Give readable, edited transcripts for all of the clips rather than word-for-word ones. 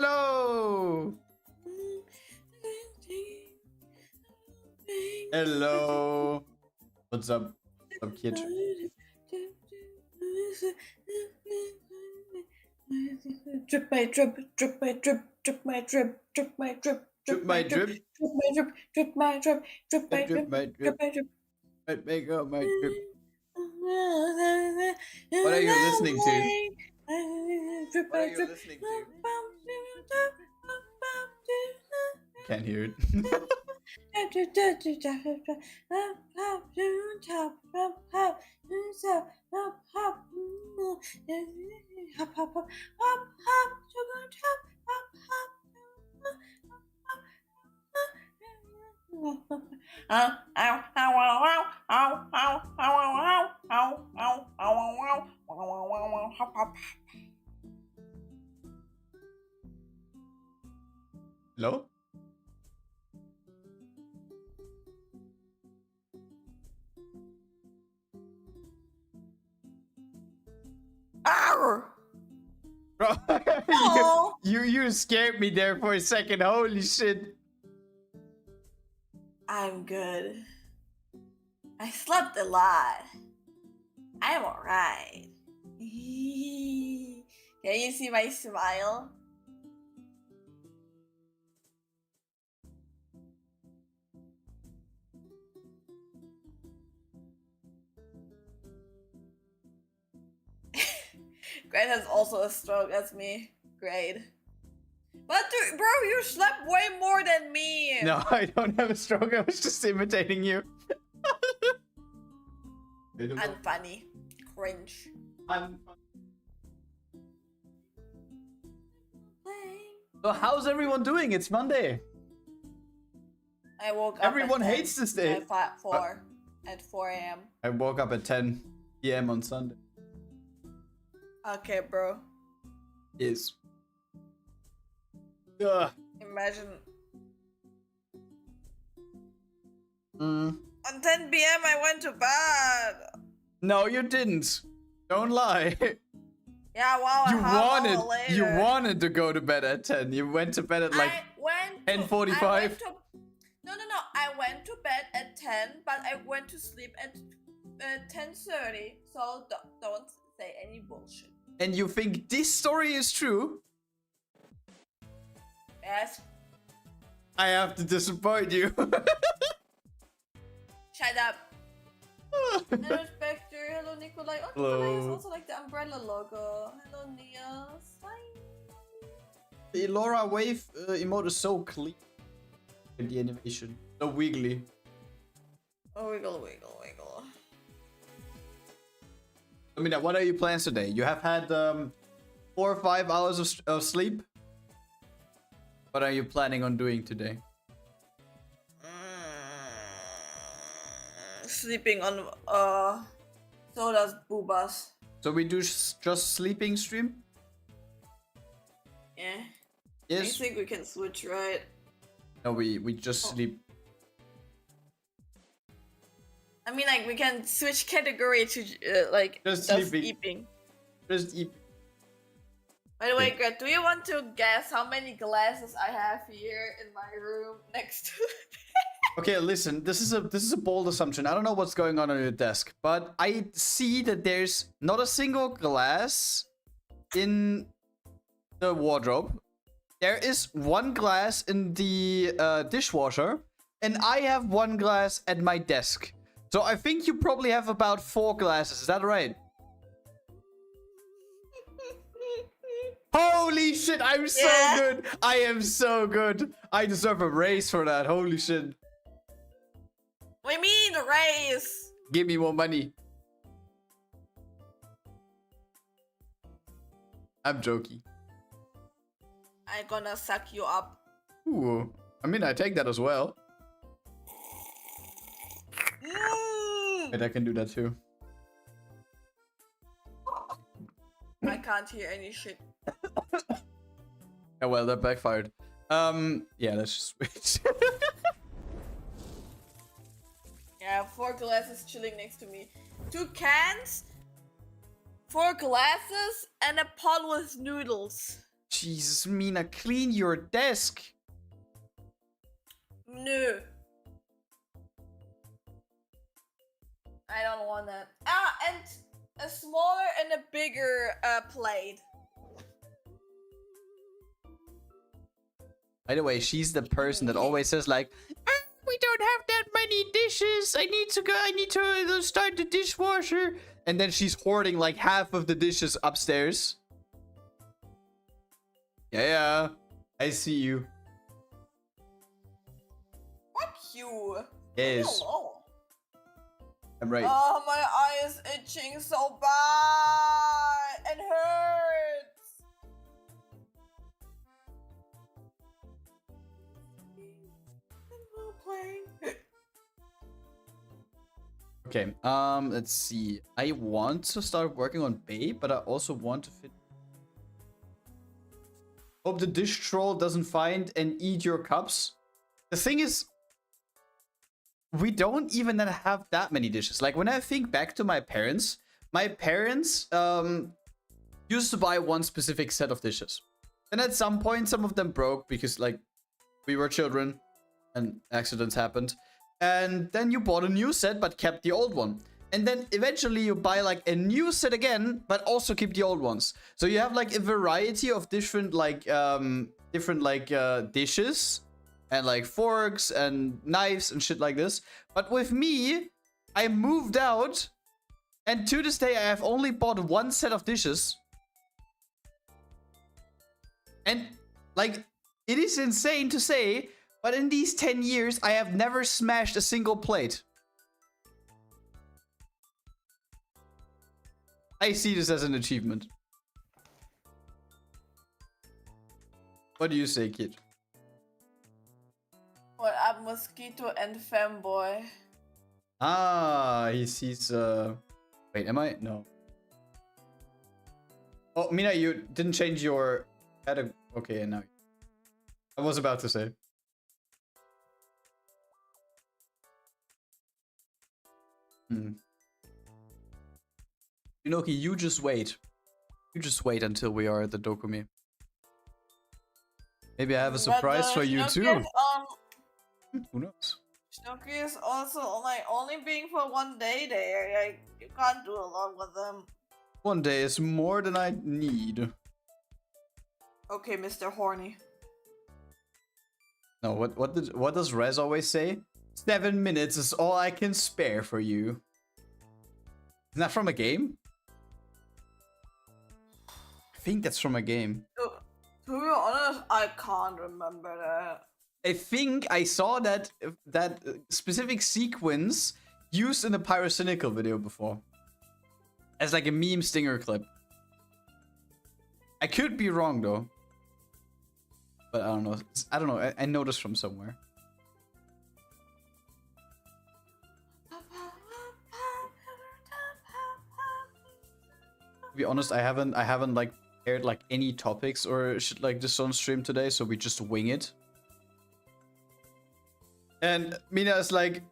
Hello. Hello. What's up? What's up, kid? Drip my drip, drip my drip, drip my drip, drip my drip, Drip my drip, drip my drip, drip my drip, drip my drip, drip my drip drip, my drip. right, make up my drip. What are you listening to? Drip What are my you drip. listening to? Can't hear it. Hello? Bro, you scared me there for a second. Holy shit. I'm good. I slept a lot. I'm alright. Can you see my smile? Grad has also a stroke, that's me. Great. But bro, you slept way more than me! No, I don't have a stroke. I was just imitating you. Unfunny. Cringe. So how's everyone doing? It's Monday. I woke up Everyone at 10, hates this day. At 4 a.m. I woke up at 10 p.m. on Sunday. Okay, bro. Is. Ugh. Imagine. Mm. On 10 p.m. I went to bed. No, you didn't. Don't lie. Yeah, wow, You wanted to go to bed at 10. You went to bed at like 10:45. No. I went to bed at 10, but I went to sleep at 10:30. So don't say any bullshit. And you think this story is true? Yes. I have to disappoint you. Shut up. Hello, Spectre. Hello, Nikolai. Oh, Nikolai is also like the umbrella logo. Hello, Nias. Hi. The Laura wave emote is so clean in the animation. So wiggly. Oh, wiggle. I mean, what are your plans today? You have had 4 or 5 hours of sleep? What are you planning on doing today? Sleeping on soda's boobas. So we do just sleeping stream? Yeah. Yes. I think we can switch, right? No, we just sleep. I mean, like, we can switch category to like Just sleeping. Just eat. By the way, Grad, do you want to guess how many glasses I have here in my room next to it? Okay, listen. This is a bold assumption. I don't know what's going on your desk, but I see that there's not a single glass in the wardrobe. There is 1 glass in the dishwasher, and I have 1 glass at my desk. So I think you probably have about 4 glasses. Is that right? Holy shit! I'm so good. I am so good. I deserve a raise for that. Holy shit. What do you mean, raise? Give me more money. I'm joking. I'm gonna suck you up. Ooh. I mean, I take that as well. Wait, I can do that too. I can't hear any shit. Oh well, that backfired. Yeah, let's just switch. Yeah, 4 glasses chilling next to me. 2 cans, 4 glasses, and a pot with noodles. Jesus, Mina, clean your desk. No. I don't want that. Ah, and a smaller and a bigger plate. By the way, she's the person that always says like, we don't have that many dishes. I need to start the dishwasher. And then she's hoarding like half of the dishes upstairs. Yeah, I see you. Fuck you. Yes. Hello. I'm right. Oh, my eye is itching so bad. It hurts. Okay, let's see. I want to start working on Babe, but I also want to fit. Hope the dish troll doesn't find and eat your cups. The thing is, we don't even have that many dishes. Like when I think back to my parents used to buy one specific set of dishes. And at some point, some of them broke because like we were children and accidents happened. And then you bought a new set but kept the old one. And then eventually you buy like a new set again, but also keep the old ones. So you have like a variety of different dishes and like forks and knives and shit like this. But with me, I moved out, and to this day I have only bought 1 set of dishes. And like, it is insane to say, but in these 10 years, I have never smashed a single plate. I see this as an achievement. What do you say, kid? What up, Mosquito and Femboy? Ah, he sees, wait, am I? No. Oh, Mina, you didn't change your... Okay, now. I was about to say. Inoki, you just wait. You just wait until we are at the Dokumi. Maybe I have a But surprise for you Shinoki too. Who knows? Shinoki is also like only being for 1 day there. Like you can't do a lot with them. 1 day is more than I need. Okay, Mr. Horny. No, what does Rez always say? 7 minutes is all I can spare for you. Isn't that from a game? I think that's from a game. To be honest, I can't remember that. I think I saw that specific sequence used in the Pyrocynical video before. As like a meme stinger clip. I could be wrong though. But I don't know. I don't know. I know this from somewhere. To be honest, I haven't like prepared like any topics or shit like this on stream today, so we just wing it. And Mina is like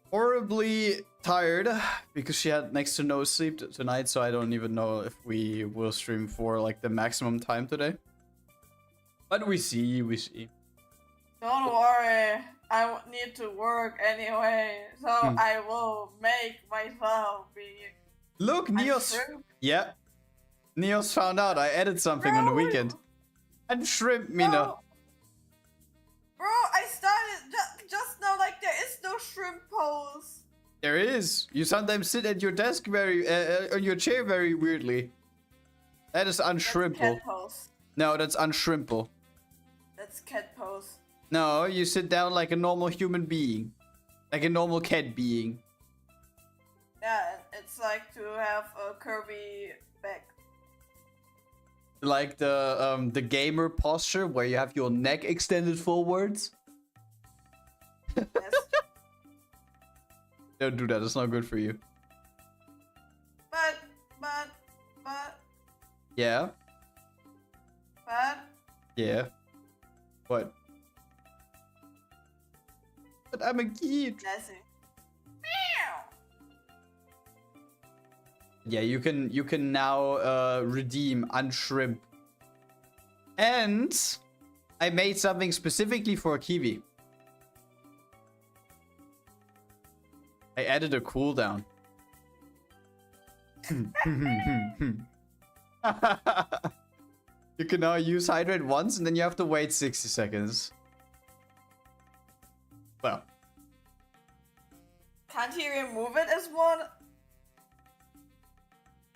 horribly tired because she had next to no sleep tonight, so I don't even know if we will stream for like the maximum time today. But we see. Don't worry, I need to work anyway, so I will make myself be. Look, Neos. Yeah, Neos found out I added something on the weekend. And shrimp, Mina. Bro, I started just now. Like there is no shrimp pose. There is. You sometimes sit at your desk very on your chair very weirdly. That is unshrimple. That's cat pose. No, that's unshrimple. That's cat pose. No, you sit down like a normal human being. Like a normal cat being. Yeah, it's like to have a curvy back. Like the gamer posture where you have your neck extended forwards. Yes. Don't do that, it's not good for you. But. Yeah? But. Yeah. What? But I'm a kid. Nothing. Yeah, you can now redeem unshrimp. And I made something specifically for Kiwi. I added a cooldown. You can now use hydrate once and then you have to wait 60 seconds. Well. Can't he remove it as one?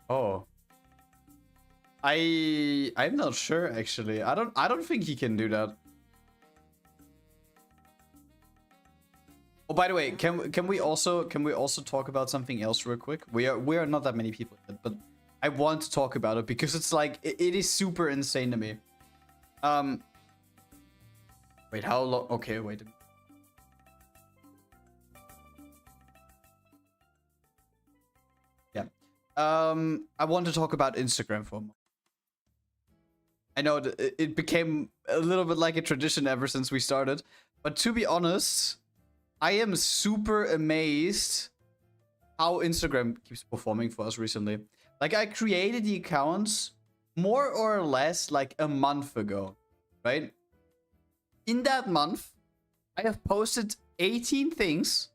Oh. I'm not sure actually. I don't think he can do that. Oh, by the way, can we also talk about something else real quick? We are not that many people yet, but I want to talk about it because it's like it is super insane to me. Wait, how long? Okay, wait a minute. Yeah. I want to talk about Instagram for a moment. I know that it became a little bit like a tradition ever since we started, but to be honest, I am super amazed how Instagram keeps performing for us recently. Like, I created the accounts more or less like a month ago, right? In that month, I have posted 18 things.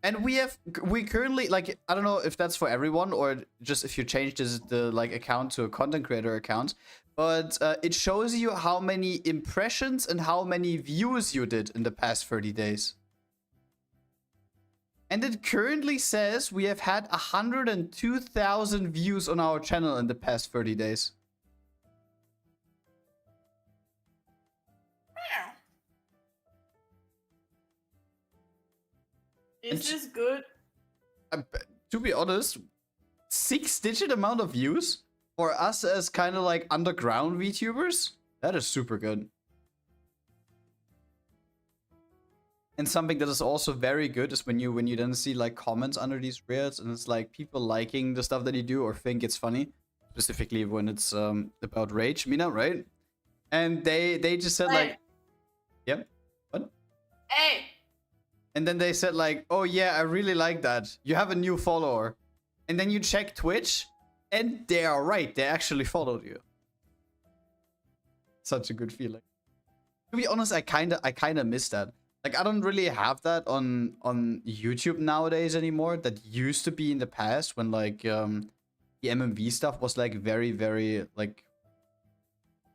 And we currently, like, I don't know if that's for everyone or just if you change the like account to a content creator account, but it shows you how many impressions and how many views you did in the past 30 days. And it currently says we have had 102,000 views on our channel in the past 30 days. Is this good? To be honest, 6-digit amount of views for us as kind of like underground VTubers, that is super good. And something that is also very good is when you then see like comments under these reels and it's like people liking the stuff that you do or think it's funny, specifically when it's about rage, Mina, right? And they just said like, yep, what? Hey. And then they said like, oh yeah, I really like that. You have a new follower. And then you check Twitch And they are right. They actually followed you. Such a good feeling. To be honest, I kinda miss that. Like, I don't really have that on YouTube nowadays anymore. That used to be in the past when like the MMV stuff was like very, very like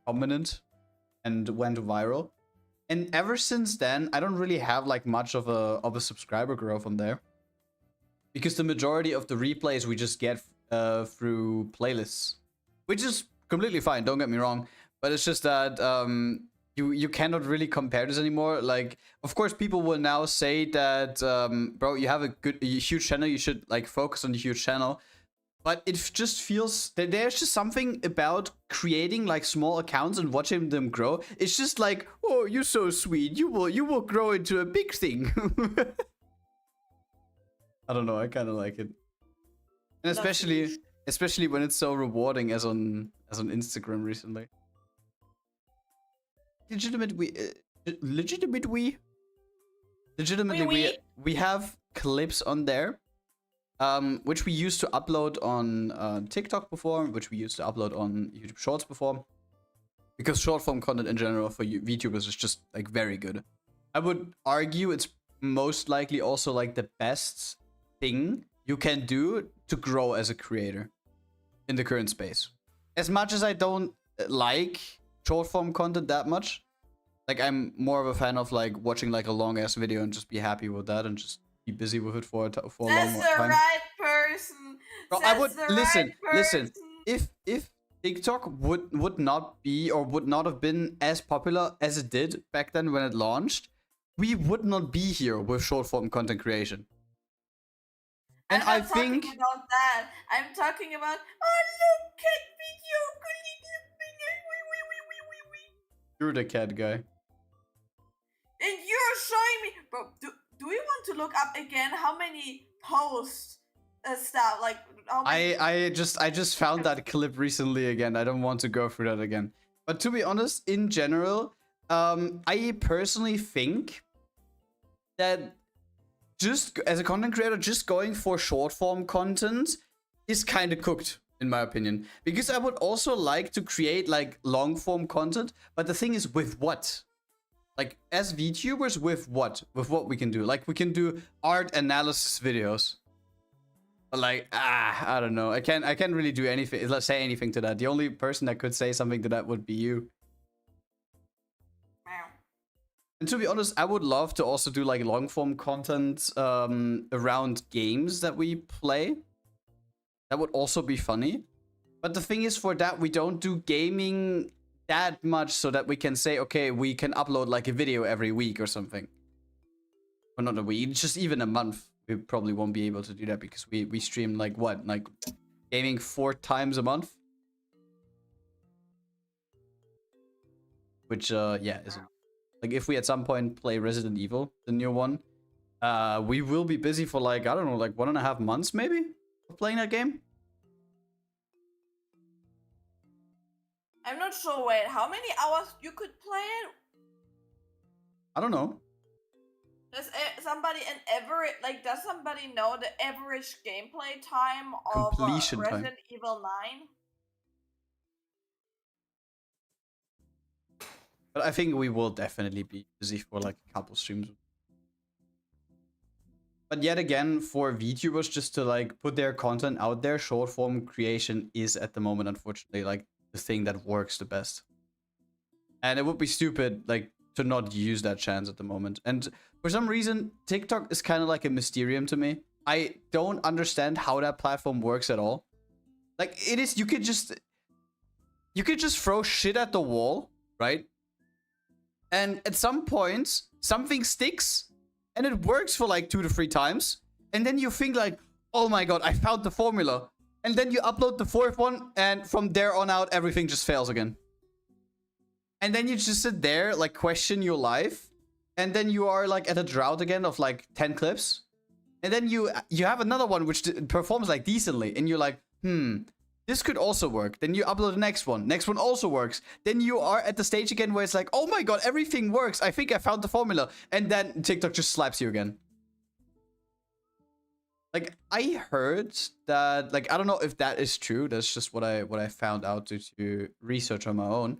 prominent and went viral. And ever since then, I don't really have like much of a subscriber growth on there, because the majority of the replays we just get through playlists, which is completely fine. Don't get me wrong, but it's just that you cannot really compare this anymore. Like, of course, people will now say that bro, you have a huge channel, you should like focus on the huge channel. But it just feels that there's just something about creating like small accounts and watching them grow. It's just like, oh, you're so sweet. You will grow into a big thing. I don't know. I kind of like it, and especially when it's so rewarding as on Instagram recently. Legitimately we have clips on there. Which we used to upload on TikTok before, which we used to upload on YouTube Shorts before. Because short form content in general for VTubers is just like very good. I would argue it's most likely also like the best thing you can do to grow as a creator in the current space. As much as I don't like short form content that much, like I'm more of a fan of like watching like a long ass video and just be happy with that and just be busy with it for a long time. That's the right person. Bro, I would listen. If TikTok would not be or would not have been as popular as it did back then when it launched, we would not be here with short form content creation. And I think talking about that. I'm talking about, oh, look at video. You're the cat guy. And you're showing me, bro. Do we want to look up again how many posts stuff like how many... I just found that clip recently again. I don't want to go through that again. But to be honest, in general, I personally think that just as a content creator, just going for short form content is kind of cooked, in my opinion. Because I would also like to create like long form content, but the thing is, with what? Like, as VTubers, with what? With what we can do? Like, we can do art analysis videos. But like, I don't know. I can't really do anything. Let's say anything to that. The only person that could say something to that would be you. Wow. And to be honest, I would love to also do like long form content around games that we play. That would also be funny. But the thing is, for that, we don't do gaming that much so that we can say, okay, we can upload like a video every week or something. Or not a week, just even a month. We probably won't be able to do that because we stream like what? Like gaming 4 times a month? Which, yeah, isn't. Like, if we at some point play Resident Evil, the new one, we will be busy for like, I don't know, like 1.5 months maybe of playing that game. I'm not sure. Wait, how many hours you could play it? I don't know. Does somebody does somebody know the average gameplay time of Completion time. Resident Evil 9? But I think we will definitely be busy for like a couple streams. But yet again, for VTubers just to like put their content out there, short form creation is at the moment, unfortunately, like the thing that works the best. And it would be stupid like to not use that chance at the moment. And for some reason, TikTok is kind of like a mysterium to me. I don't understand how that platform works at all. Like, it is, you could just throw shit at the wall, right? And at some points, something sticks and it works for like 2 to 3 times. And then you think like, oh my god, I found the formula. And then you upload the 4th one, and from there on out, everything just fails again. And then you just sit there, like, question your life. And then you are, like, at a drought again of, like, 10 clips. And then you have another one which performs, like, decently. And you're like, this could also work. Then you upload the next one. Next one also works. Then you are at the stage again where it's like, oh my god, everything works. I think I found the formula. And then TikTok just slaps you again. Like, I heard that, like, I don't know if that is true. That's just what I found out due to research on my own.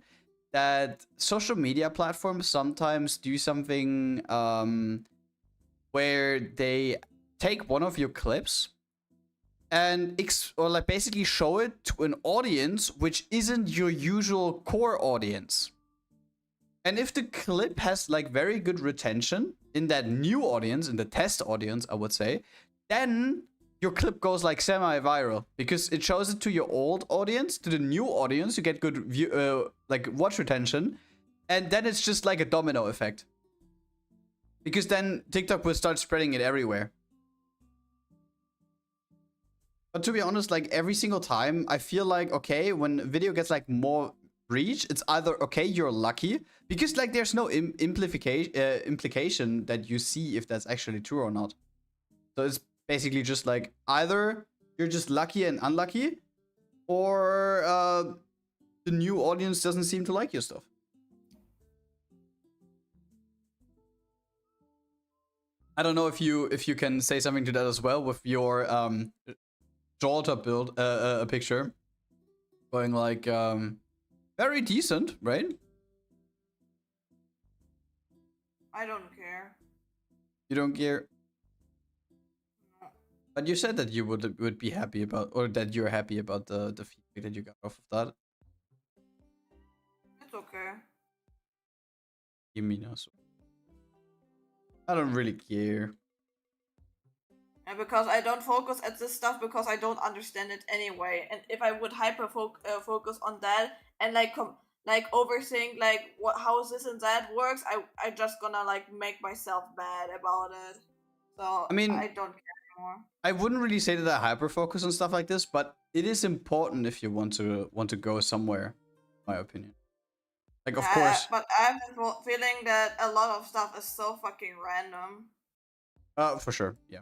That social media platforms sometimes do something where they take one of your clips and or like basically show it to an audience which isn't your usual core audience. And if the clip has like very good retention in that new audience, in the test audience, I would say, then your clip goes like semi-viral because it shows it to your old audience, to the new audience. You get good view, like watch retention, and then it's just like a domino effect. Because then TikTok will start spreading it everywhere. But to be honest, like every single time, I feel like, okay, when a video gets like more reach, it's either, okay, you're lucky, because like there's no implication that you see if that's actually true or not. So it's basically just like either you're just lucky and unlucky, or the new audience doesn't seem to like your stuff. I don't know if you can say something to that as well with your Jolta build a picture going like very decent, right? I don't care. You don't care? No. But you said that you would be happy about, or that you're happy about the feedback that you got off of that. It's okay. You mean also? I don't really care. And because I don't focus at this stuff because I don't understand it anyway. And if I would hyper focus on that and like overthink like how this and that works, I just gonna like make myself bad about it. So I mean, I don't care anymore. I wouldn't really say that I hyper focus on stuff like this, but it is important if you want to go somewhere, in my opinion. Like, of course. But I have the feeling that a lot of stuff is so fucking random. For sure, yeah.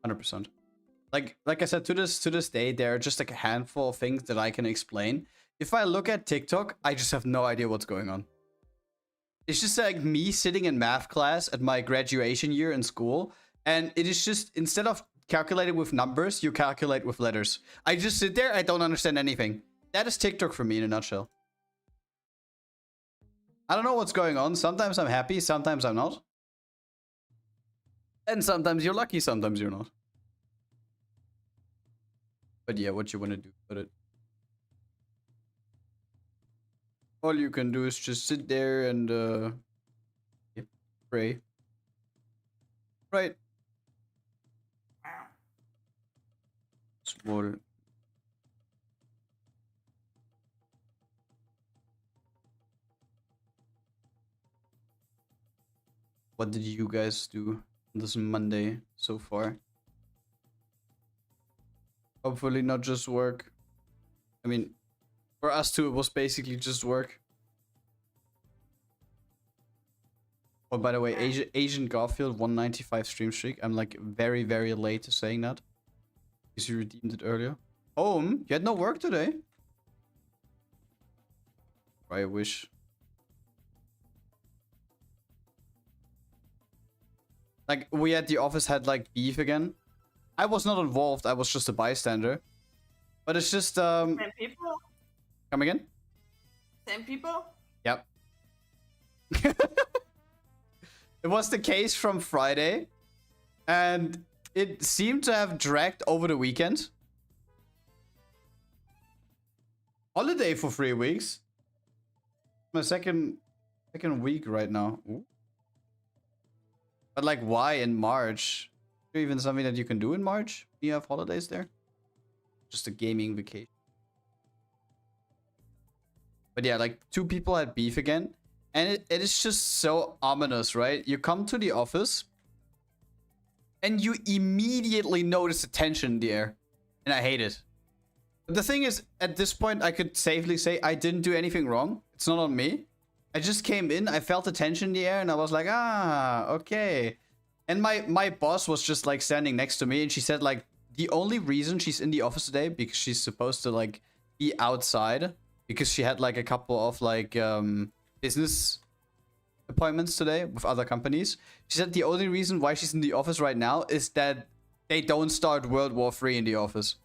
100%. Like I said, to this day, there are just like a handful of things that I can explain. If I look at TikTok, I just have no idea what's going on. It's just like me sitting in math class at my graduation year in school, and it is just, instead of calculating with numbers, you calculate with letters. I just sit there, I don't understand anything. That is TikTok for me in a nutshell. I don't know what's going on. Sometimes I'm happy, sometimes I'm not. And sometimes you're lucky, sometimes you're not. But yeah, what you want to do with it? All you can do is just sit there and yeah, pray. Right. Small. What did you guys do this Monday so far? Hopefully not just work. I mean, for us too, it was basically just work. Oh, by the way, Agent Garfield 195 stream streak. I'm like very, very late to saying that, because you redeemed it earlier. Home? You had no work today? I wish. Like, we at the office had like beef again. I was not involved, I was just a bystander. But it's just Same people? Come again? Same people? Yep. It was the case from Friday, and it seemed to have dragged over the weekend. Holiday for 3 weeks. My second week right now. Ooh. But like, why in March? Is there even something that you can do in March? Do you have holidays there? Just a gaming vacation. But yeah, like 2 people had beef again. And it is just so ominous, right? You come to the office and you immediately notice the tension in the air. And I hate it. But the thing is, at this point, I could safely say I didn't do anything wrong. It's not on me. I just came in, I felt the tension in the air, and I was like, ah, okay. And my boss was just like standing next to me, and she said like, the only reason she's in the office today, because she's supposed to like be outside, because she had like a couple of like business appointments today with other companies. She said the only reason why she's in the office right now is that they don't start World War III in the office.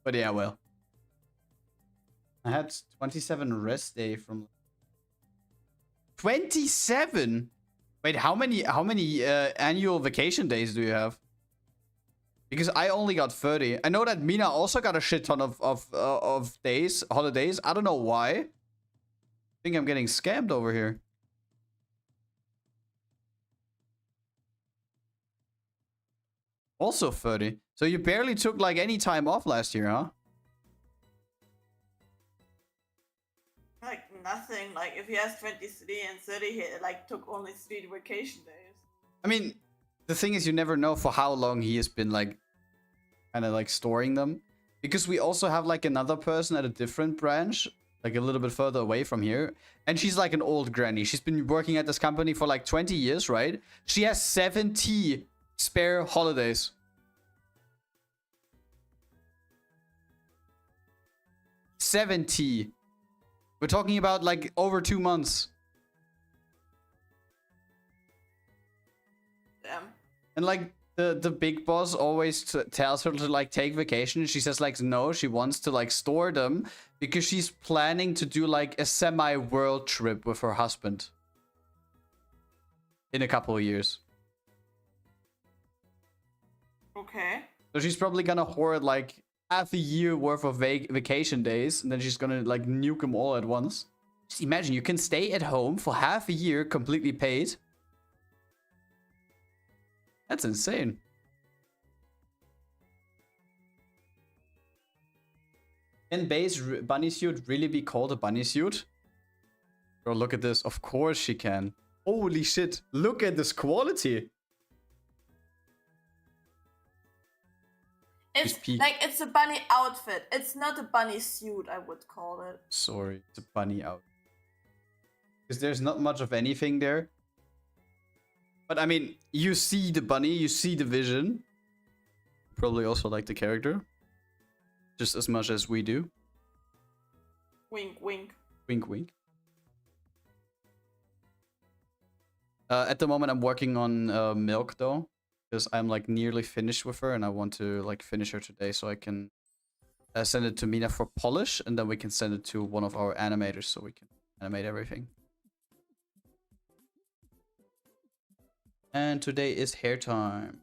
But yeah, well. I had 27 rest day from 27. Wait, how many annual vacation days do you have? Because I only got 30. I know that Mina also got a shit ton of days, holidays. I don't know why. I think I'm getting scammed over here. Also 30. So you barely took like any time off last year, huh? Like nothing. Like if he has 23 and 30, he like took only 3 vacation days. I mean, the thing is, you never know for how long he has been like kind of like storing them, because we also have like another person at a different branch, like a little bit further away from here, and she's like an old granny. She's been working at this company for like 20 years, right? She has 70 spare holidays. 70. We're talking about like over 2 months. Damn. And like the big boss always tells her to like take vacation. She says like no, she wants to like store them because she's planning to do like a semi-world trip with her husband in a couple of years. Okay. So she's probably gonna hoard like half a year worth of vacation days, and then she's gonna like nuke them all at once. Just imagine, you can stay at home for half a year completely paid. That's insane. Can base bunny suit really be called a bunny suit? Bro, look at this. Of course she can. Holy shit. Look at this quality. It's like it's a bunny outfit. It's not a bunny suit, I would call it. Sorry, it's a bunny outfit. Because there's not much of anything there. But I mean, you see the bunny, you see the vision. Probably also like the character. Just as much as we do. Wink, wink. Wink, wink. At the moment, I'm working on Milk, though. Because I'm like nearly finished with her, and I want to like finish her today so I can send it to Mina for polish, and then we can send it to one of our animators so we can animate everything. And today is hair time.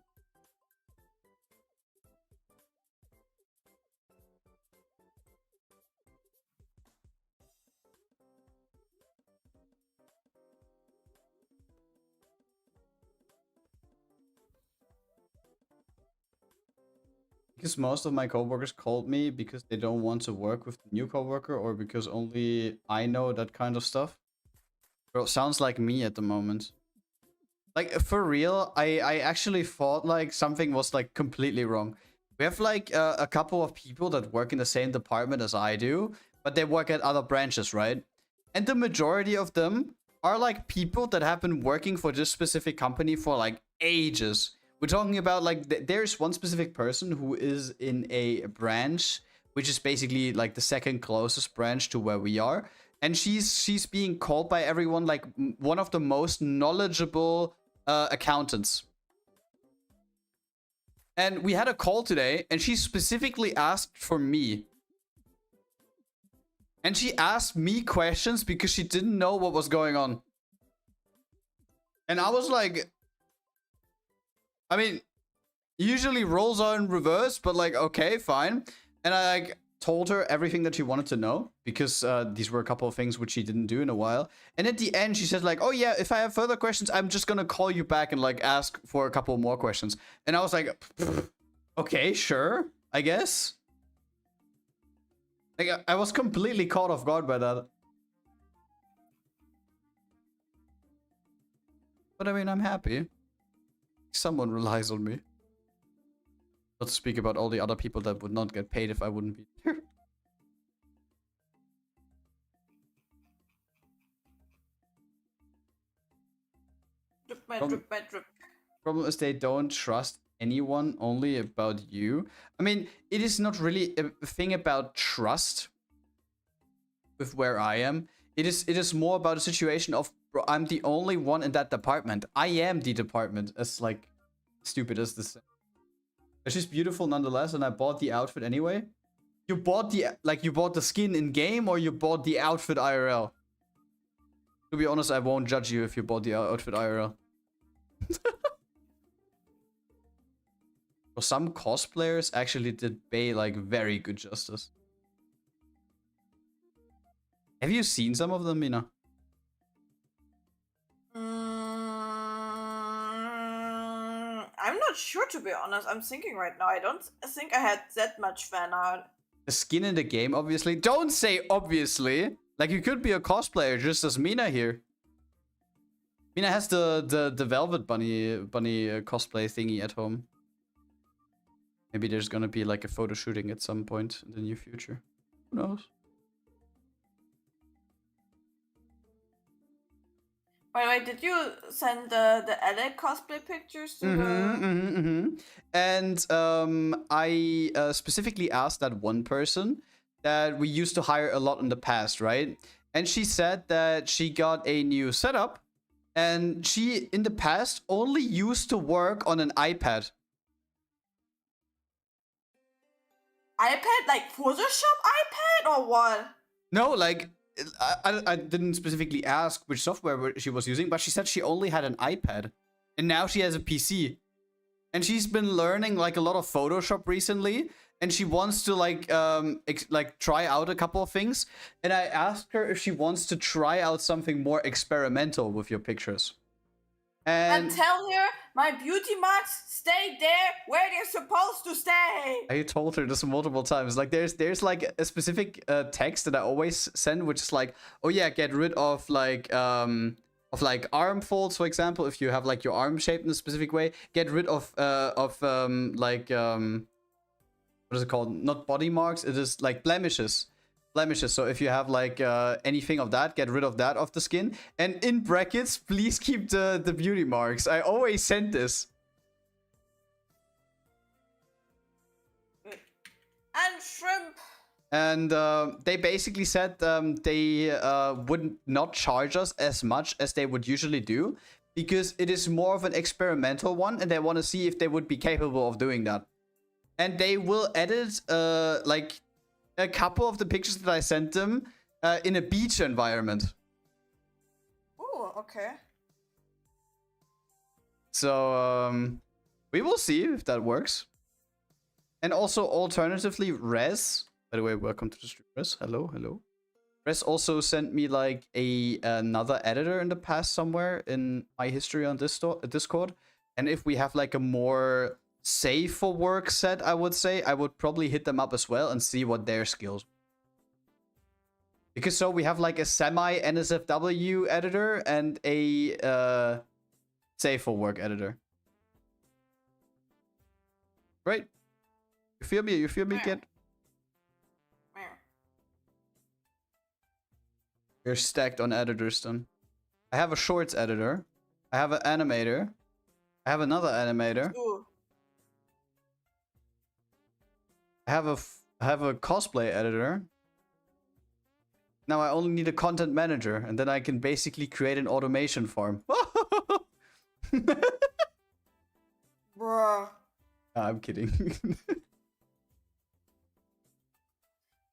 Because most of my coworkers called me because they don't want to work with the new coworker, or because only I know that kind of stuff. Bro, sounds like me at the moment. Like, for real, I actually thought like something was like completely wrong. We have like a couple of people that work in the same department as I do, but they work at other branches, right? And the majority of them are like people that have been working for this specific company for like ages. We're talking about like there's one specific person who is in a branch, which is basically like the second closest branch to where we are. And she's being called by everyone like one of the most knowledgeable accountants. And we had a call today, and she specifically asked for me. And she asked me questions because she didn't know what was going on. And I was like, I mean, usually roles are in reverse, but like, okay, fine. And I like told her everything that she wanted to know, because these were a couple of things which she didn't do in a while. And at the end, she said like, oh yeah, if I have further questions, I'm just gonna call you back and like ask for a couple more questions. And I was like, okay, sure, I guess. Like, I was completely caught off guard by that. But I mean, I'm happy. Someone relies on me. Not to speak about all the other people that would not get paid if I wouldn't be here. Drip, my drip, my drip. Problem is they don't trust anyone, only about you. I mean, it is not really a thing about trust with where I am. It is more about a situation of Bro, I'm the only one in that department. I am the department. As like stupid as this. She's beautiful nonetheless, and I bought the outfit anyway. You bought the skin in game, or you bought the outfit IRL? To be honest, I won't judge you if you bought the outfit IRL. Well, some cosplayers actually did pay like very good justice. Have you seen some of them, Mina? I'm not sure, to be honest. I'm thinking right now. I don't think I had that much fan art. The skin in the game, obviously. Don't say obviously. Like, you could be a cosplayer just as Mina here. Mina has the Velvet Bunny cosplay thingy at home. Maybe there's gonna be like a photo shooting at some point in the near future. Who knows? By the way, did you send the Alec cosplay pictures to the... And I specifically asked that one person that we used to hire a lot in the past, right? And she said that she got a new setup, and she in the past only used to work on an iPad. iPad? Like Photoshop iPad or what? No, like I didn't specifically ask which software she was using, but she said she only had an iPad, and now she has a PC, and she's been learning like a lot of Photoshop recently, and she wants to like try out a couple of things. And I asked her if she wants to try out something more experimental with your pictures. And tell her my beauty marks stay there where they're supposed to stay. I told her this multiple times. Like there's like a specific text that I always send, which is like, oh yeah, get rid of like arm folds, for example. If you have like your arm shaped in a specific way, get rid of what is it called? Not body marks. It is like blemishes. So if you have like anything of that, get rid of that off the skin. And in brackets, please keep the beauty marks. I always send this. And shrimp. And they basically said they would not charge us as much as they would usually do, because it is more of an experimental one, and they want to see if they would be capable of doing that. And they will edit like a couple of the pictures that I sent them in a beach environment. Oh, okay. So we will see if that works. And also, alternatively, Rez. By the way, welcome to the stream, Rez. Hello. Rez also sent me like another editor in the past somewhere in my history on Discord. And if we have like a more safe for work set, I would say, I would probably hit them up as well and see what their skills. Because so we have like a semi NSFW editor and a safe for work editor. Right? You feel me? You feel me, kid? You're stacked on editors then. I have a shorts editor. I have an animator. I have another animator. Ooh. I have a cosplay editor. Now I only need a content manager, and then I can basically create an automation farm. Bruh. I'm kidding.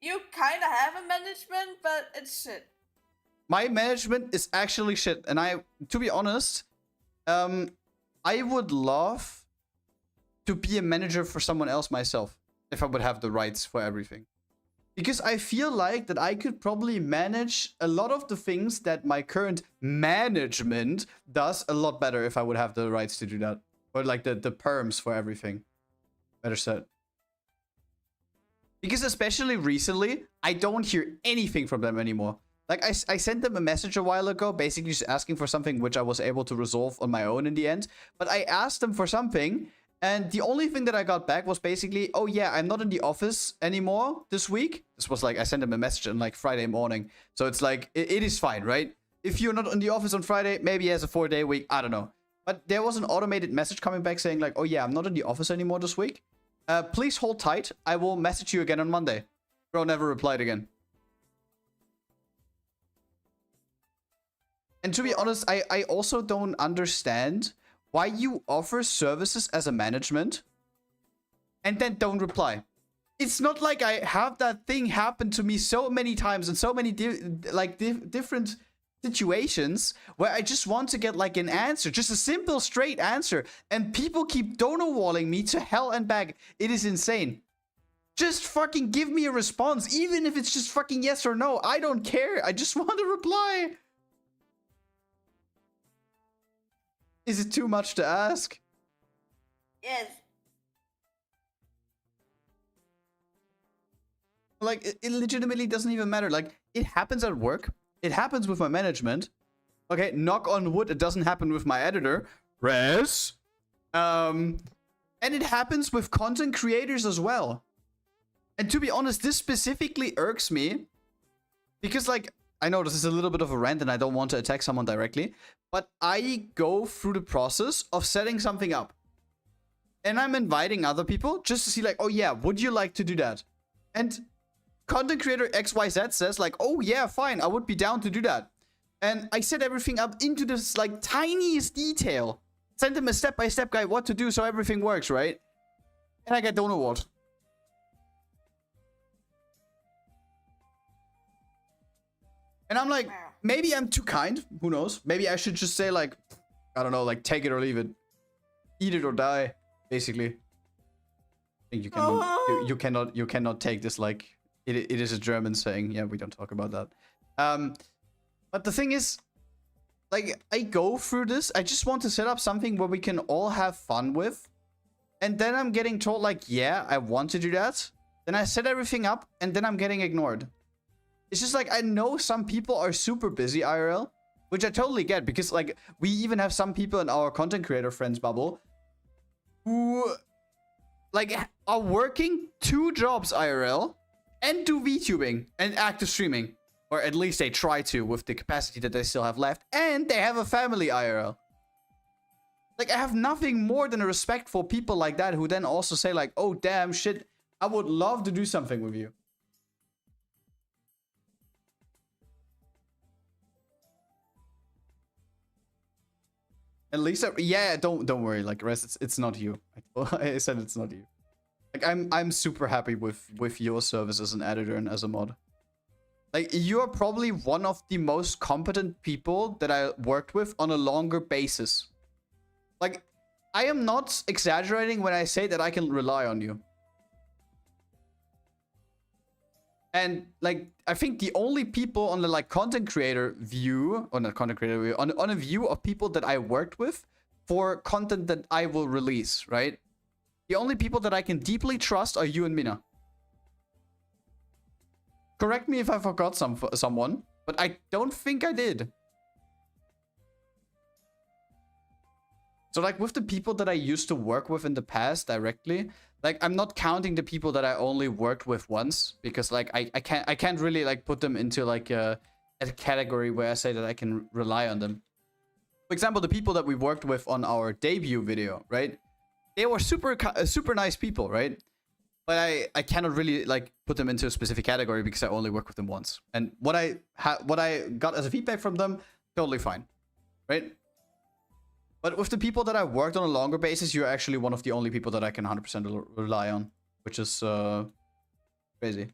You kind of have a management, but it's shit. My management is actually shit, and to be honest, I would love to be a manager for someone else myself, if I would have the rights for everything. Because I feel like that I could probably manage a lot of the things that my current management does a lot better if I would have the rights to do that. Or like the perms for everything. Better said. Because especially recently, I don't hear anything from them anymore. Like, I sent them a message a while ago, basically just asking for something which I was able to resolve on my own in the end. But I asked them for something, and the only thing that I got back was basically, oh yeah, I'm not in the office anymore this week. This was like, I sent them a message on like Friday morning. So it's like, it is fine, right? If you're not in the office on Friday, maybe he has a 4-day week, I don't know. But there was an automated message coming back saying like, oh yeah, I'm not in the office anymore this week. Please hold tight. I will message you again on Monday. Bro never replied again. And to be honest, I also don't understand why you offer services as a management and then don't reply. It's not like I have that thing happen to me so many times in so many different situations where I just want to get like an answer, just a simple straight answer, and people keep donor walling me to hell and back. It is insane. Just fucking give me a response, even if it's just fucking yes or no. I don't care. I just want a reply. Is it too much to ask? Yes. Like, it legitimately doesn't even matter. Like, it happens at work. It happens with my management. Okay, knock on wood, it doesn't happen with my editor. Res. And it happens with content creators as well. And to be honest, this specifically irks me. Because, like, I know this is a little bit of a rant and I don't want to attack someone directly. But I go through the process of setting something up. And I'm inviting other people just to see like, oh yeah, would you like to do that? And content creator XYZ says like, oh yeah, fine, I would be down to do that. And I set everything up into this like tiniest detail. Send them a step-by-step guide what to do so everything works, right? And I get donor award. And I'm like, maybe I'm too kind. Who knows? Maybe I should just say like, I don't know, like take it or leave it. Eat it or die, basically. I think you cannot take this like it is a German saying. Yeah, we don't talk about that. But the thing is, like, I go through this. I just want to set up something where we can all have fun with. And then I'm getting told like, yeah, I want to do that. Then I set everything up and then I'm getting ignored. It's just like, I know some people are super busy IRL, which I totally get because like we even have some people in our content creator friends bubble who like are working 2 jobs IRL and do VTubing and active streaming. Or at least they try to with the capacity that they still have left. And they have a family IRL. Like, I have nothing more than a respect for people like that who then also say like, oh, damn, shit, I would love to do something with you. At least, yeah, don't worry. Like, rest, it's not you. I said it's not you. Like, I'm super happy with your service as an editor and as a mod. Like, you are probably one of the most competent people that I worked with on a longer basis. Like, I am not exaggerating when I say that I can rely on you. And, like, I think the only people on the, like, content creator view, or not content creator view, on a view of people that I worked with for content that I will release, right? The only people that I can deeply trust are you and Mina. Correct me if I forgot someone, but I don't think I did. So like with the people that I used to work with in the past directly, like I'm not counting the people that I only worked with once because like I can't really like put them into like a category where I say that I can rely on them. For example, the people that we worked with on our debut video, right? They were super nice people, right? But I cannot really like put them into a specific category because I only worked with them once. And what I got as a feedback from them, totally fine, right? But with the people that I worked on a longer basis, you're actually one of the only people that I can 100% rely on, which is crazy.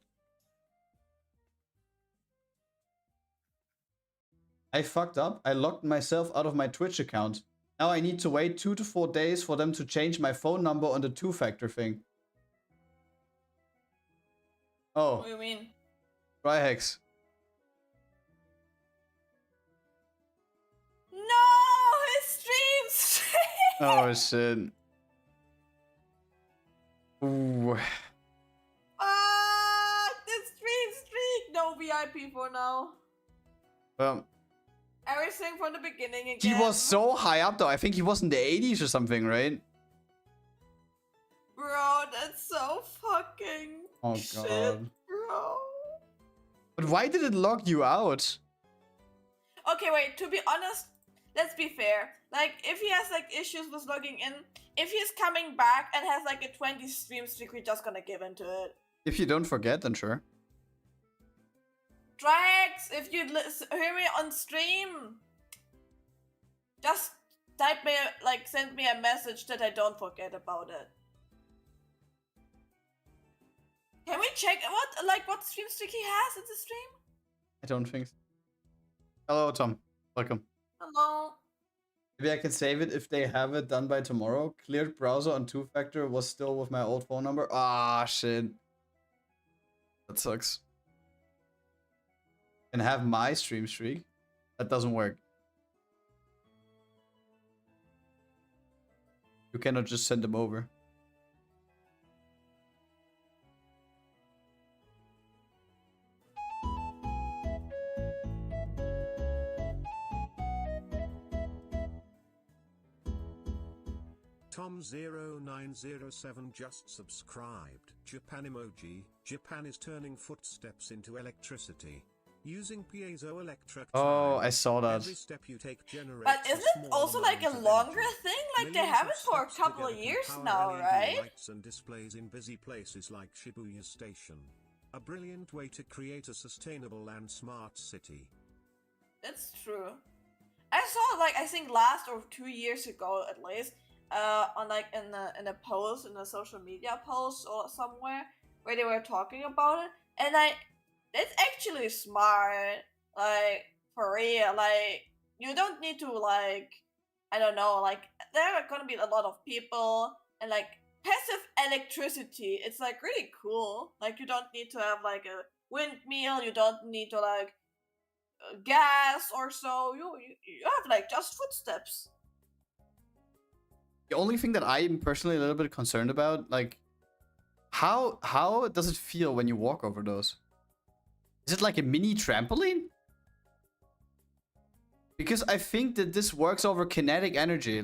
I fucked up. I locked myself out of my Twitch account. Now I need to wait 2 to 4 days for them to change my phone number on the 2-factor thing. Oh. What do you mean? Tryhex. No, his streams. Oh shit. Ooh. The streak. No VIP for now. Everything from the beginning again. He was so high up though. I think he was in the 80s or something, right? Bro, that's so fucking shit, bro. But why did it lock you out? Okay, wait, to be honest, let's be fair. Like, if he has, like, issues with logging in, if he's coming back and has, like, a 20 stream streak, we're just gonna give into it. If you don't forget, then sure. Drax, if you hear me on stream, just send me a message that I don't forget about it. Can we check what stream streak he has in the stream? I don't think so. Hello, Tom. Welcome. Hello. Maybe I can save it if they have it done by tomorrow. Cleared browser on 2-factor, was still with my old phone number. Ah, shit. That sucks. And have my stream streak. That doesn't work. You cannot just send them over. Tom0907 just subscribed. Japan emoji. Japan is turning footsteps into electricity. Using piezoelectric. Oh, I saw that. Every step you take generates But isn't it also like a longer thing? Like they have it for a couple of years now, right? Lights and displays in busy places like Shibuya Station. A brilliant way to create a sustainable and smart city. It's true. I saw I think last or 2 years ago at least, on in a post, in a social media post or somewhere where they were talking about it, and it's actually smart, for real. You don't need to I don't know, there are gonna be a lot of people, and passive electricity, it's really cool. You don't need to have a windmill, you don't need to gas or so. You have just footsteps. The only thing that I'm personally a little bit concerned about, how does it feel when you walk over those? Is it like a mini trampoline? Because I think that this works over kinetic energy.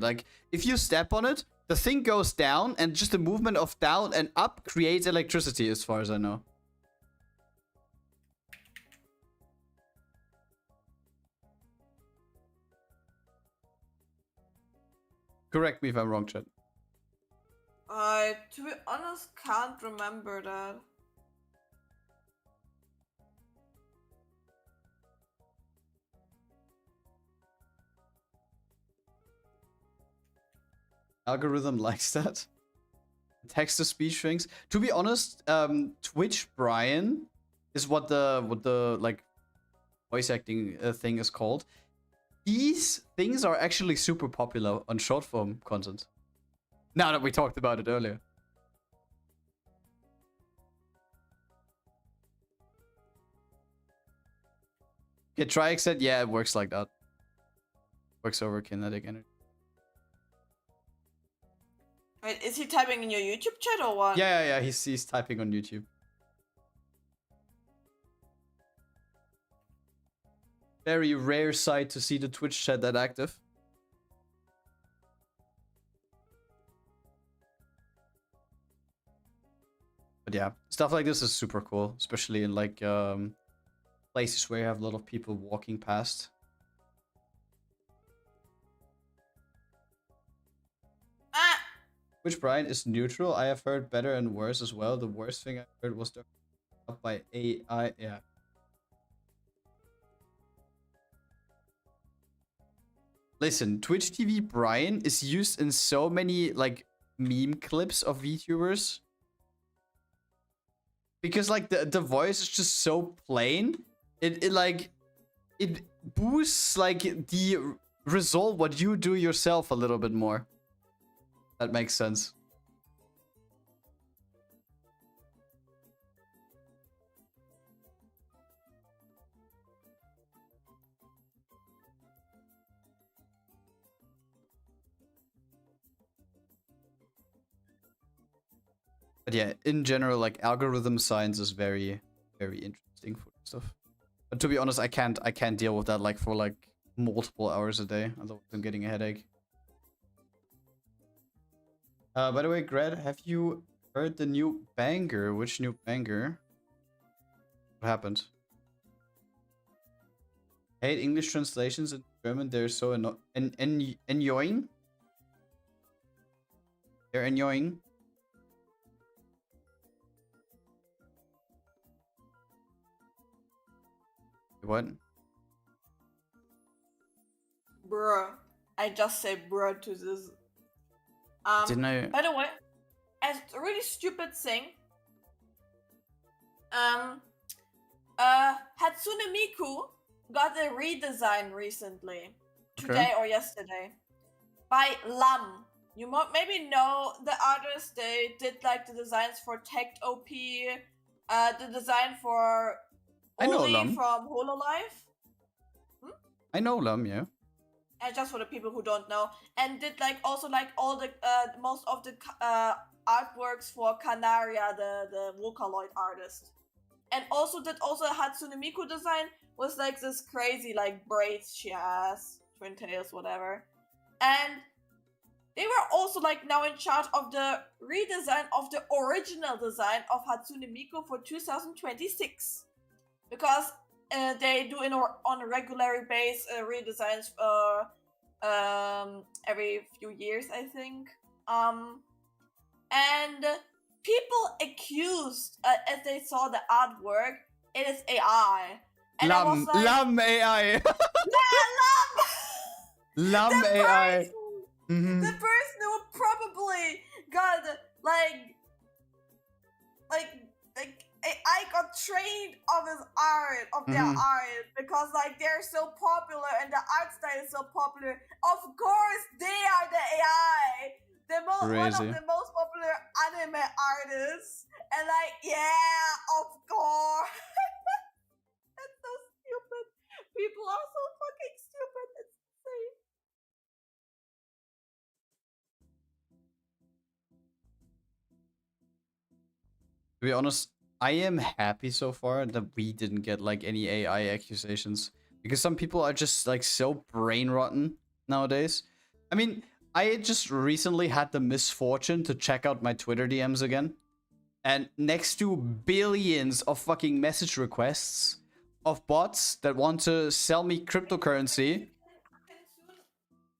If you step on it, the thing goes down, and just the movement of down and up creates electricity, as far as I know. Correct me if I'm wrong, chat. I, to be honest, can't remember that. Algorithm likes that. Text-to-speech things. To be honest, Twitch Brian is what the voice acting thing is called. These things are actually super popular on short form content. Now that we talked about it earlier. Okay, Triax said, yeah, it works like that. Works over kinetic energy. Wait, is he typing in your YouTube chat or what? Yeah. He's typing on YouTube. Very rare sight to see the Twitch chat that active. But yeah, stuff like this is super cool, especially in places where you have a lot of people walking past. Which Brian is neutral. I have heard better and worse as well. The worst thing I heard was up by AI. Yeah. Listen, Twitch TV Brian is used in so many meme clips of VTubers. Because the voice is just so plain. It boosts the result what you do yourself a little bit more. That makes sense. But yeah, in general, algorithm science is very, very interesting for stuff. But to be honest, I can't deal with that for multiple hours a day. Otherwise, I'm getting a headache. By the way, Grad, have you heard the new banger? Which new banger? What happened? I hate English translations in German. They're so annoying. They're annoying. What? Bruh. I just say bruh to this. Didn't I? By the way, as a really stupid thing, Hatsune Miku got a redesign recently, today or yesterday, by Lam. You might maybe know the artist. They did like the designs for Tech OP, the design for I know Oli Lam. from Hololive. I know Lam, yeah. And just for the people who don't know, and did like also like all the most of the artworks for Canaria, the Vocaloid artist, and also did also a Hatsune Miku design was like this crazy like braids she has, twin tails, whatever, and they were also like now in charge of the redesign of the original design of Hatsune Miku for 2026, because they do on a regular base redesigns every few years, I think. And people accused as they saw the artwork, it is AI. And I was like, Lam AI. yeah, Lam AI. The person who probably got like I got trained of his art, of their art, because like they're so popular and the art style is so popular. Of course, they are the AI, one of the most popular anime artists, and like yeah, of course. That's so stupid. People are so fucking stupid. It's insane. To be honest, I am happy so far that we didn't get like any AI accusations, because some people are just like so brain rotten nowadays. I mean, I just recently had the misfortune to check out my Twitter DMs again, and next to billions of fucking message requests of bots that want to sell me cryptocurrency.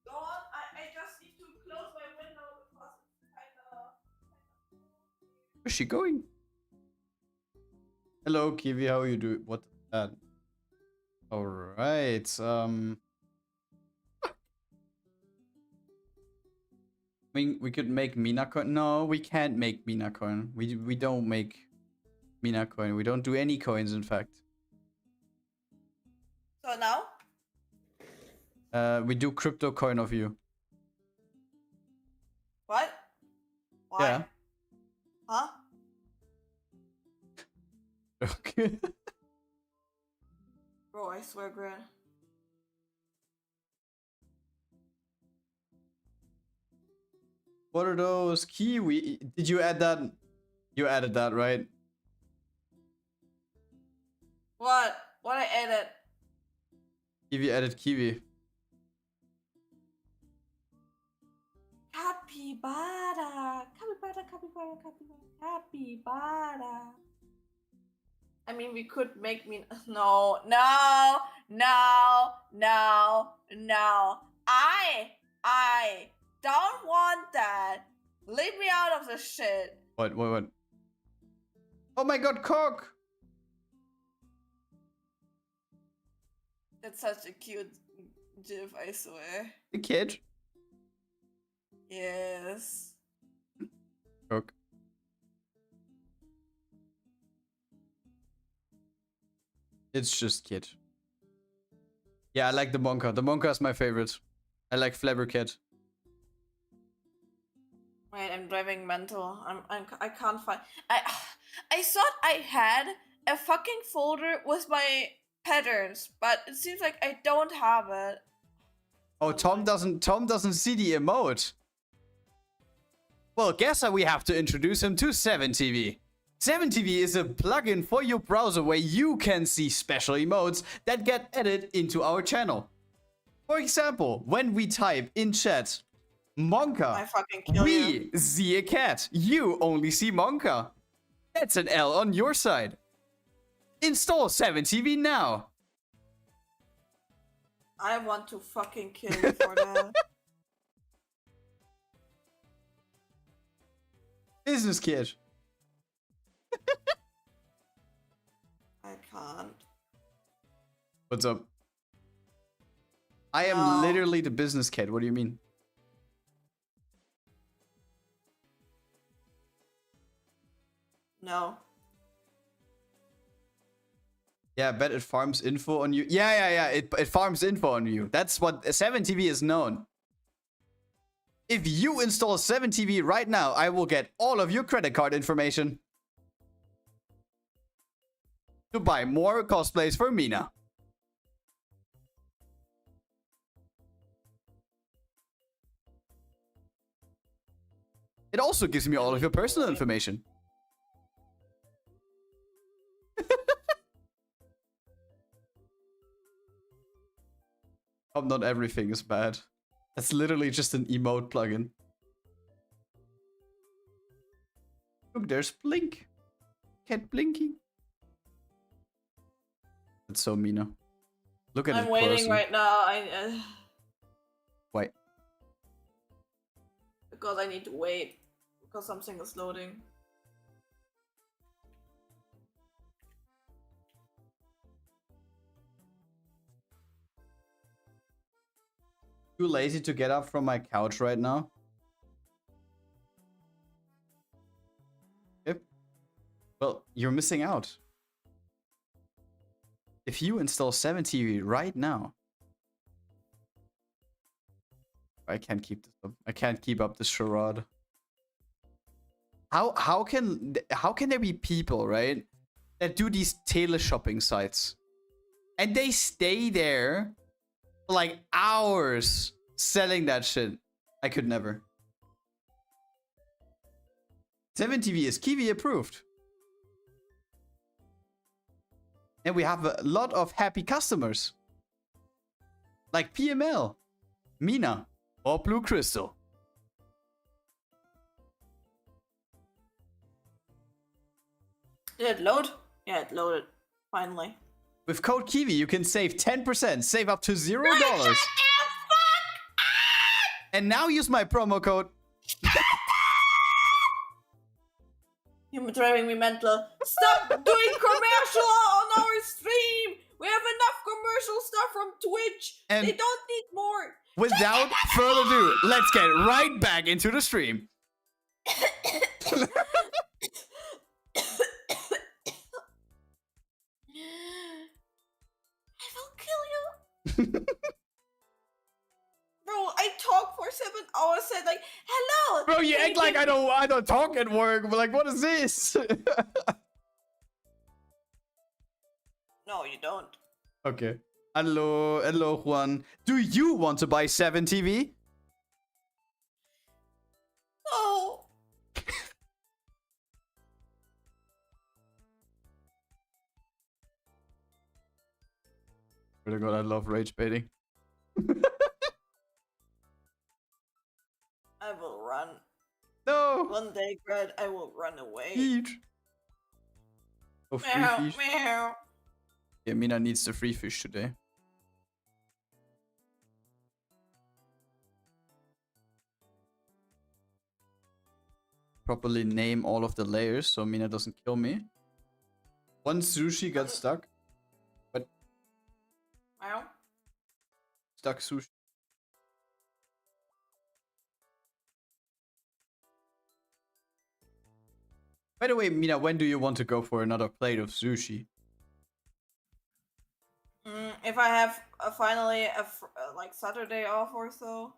Go on. I just need to close my window because it's kind of. Where's she going? Hello, Kiwi. How are you doing? What? All right. I mean, we could make Mina coin. No, we can't make Mina coin. We don't make Mina coin. We don't do any coins, in fact. So now? We do crypto coin of you. What? Why? Yeah. Huh? Okay. Bro, I swear, Grad. What are those? Kiwi? Did you add that? You added that, right? What? What I added? Kiwi added Kiwi. Capybara. Capybara, capybara, capybara, capybara. I mean, we could make me. No, no, no, no, no. I don't want that. Leave me out of this shit. What? Oh my god, cock! That's such a cute gif, I swear. The kid? Yes. Cock. It's just kid. Yeah, I like the Monka. The Monka is my favorite. I like Flabbercat. Wait, I'm driving mental. I can't find. I thought I had a fucking folder with my patterns, but it seems like I don't have it. Oh, Tom doesn't see the emote. Well, guess how we have to introduce him to 7TV. 7TV is a plugin for your browser where you can see special emotes that get added into our channel. For example, when we type in chat, Monka, I fucking kill you. we see a cat. You only see Monka. That's an L on your side. Install 7TV now. I want to fucking kill you for that. Business kid. I can't. What's up? I am No. literally the business kid. What do you mean? No. Yeah, I bet it farms info on you. Yeah. It farms info on you. That's what 7TV is known. If you install 7TV right now, I will get all of your credit card information to buy more cosplays for Mina. It also gives me all of your personal information. Oh, not everything is bad. That's literally just an emote plugin. Look, there's Blink. Cat blinking. That's so Mina. Look at it I'm waiting closely. right now. Wait. Because I need to wait. Because something is loading. Too lazy to get up from my couch right now. Yep. Well, you're missing out. If you install 7TV right now, I can't keep this up. I can't keep up this charade. How can there be people, right, that do these tele-shopping sites and they stay there for like hours selling that shit? I could never. 7TV is Kiwi approved. And we have a lot of happy customers. Like PML, Mina, or Blue Crystal. Did it load? Yeah, it loaded. Finally. With code Kiwi, you can save 10%, save up to $0. And now use my promo code. You're driving me mental. Stop doing commercial on our stream. We have enough commercial stuff from Twitch. And they don't need more. Without further ado, let's get right back into the stream. I will kill you. Bro, I talk for 7 hours, said like, hello. Bro, you act like I don't talk at work. But like, what is this? No, you don't. Okay. Hello, Juan. Do you want to buy 7TV? No. Oh god, I love rage baiting. I will run. No. One day, Grad, I will run away. Huge. Oh, free Meow, fish. meow. Yeah, Mina needs the free fish today. Properly name all of the layers so Mina doesn't kill me. One sushi got stuck. But Meow. stuck sushi. By the way, Mina, when do you want to go for another plate of sushi? If I have finally like Saturday off or so.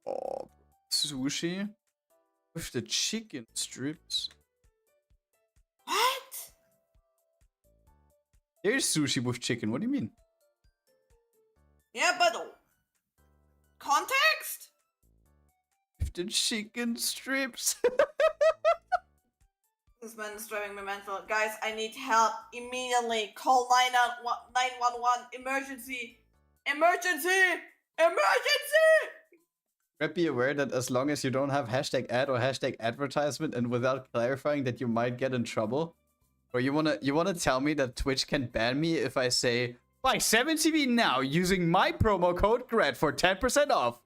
Oh, sushi with the chicken strips. What? There's sushi with chicken. What do you mean? Yeah, but context? With the chicken strips. This man is driving me mental. Guys, I need help immediately. Call 911. Emergency. Emergency. Emergency. Be aware that as long as you don't have hashtag ad or hashtag advertisement and without clarifying that you might get in trouble, or you wanna tell me that Twitch can ban me if I say buy 7TV now using my promo code GRAD for 10% off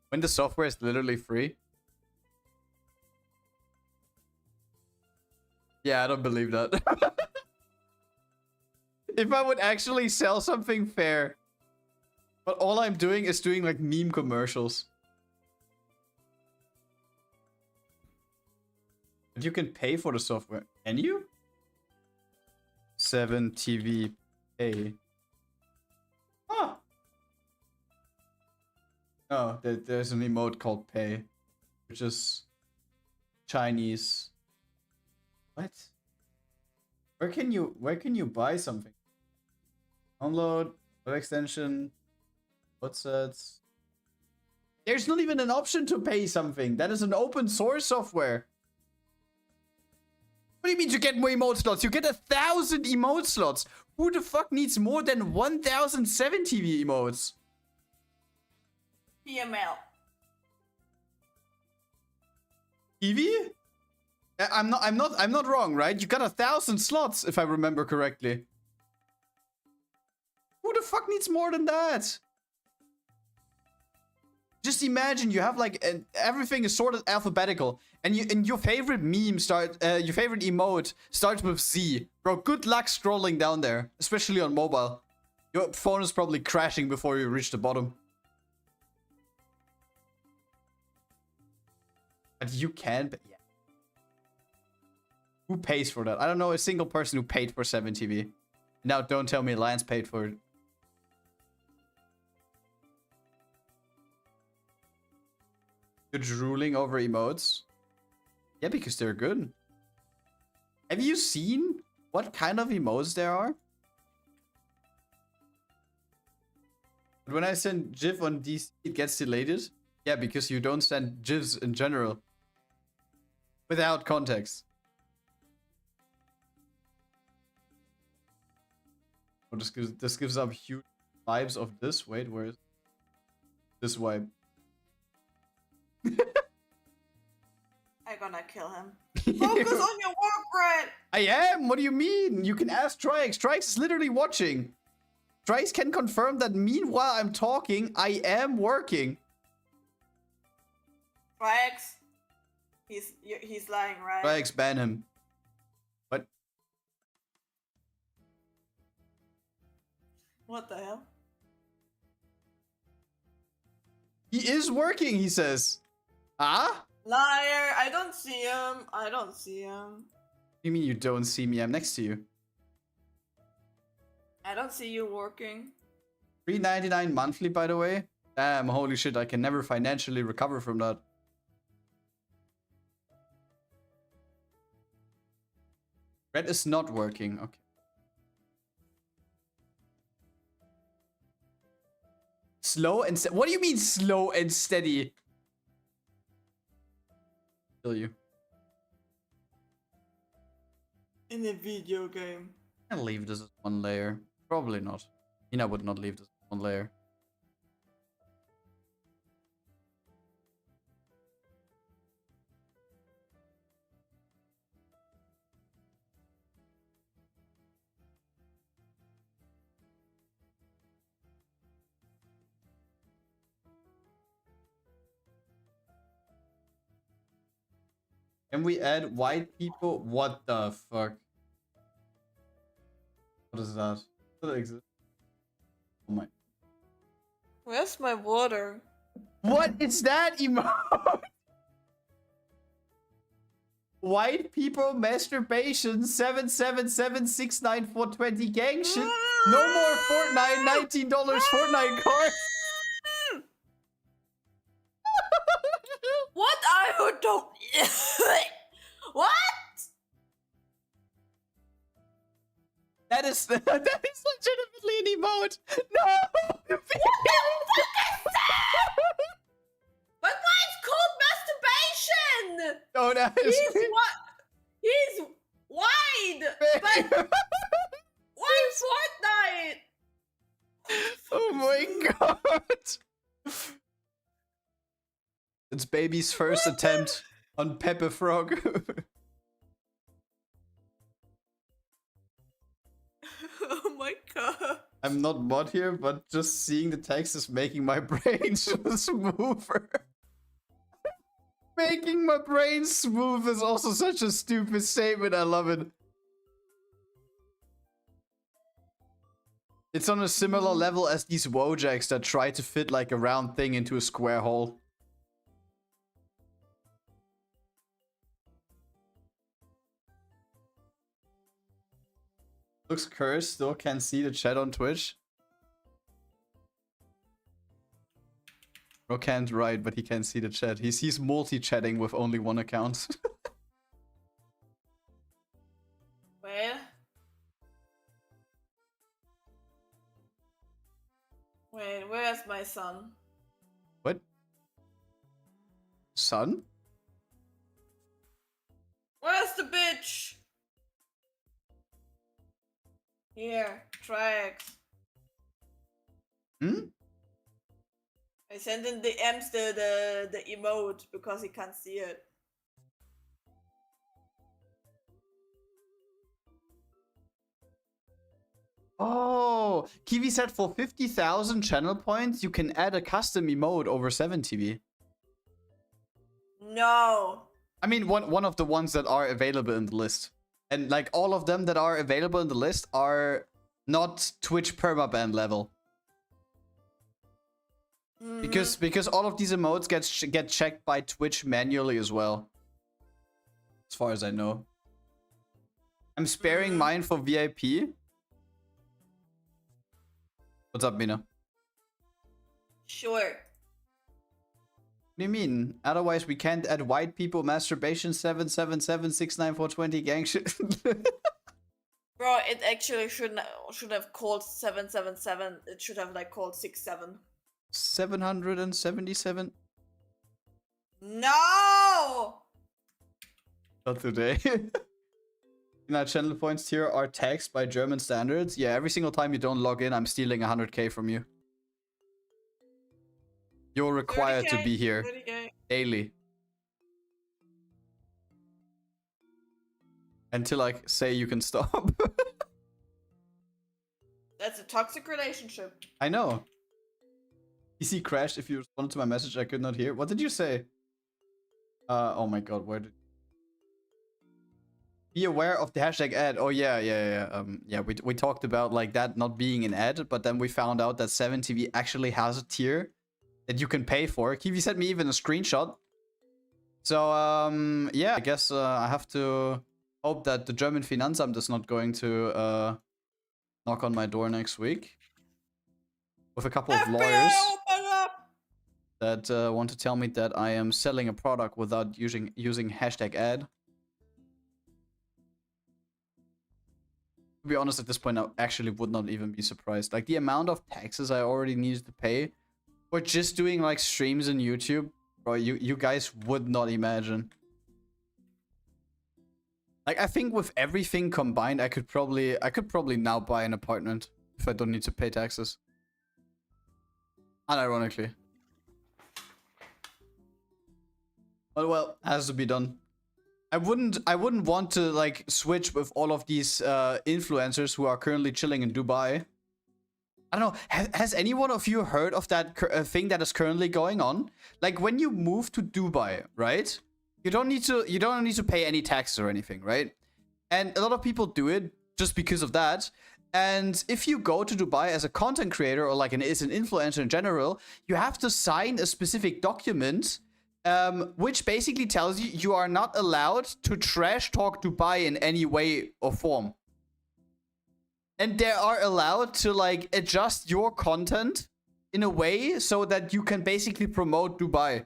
when the software is literally free? Yeah, I don't believe that. If I would actually sell something fair, But all I'm doing is doing like meme commercials. But you can pay for the software. Can you? 7TV pay. Huh. Oh, there's an emote called pay, which is Chinese. What? Where can you buy something? Download, web extension, what's. There's not even an option to pay something. That is an open source software. What do you mean you get more emote slots? You get 1,000 emote slots. Who the fuck needs more than 1,007 TV emotes? PML. TV? I'm not wrong, right? You got 1,000 slots, if I remember correctly. Who the fuck needs more than that? Just imagine you have like everything is sorted alphabetical, and your favorite meme your favorite emote starts with Z. Bro, good luck scrolling down there, especially on mobile. Your phone is probably crashing before you reach the bottom. But you can, but yeah. Who pays for that? I don't know a single person who paid for 7TV. Now don't tell me Lance paid for it. You're drooling over emotes? Yeah, because they're good. Have you seen what kind of emotes there are? But when I send GIF on DC, it gets deleted. Yeah, because you don't send GIFs in general. Without context. Oh, this gives up huge vibes of this. Wait, where is this vibe? I'm gonna kill him. Focus on your work, Grad! I am? What do you mean? You can ask Trix. Trix is literally watching. Trix can confirm that meanwhile I'm talking, I am working. Trix. He's lying, right? Trix, ban him. What? What the hell? He is working, he says. Ah? Liar! I don't see him. I don't see him. What do you mean you don't see me? I'm next to you. I don't see you working. $3.99 monthly, by the way. Damn, holy shit, I can never financially recover from that. Red is not working. Okay. Slow and what do you mean slow and steady? Kill you. In a video game. I'll leave this as one layer. Probably not. Mina would not leave this as one layer. Can we add white people? What the fuck? What is that? Does that exist? Oh my. Where's my water? What is that emote? White people masturbation 77769 gang shit. No more Fortnite, $19 Fortnite card. What are you doing? What? That is legitimately an emote. No. What the fuck is that? But why it's called masturbation? Oh, that is. He's wide. But why Fortnite? Oh my god. It's baby's first attempt on Pepper Frog. Oh my god. I'm not mod here, but just seeing the text is making my brain smoother. Making my brain smooth is also such a stupid statement. I love it. It's on a similar level as these Wojaks that try to fit like a round thing into a square hole. Looks cursed, still can't see the chat on Twitch. Bro can't write, but he can see the chat. He's multi-chatting with only one account. Well. Wait, where's my son? What? Son? Where's the bitch? Here, tracks. Hmm? I sent in the M's the emote because he can't see it. Oh, Kiwi said for 50,000 channel points, you can add a custom emote over 7TV. No. I mean, one of the ones that are available in the list. And like all of them that are available in the list are not Twitch permaban level. Because all of these emotes get checked by Twitch manually as well. As far as I know. I'm sparing mine for VIP. What's up, Mina? Sure. What do you mean? Otherwise, we can't add white people, masturbation, 777-69420 gang shit. Bro, it actually should have called 777. It should have like called 67. 777? No! Not today. Our channel points here are taxed by German standards. Yeah, every single time you don't log in, I'm stealing 100k from you. You're required 30K, to be here 30K. daily. Until I say you can stop. That's a toxic relationship. I know. PC crashed. If you responded to my message, I could not hear. What did you say? Oh my god, where did... Be aware of the hashtag ad. Oh yeah. Yeah, we talked about like that not being an ad, but then we found out that 7TV actually has a tier that you can pay for. Kiwi sent me even a screenshot. So yeah, I guess I have to hope that the German Finanzamt is not going to knock on my door next week with a couple of lawyers that want to tell me that I am selling a product without using hashtag ad. To be honest, at this point, I actually would not even be surprised. Like, the amount of taxes I already need to pay for just doing, like, streams on YouTube, bro, you guys would not imagine. Like, I think with everything combined, I could probably now buy an apartment if I don't need to pay taxes. Unironically. But, well, has to be done. I wouldn't want to like switch with all of these influencers who are currently chilling in Dubai. I don't know. Has any one of you heard of that thing that is currently going on? Like when you move to Dubai, right? You don't need to pay any taxes or anything, right? And a lot of people do it just because of that. And if you go to Dubai as a content creator or like as an influencer in general, you have to sign a specific document. Which basically tells you you are not allowed to trash talk Dubai in any way or form. And they are allowed to like adjust your content in a way so that you can basically promote Dubai.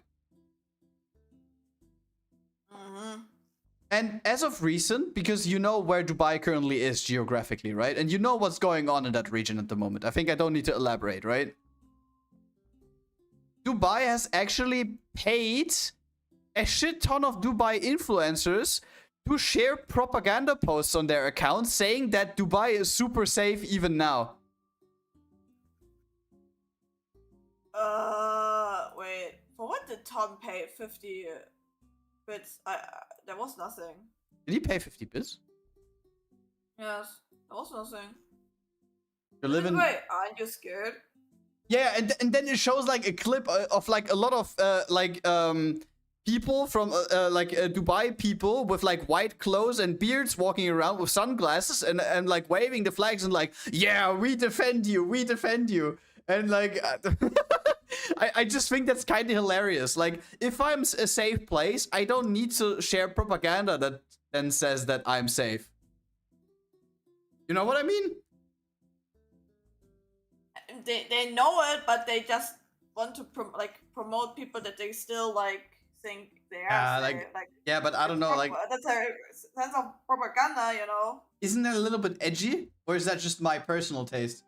And as of recent, because you know where Dubai currently is geographically, right? And you know what's going on in that region at the moment. I think I don't need to elaborate, right? Dubai has actually paid a shit ton of Dubai influencers to share propaganda posts on their accounts saying that Dubai is super safe even now. Wait. For what did Tom pay 50 bits? There was nothing. Did he pay 50 bits? Yes, there was nothing. You're living... Wait, aren't you scared? Yeah, and then it shows like a clip of like a lot of people from Dubai people with like white clothes and beards walking around with sunglasses and like waving the flags and like, yeah, we defend you, and like I just think that's kind of hilarious. Like, if I'm a safe place, I don't need to share propaganda that then says that I'm safe. You know what I mean? They know it, but they just want to promote people that they still like think they are safe. Yeah, but I don't know, like, that's a sense of propaganda, you know. isn't that a little bit edgy, or is that just my personal taste?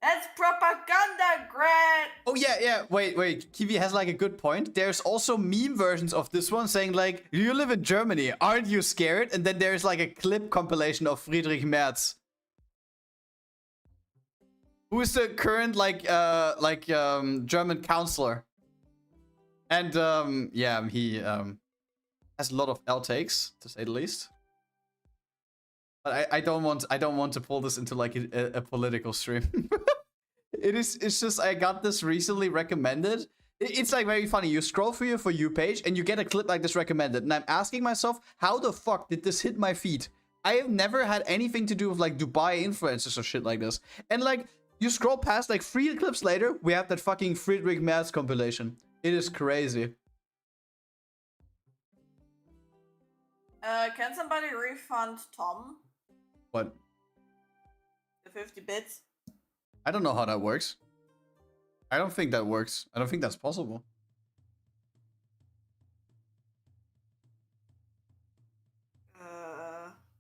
That's propaganda, Grad. Oh yeah. Wait. Kiwi has like a good point. There's also meme versions of this one saying like, "You live in Germany, aren't you scared?" And then there's like a clip compilation of Friedrich Merz, who is the current German counselor, and yeah, he has a lot of outtakes, to say the least. But I don't want to pull this into like a political stream. It's just I got this recently recommended. It's like very funny. You scroll through your For You page and you get a clip like this recommended, and I'm asking myself, how the fuck did this hit my feed? I have never had anything to do with like Dubai influencers or shit like this. And like, you scroll past, like 3 clips later, we have that fucking Friedrich Merz compilation. It is crazy. Can somebody refund Tom What? the 50 bits? I don't know how that works. I don't think that works. I don't think that's possible.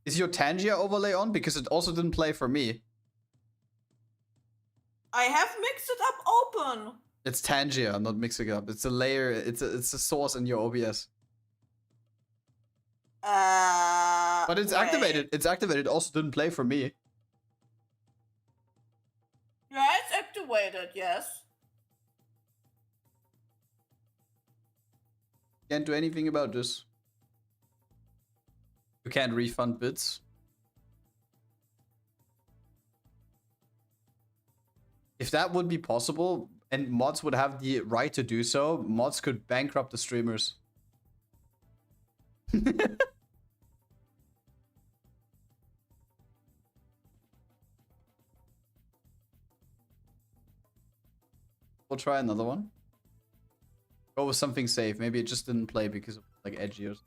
Is your Tangia overlay on? Because it also didn't play for me. I have mixed it up open. It's Tangia, not mixing it up. It's a layer. It's a source in your OBS. But it's activated. It's activated. It also didn't play for me. Yeah, it's activated. Yes. Can't do anything about this. You can't refund bits. If that would be possible, and mods would have the right to do so, mods could bankrupt the streamers. We'll try another one. Go with something safe. Maybe it just didn't play because of like edgy or something.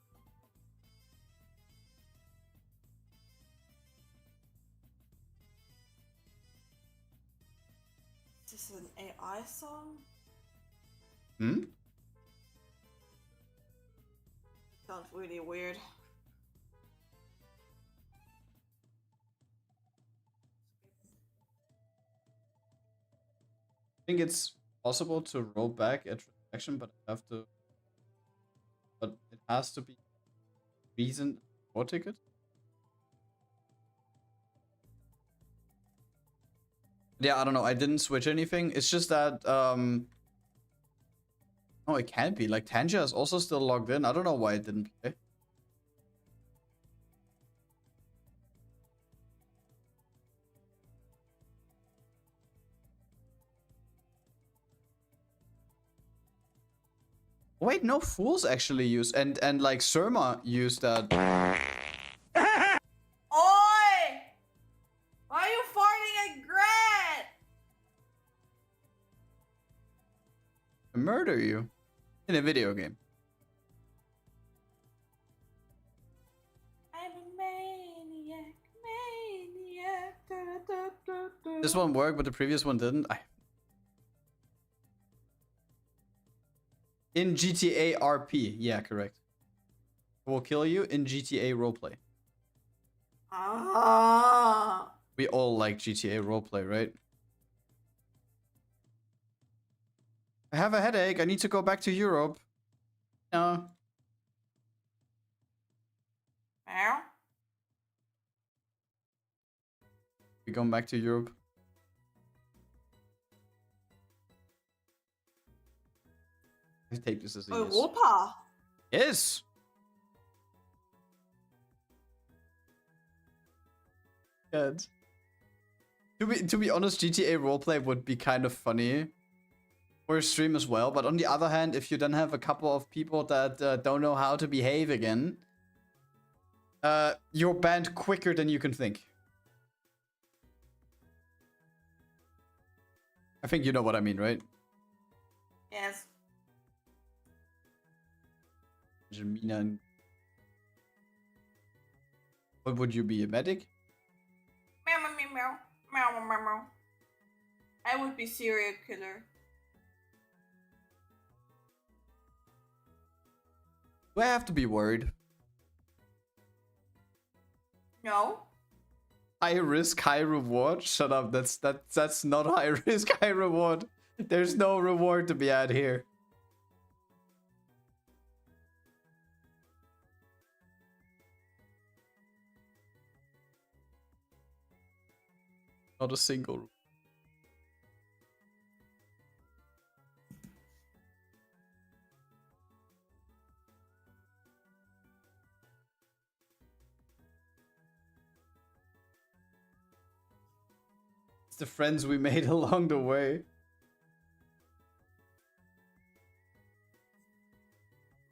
Is this an AI song? Sounds really weird. I think it's possible to roll back a transaction, but I have to. But it has to be recent war ticket. Yeah, I don't know. I didn't switch anything. It's just that oh, it can't be. Like, Tangia is also still logged in. I don't know why it didn't play. Wait, no, Fools actually use and like Surma used that. Oi! Why are you farting at Grad? Murder you in a video game. I'm a maniac. Da, da, da, da. This one worked, but the previous one didn't. In GTA RP, yeah, correct. Will kill you in GTA roleplay. Ah. We all like GTA roleplay, right? I have a headache. I need to go back to Europe. No. Meow. We going back to Europe. I take this as a yes. Europa. Yes. Good. To be honest, GTA roleplay would be kind of funny for a stream as well. But on the other hand, if you then have a couple of people that don't know how to behave again, you're banned quicker than you can think. I think you know what I mean, right? Yes. Mina and... What would you be, a medic? Meow, meow, meow, meow, meow, meow, meow. I would be serial killer. Do I have to be worried? No. High risk, high reward? Shut up, that's not high risk, high reward. There's no reward to be had here. Not a single. It's the friends we made along the way.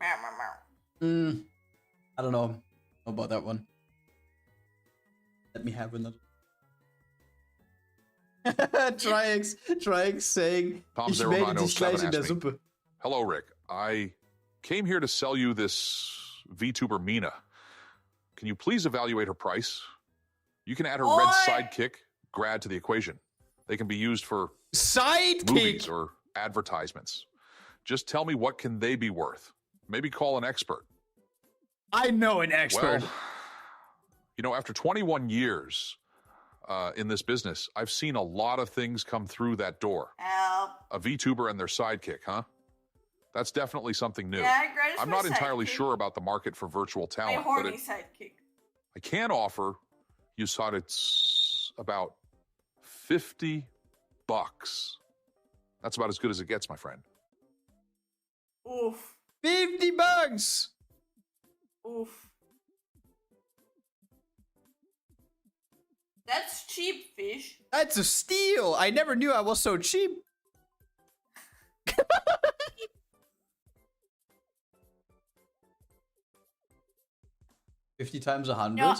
Meow, meow, meow. I don't know about that one. Let me have another. Trix saying, Tom ich melde 0907 dich gleich in der asked me, Suppe. Hello, Rick. I came here to sell you this VTuber Mina. Can you please evaluate her price? You can add her red sidekick, Grad, to the equation. They can be used for movies Sidekick! or advertisements. Just tell me, what can they be worth? Maybe call an expert. I know an expert. Well, you know, after 21 years in this business, I've seen a lot of things come through that door. Help. A VTuber and their sidekick, huh? That's definitely something new. Yeah, Grad is I'm my not entirely sidekick. sure about the market for virtual My talent, but horny sidekick. I can offer you saw it's about $50. That's about as good as it gets, my friend. Oof. $50! Oof. That's cheap, fish. That's a steal! I never knew I was so cheap. 50 times 100? No,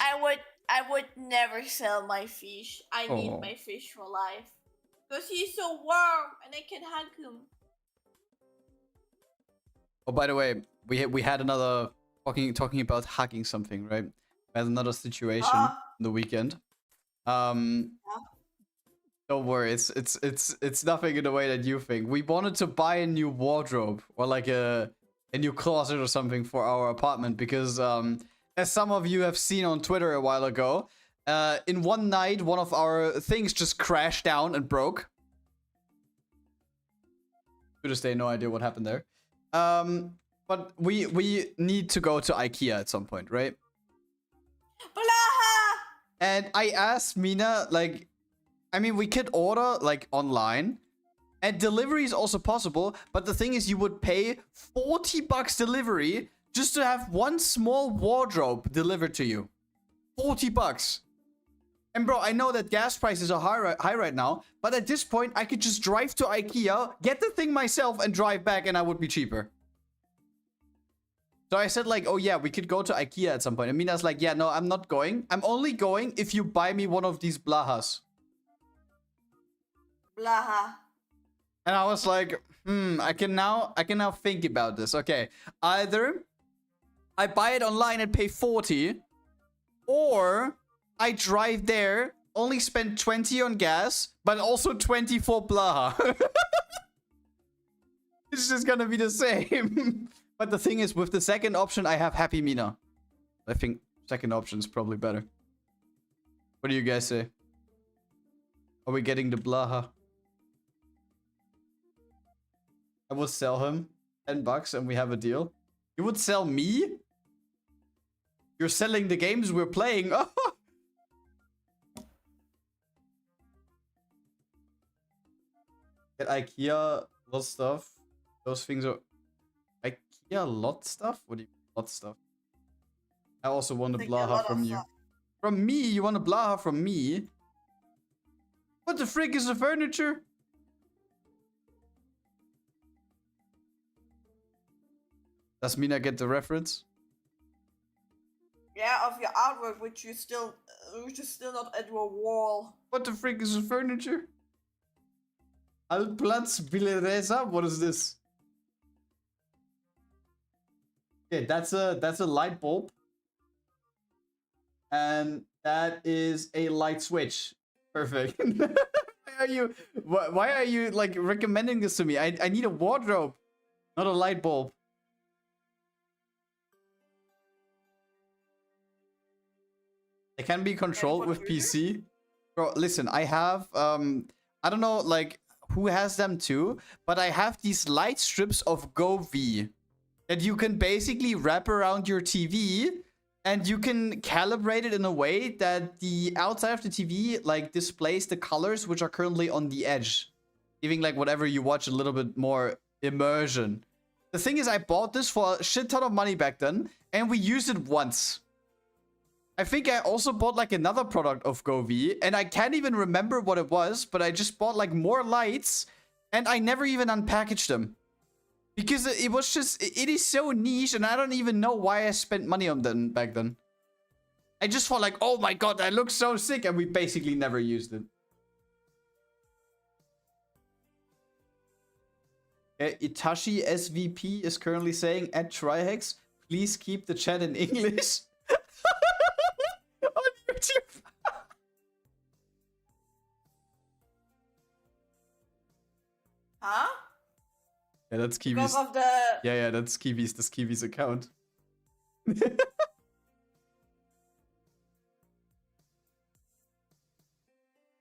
I would never sell my fish. I need my fish for life. Because he's so warm and I can hug him. Oh, by the way, we had another talking about hugging something, right? We had another situation on the weekend. Don't worry, it's nothing in the way that you think. We wanted to buy a new wardrobe or like a new closet or something for our apartment because as some of you have seen on Twitter a while ago, in one night one of our things just crashed down and broke. To this day, no idea what happened there. But we need to go to IKEA at some point, right? Blaha! And I asked Mina, like, I mean, we could order like online, and delivery is also possible. But the thing is, you would pay $40 delivery just to have one small wardrobe delivered to you. $40. And bro, I know that gas prices are high right now, but at this point, I could just drive to IKEA, get the thing myself, and drive back, and I would be cheaper. So I said like, oh yeah, we could go to IKEA at some point. And Mina's like, yeah, no, I'm not going. I'm only going if you buy me one of these blahas. Blaha. And I was like, I can now think about this. Okay, either I buy it online and pay 40, or I drive there, only spend 20 on gas, but also 20 for blaha. It's just gonna be the same. But the thing is, with the second option, I have Happy Mina. I think second option is probably better. What do you guys say? Are we getting the blaha? I would sell him $10 and we have a deal. You would sell me? You're selling the games we're playing. Get IKEA lot stuff. Those things are IKEA lot stuff? What do you mean lot stuff? I also want a blaha from you. From me? You want a blaha from me? What the frick is the furniture? Does Mina get the reference? Yeah, of your artwork, which is still not at your wall. What the freak is the furniture? Alplatz Villareza? What is this? Okay, that's a light bulb. And that is a light switch. Perfect. Why are you like recommending this to me? I need a wardrobe, not a light bulb. It can be controlled with PC. Bro, listen, I have I don't know like who has them too, but I have these light strips of GoV that you can basically wrap around your TV, and you can calibrate it in a way that the outside of the TV like displays the colors which are currently on the edge, giving like whatever you watch a little bit more immersion. The thing is, I bought this for a shit ton of money back then, and we used it once. I think I also bought like another product of GoV, and I can't even remember what it was, but I just bought like more lights, and I never even unpackaged them. Because it was just, it is so niche, and I don't even know why I spent money on them back then. I just thought like, oh my god, that looks so sick, and we basically never used it. Itachi SVP is currently saying, at Trihex, please keep the chat in English. On YouTube. Huh? Yeah, that's Kiwi's. Because of the... Yeah, that's Kiwi's. That's Kiwi's account.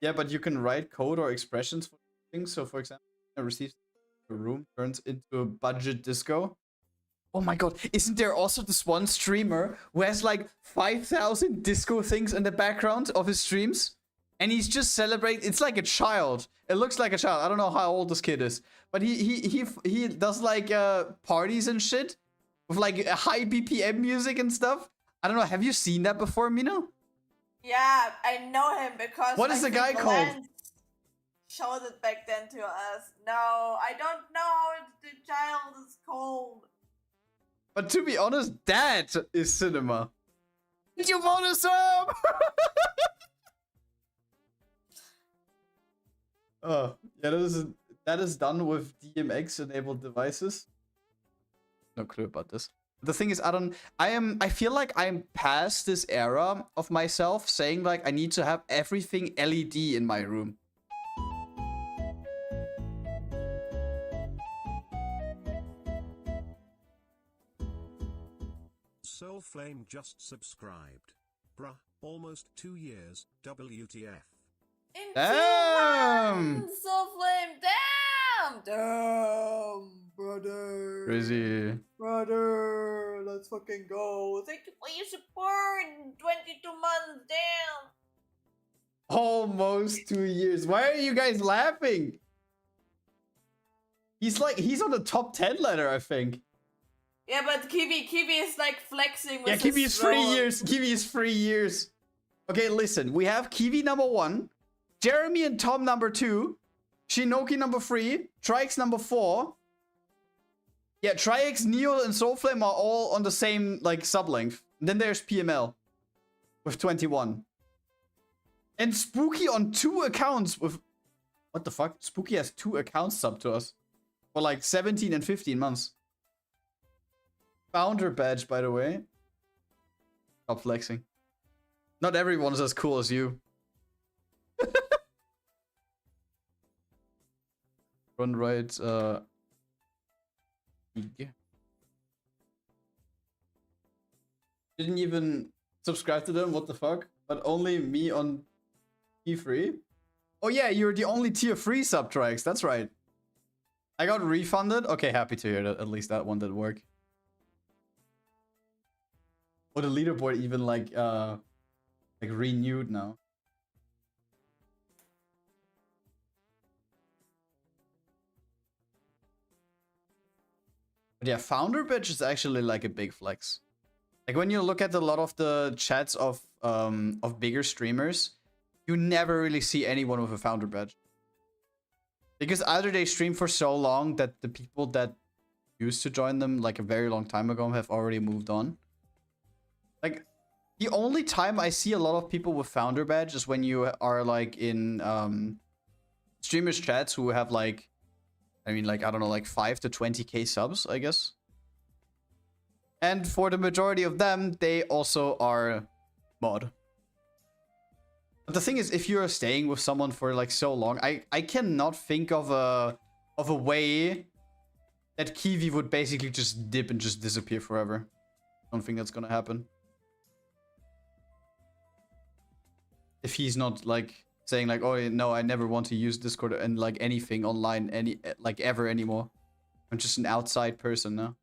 Yeah, but you can write code or expressions for things. So, for example, I received a room turns into a budget disco. Oh my god, isn't there also this one streamer who has like 5,000 disco things in the background of his streams? And he's just celebrating. It's like a child. It looks like a child. I don't know how old this kid is, but he does like parties and shit with like high BPM music and stuff. I don't know. Have you seen that before, Mina? Yeah, I know him because... What is the guy called? Showed it back then to us. No, I don't know how the child is called. But to be honest, that is cinema. Did you want some? Oh, yeah, that is done with DMX-enabled devices. No clue about this. The thing is, I feel like I'm past this era of myself saying like I need to have everything LED in my room. Soulflame just subscribed. Bruh, almost 2 years, WTF. In Damn! Soulflame, damn, brother. Crazy. Brother, let's fucking go. Thank you for your support. 22 months, damn. Almost 2 years. Why are you guys laughing? He's on the top 10 ladder, I think. Yeah, but Kiwi is like flexing with Yeah, Kiwi his is 3 throne. years. Kiwi is 3 years. Okay, listen. We have Kiwi number 1, Jeremy and Tom number 2, Shinoki number 3, Trix number 4. Yeah, Trix, Neo, and Soulflame are all on the same like sublength. And then there's PML with 21. And Spooky on 2 accounts with... What the fuck? Spooky has 2 accounts sub to us. For like 17 and 15 months. Founder badge, by the way. Stop flexing. Not everyone's as cool as you. Run right, Didn't even subscribe to them, what the fuck? But only me on T3? Oh yeah, you're the only tier 3 sub, Trix, that's right. I got refunded? Okay, happy to hear that at least that one did work. Oh, the leaderboard even like renewed now. But yeah, founder badge is actually like a big flex. Like when you look at a lot of the chats of bigger streamers, you never really see anyone with a founder badge. Because either they stream for so long that the people that used to join them like a very long time ago have already moved on. Like, the only time I see a lot of people with founder badge is when you are like in streamers chats who have like, I mean, like, I don't know, like 5 to 20k subs, I guess. And for the majority of them, they also are mod. But the thing is, if you're staying with someone for like so long, I cannot think of a way that Kiwi would basically just dip and just disappear forever. I don't think that's gonna happen. If he's not like saying like, oh no, I never want to use Discord and like anything online ever anymore. I'm just an outside person now.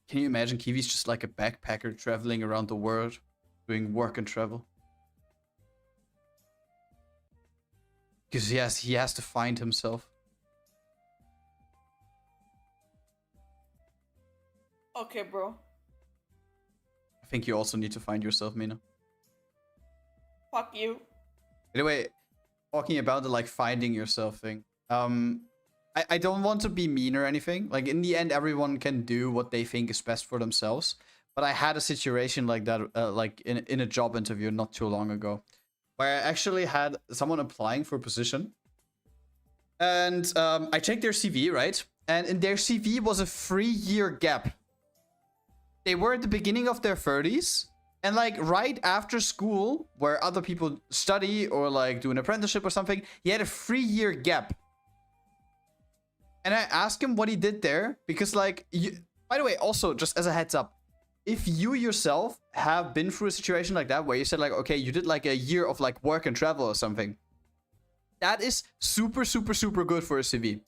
Can you imagine Kiwi's just like a backpacker traveling around the world, doing work and travel? Because he has to find himself. Okay, bro. I think you also need to find yourself, Mina. Fuck you. Anyway, talking about the like finding yourself thing. I don't want to be mean or anything. Like, in the end, everyone can do what they think is best for themselves. But I had a situation like that, like in a job interview not too long ago, where I actually had someone applying for a position. And I checked their CV, right? And in their CV was a 3-year gap. They were at the beginning of their 30s. And like right after school, where other people study or like do an apprenticeship or something, he had a 3-year gap. And I asked him what he did there, because like, by the way, also just as a heads up, if you yourself have been through a situation like that, where you said like, okay, you did like a year of like work and travel or something, that is super, super, super good for a CV.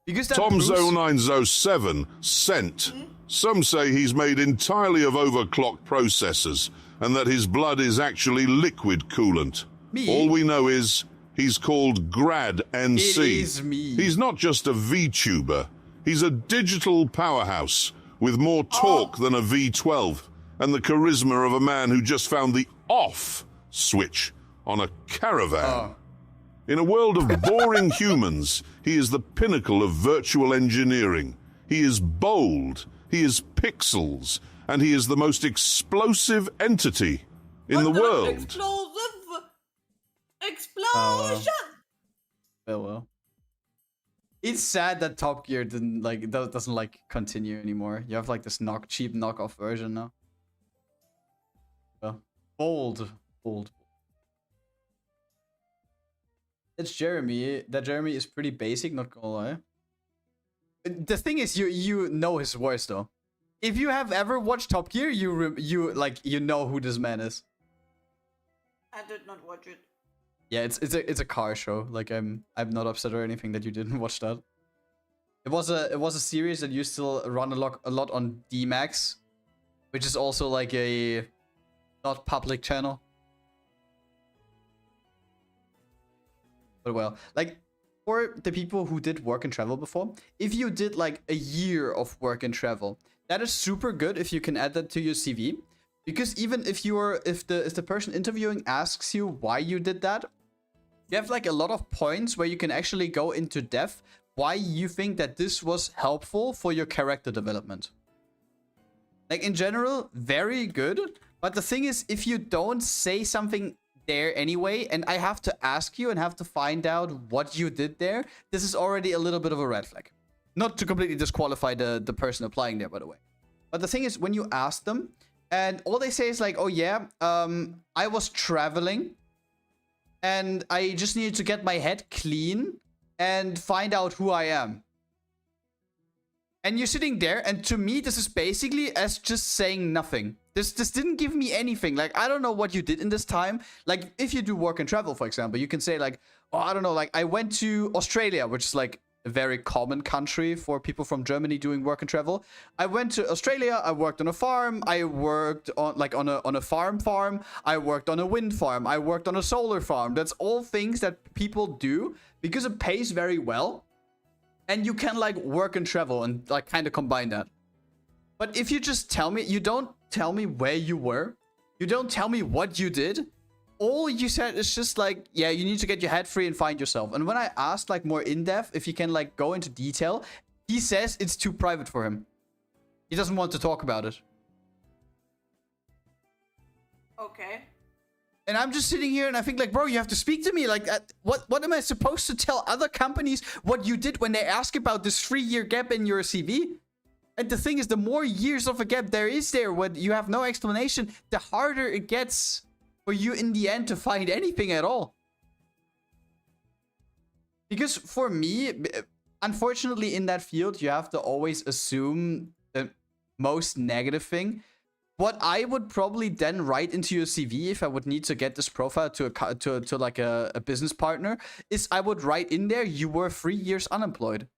Because that proves... Tom0907 sent. Some say he's made entirely of overclocked processors, and that his blood is actually liquid coolant. Me? All we know is he's called GradNC. It is me. He's not just a VTuber. He's a digital powerhouse with more torque than a V12 and the charisma of a man who just found the off switch on a caravan. In a world of boring humans, he is the pinnacle of virtual engineering. He is bold, he is pixels, and he is the most explosive entity in the world. Explosion! Well. It's sad that Top Gear doesn't like continue anymore. You have like this cheap knockoff version now. Well, bold. It's Jeremy. That Jeremy is pretty basic, not gonna lie. The thing is, you know his voice though. If you have ever watched Top Gear, you know who this man is. I did not watch it. Yeah, it's a car show. Like I'm not upset or anything that you didn't watch that. It was a series that used to run a lot on DMAX, which is also like a not public channel. But well, like for the people who did work and travel before, if you did like a year of work and travel, that is super good if you can add that to your CV. Because even if the person interviewing asks you why you did that, you have like a lot of points where you can actually go into depth why you think that this was helpful for your character development. Like in general, very good. But the thing is, if you don't say something there anyway, and I have to ask you and have to find out what you did there, this is already a little bit of a red flag. Not to completely disqualify the person applying there, by the way. But the thing is, when you ask them, and all they say is like, oh yeah, I was traveling and I just needed to get my head clean and find out who I am. And you're sitting there, and to me, this is basically as just saying nothing. This didn't give me anything. Like, I don't know what you did in this time. Like, if you do work and travel, for example, you can say like, oh, I don't know, like I went to Australia, which is like a very common country for people from Germany doing work and travel. I went to Australia, I worked on a farm, I worked on like on a farm, I worked on a wind farm, I worked on a solar farm. That's all things that people do because it pays very well. And you can like work and travel and like kind of combine that. But if you just tell me, you don't tell me where you were, you don't tell me what you did, all you said is just like, yeah, you need to get your head free and find yourself. And when I asked like more in depth if he can like go into detail, he says it's too private for him. He doesn't want to talk about it. Okay. And I'm just sitting here and I think like, bro, you have to speak to me. Like, what am I supposed to tell other companies what you did when they ask about this 3-year gap in your CV? And the thing is, the more years of a gap there is there when you have no explanation, the harder it gets for you in the end to find anything at all. Because for me, unfortunately in that field, you have to always assume the most negative thing. What I would probably then write into your CV if I would need to get this profile to like a business partner is I would write in there you were 3 years unemployed.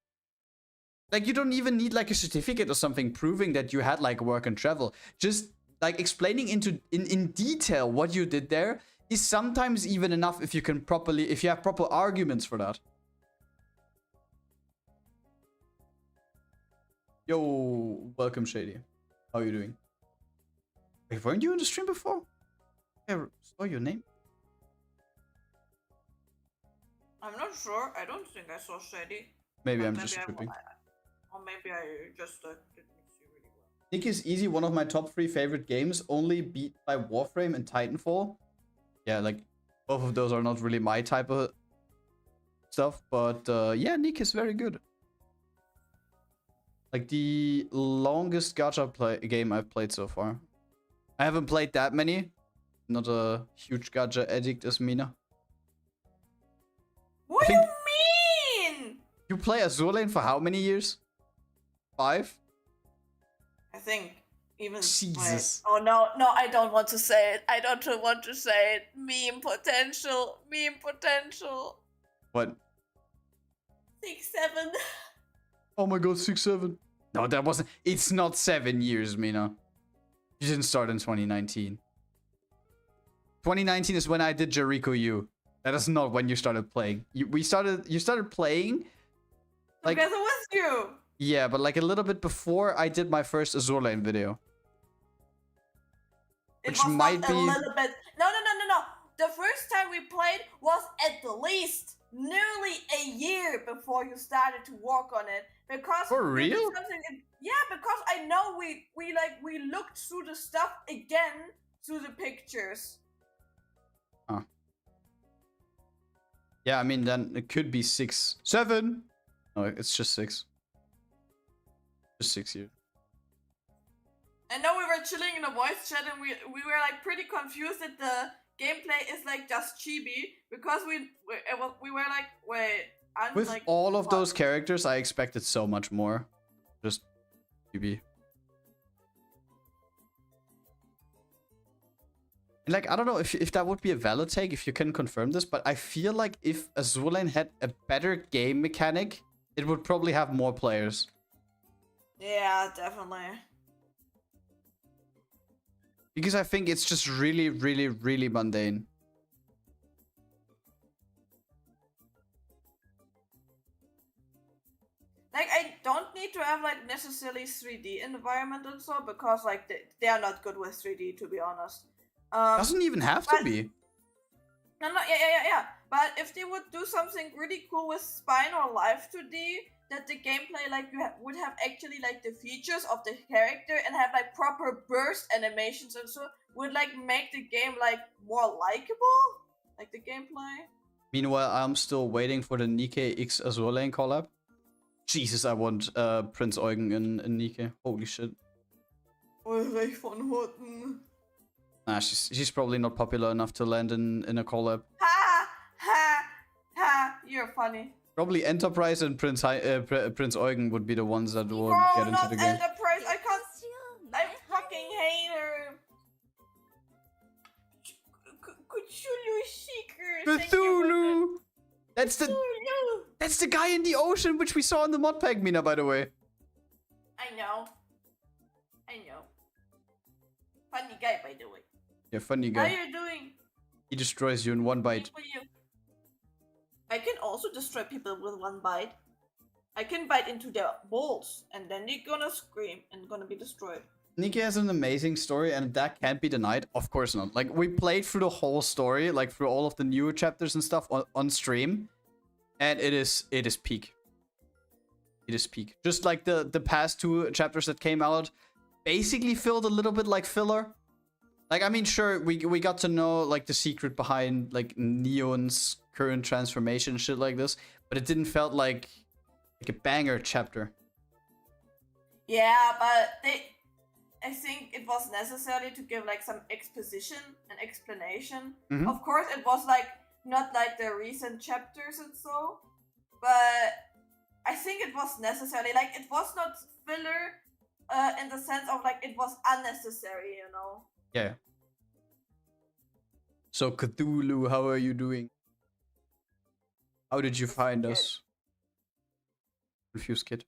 Like, you don't even need like a certificate or something proving that you had like work and travel. Just like explaining in detail what you did there is sometimes even enough if you have proper arguments for that. Yo, welcome Shady. How are you doing? Wait, weren't you in the stream before? I saw your name. I'm not sure. I don't think I saw Shady. Maybe But I'm just tripping. Or maybe I just didn't see really well. Nick is easy, one of my top 3 favorite games, only beat by Warframe and Titanfall. Yeah, like, both of those are not really my type of stuff, but yeah, Nick is very good. Like, the longest gacha game I've played so far. I haven't played that many. Not a huge gacha addict as Mina. What do you mean? You play Azur Lane for how many years? 5? I think even. Jesus. Wait. Oh no, I don't want to say it. I don't want to say it. Meme potential. What? 6, 7. Oh my god, 6, 7. No, that wasn't. It's not 7 years, Mina. You didn't start in 2019. 2019 is when I did Jericho U. That is not when you started playing. You started playing like Together with you. Yeah, but like a little bit before I did my first Azur Lane video. It was not a little bit. No. The first time we played was at least nearly a year before you started to work on it. Because for real? Yeah, because I know we looked through the stuff again through the pictures. Huh. Yeah, I mean then it could be 6, 7. No, it's just 6. Just 6 years. I know we were chilling in a voice chat and we were like pretty confused that the gameplay is like just chibi because we were like, wait, with like, all of those characters I expected so much more. Just chibi. And like, I don't know if that would be a valid take, if you can confirm this, but I feel like if Azur Lane had a better game mechanic, it would probably have more players. Yeah, definitely. Because I think it's just really, really, really mundane. Like, I don't need to have like necessarily 3D environment and so, because like they are not good with 3D, to be honest. Doesn't even have to be. No, yeah. But if they would do something really cool with Spine or Live 2D, that the gameplay like would have actually like the features of the character and have like proper burst animations and so, would like make the game like more likable, like the gameplay. Meanwhile, I'm still waiting for the Nikke X Azur Lane collab. Jesus, I want Prince Eugen in Nikke. Holy shit. Ulrich von Hutten. Nah, she's probably not popular enough to land in a collab. Ha! You're funny. Probably Enterprise and Prince Eugen would be the ones that will get into the game. Enterprise. I can't. I fucking hate her. Cthulhu Seeker. Cthulhu. That's the guy in the ocean which we saw in the mod pack, Mina, by the way. I know. Funny guy, by the way. Yeah, funny guy. How are you doing? He destroys you in one bite. I can also destroy people with one bite. I can bite into their balls, and then they're gonna scream and gonna be destroyed. Nikke has an amazing story, and that can't be denied. Of course not. Like, we played through the whole story, like through all of the newer chapters and stuff on stream, and it is peak. It is peak. Just like the past 2 chapters that came out, basically felt a little bit like filler. Like, I mean, sure, we got to know like the secret behind like Neon's current transformation and shit like this, but it didn't felt like a banger chapter. Yeah, but I think it was necessary to give like some exposition and explanation. Mhm. Of course, it was like not like the recent chapters and so, but I think it was necessary. Like, it was not filler in the sense of like it was unnecessary, you know. Yeah. So Cthulhu, how are you doing? How did you find Good. us? Confused kid.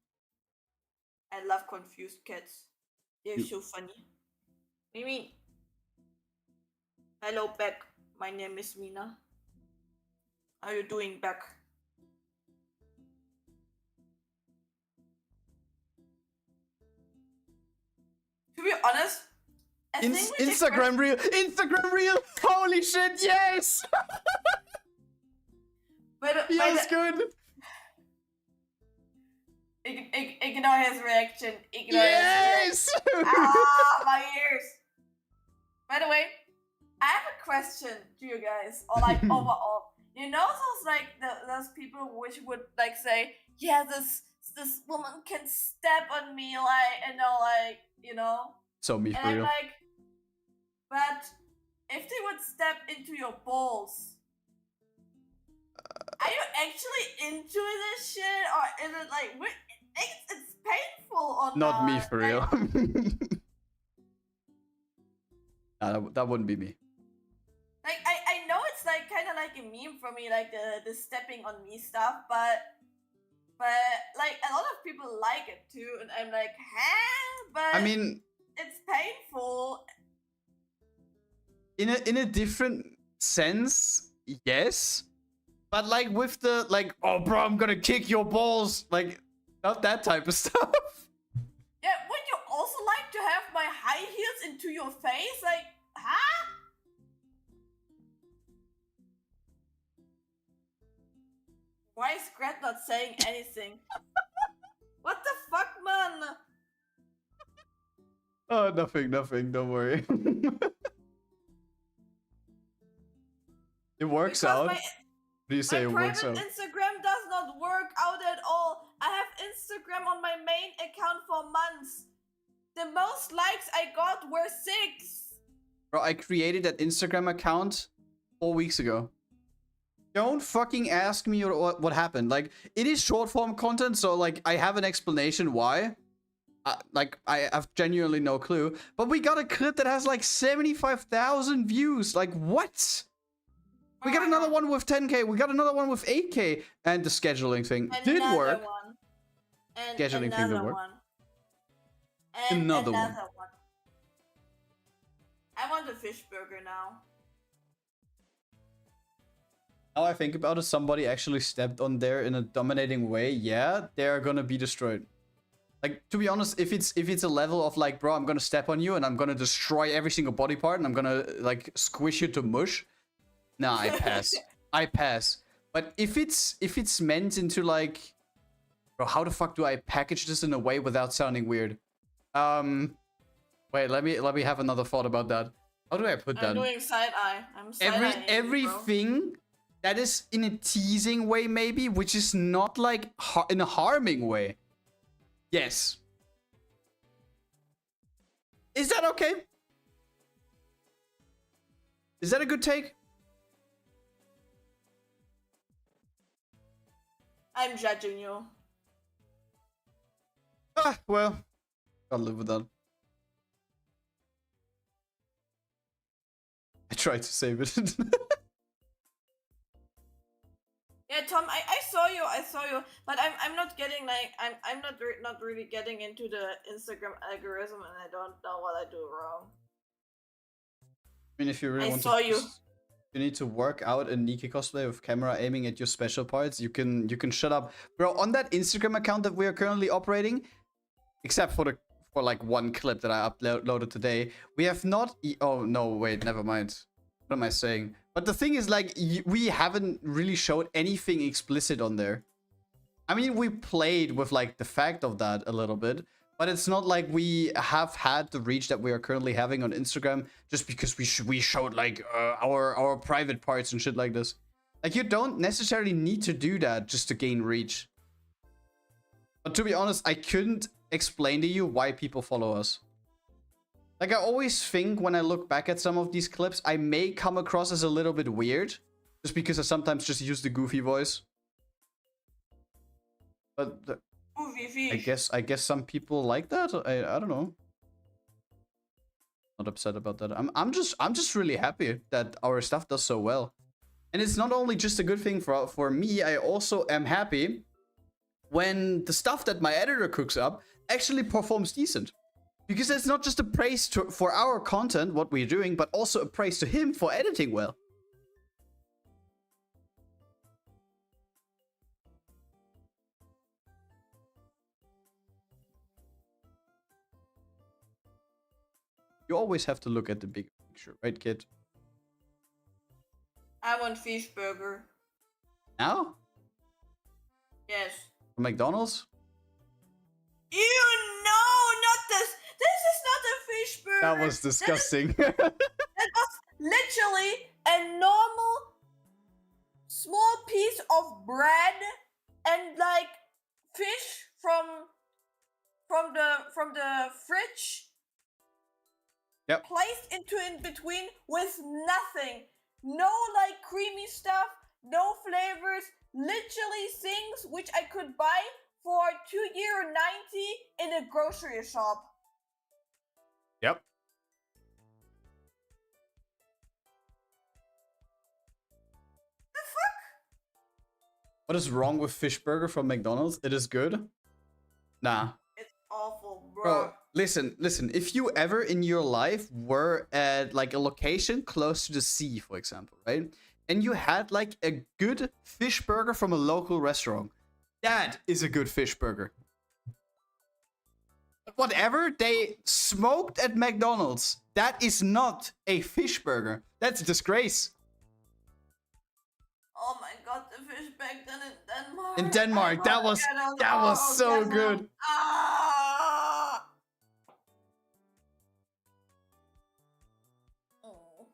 I love confused kids. They're You- so funny. Mimi. Hello, Beck. My name is Mina. How are you doing, Beck? To be honest, I think we did Instagram reel! Instagram reel! Holy shit, yes! Feels good! Ignore his reaction. Ignore Yes! his reaction. Ah, my ears. By the way, I have a question to you guys, or like overall. You know those like those people which would like say, yeah, this woman can step on me, like, you know. So me And for I'm real. like, but if they would step into your balls, are you actually into this shit, or is it like it's painful or not? Not me for real. Like, Nah, that wouldn't be me. like I know it's like kind of like a meme for me, like the stepping on me stuff, but like a lot of people like it too, and I'm like, huh? But I mean, it's painful. in a different sense, yes. But like with the like, oh bro, I'm gonna kick your balls, like not that type of stuff. Yeah, would you also like to have my high heels into your face? Like, huh? Why is Grad not saying anything? What the fuck, man? Oh, nothing, don't worry. It works Because out. my, What do you say my it works private out? Instagram does not work out at all. I have Instagram on my main account for months. The most likes I got were 6. Bro, I created that Instagram account 4 weeks ago. Don't fucking ask me what happened. Like, it is short form content, so like I have an explanation why. Like, I have genuinely no clue. But we got a clip that has like 75,000 views. Like, what? We got another one with 10k. We got another one with 8k. And the scheduling thing did work. One. And Scheduling thing did another work. one. And Another one. one. I want a fish burger now. Now I think about it, somebody actually stepped on there in a dominating way. Yeah, they're gonna be destroyed. Like, to be honest, if it's a level of like, bro, I'm gonna step on you and I'm gonna destroy every single body part and I'm gonna like squish you to mush. Nah, I pass. I pass. But if it's meant into like, bro, how the fuck do I package this in a way without sounding weird? Wait, let me have another thought about that. How do I put that? I'm doing side eye. I'm side eyeing Everything that is in a teasing way, maybe, which is not like in a harming way. Yes. Is that okay? Is that a good take? I'm judging you. Ah, well, I'll live with that. I tried to save it. Yeah, Tom, I saw you, but I'm not getting like I'm not really getting into the Instagram algorithm, and I don't know what I do wrong. I mean, if you really I want saw to, you. you need to work out a Nikke cosplay with camera aiming at your special parts. You can shut up, bro. On that Instagram account that we are currently operating, except for for like one clip that I uploaded today. We have not. Oh no, wait, never mind. What am I saying? But the thing is, like, we haven't really showed anything explicit on there. I mean, we played with like the fact of that a little bit, but it's not like we have had the reach that we are currently having on Instagram just because we showed like our private parts and shit like this. Like, you don't necessarily need to do that just to gain reach. But to be honest, I couldn't explain to you why people follow us. Like, I always think when I look back at some of these clips, I may come across as a little bit weird, just because I sometimes just use the goofy voice. But I guess some people like that. I don't know. Not upset about that. I'm just really happy that our stuff does so well. And it's not only just a good thing for me, I also am happy when the stuff that my editor cooks up actually performs decent. Because it's not just a praise for our content, what we're doing, but also a praise to him for editing well. You always have to look at the big picture, right, kid? I want fish burger. Now? Yes. From McDonald's? Ew, no, not this. This is not a fish burger. That was disgusting. That was literally a normal small piece of bread and like fish from the fridge. Yep. Placed into in between with nothing. No like creamy stuff, no flavors, literally things which I could buy for €2.90 in a grocery shop. Yep. The fuck? What is wrong with fish burger from McDonald's? It is good. Nah. It's awful, bro. Bro, listen. If you ever in your life were at like a location close to the sea, for example, right? And you had like a good fish burger from a local restaurant. That is a good fish burger. Whatever they smoked at McDonald's, that is not a fish burger. That's a disgrace. Oh my god, the fish back then in Denmark. In Denmark, that was so good. Ah! Oh.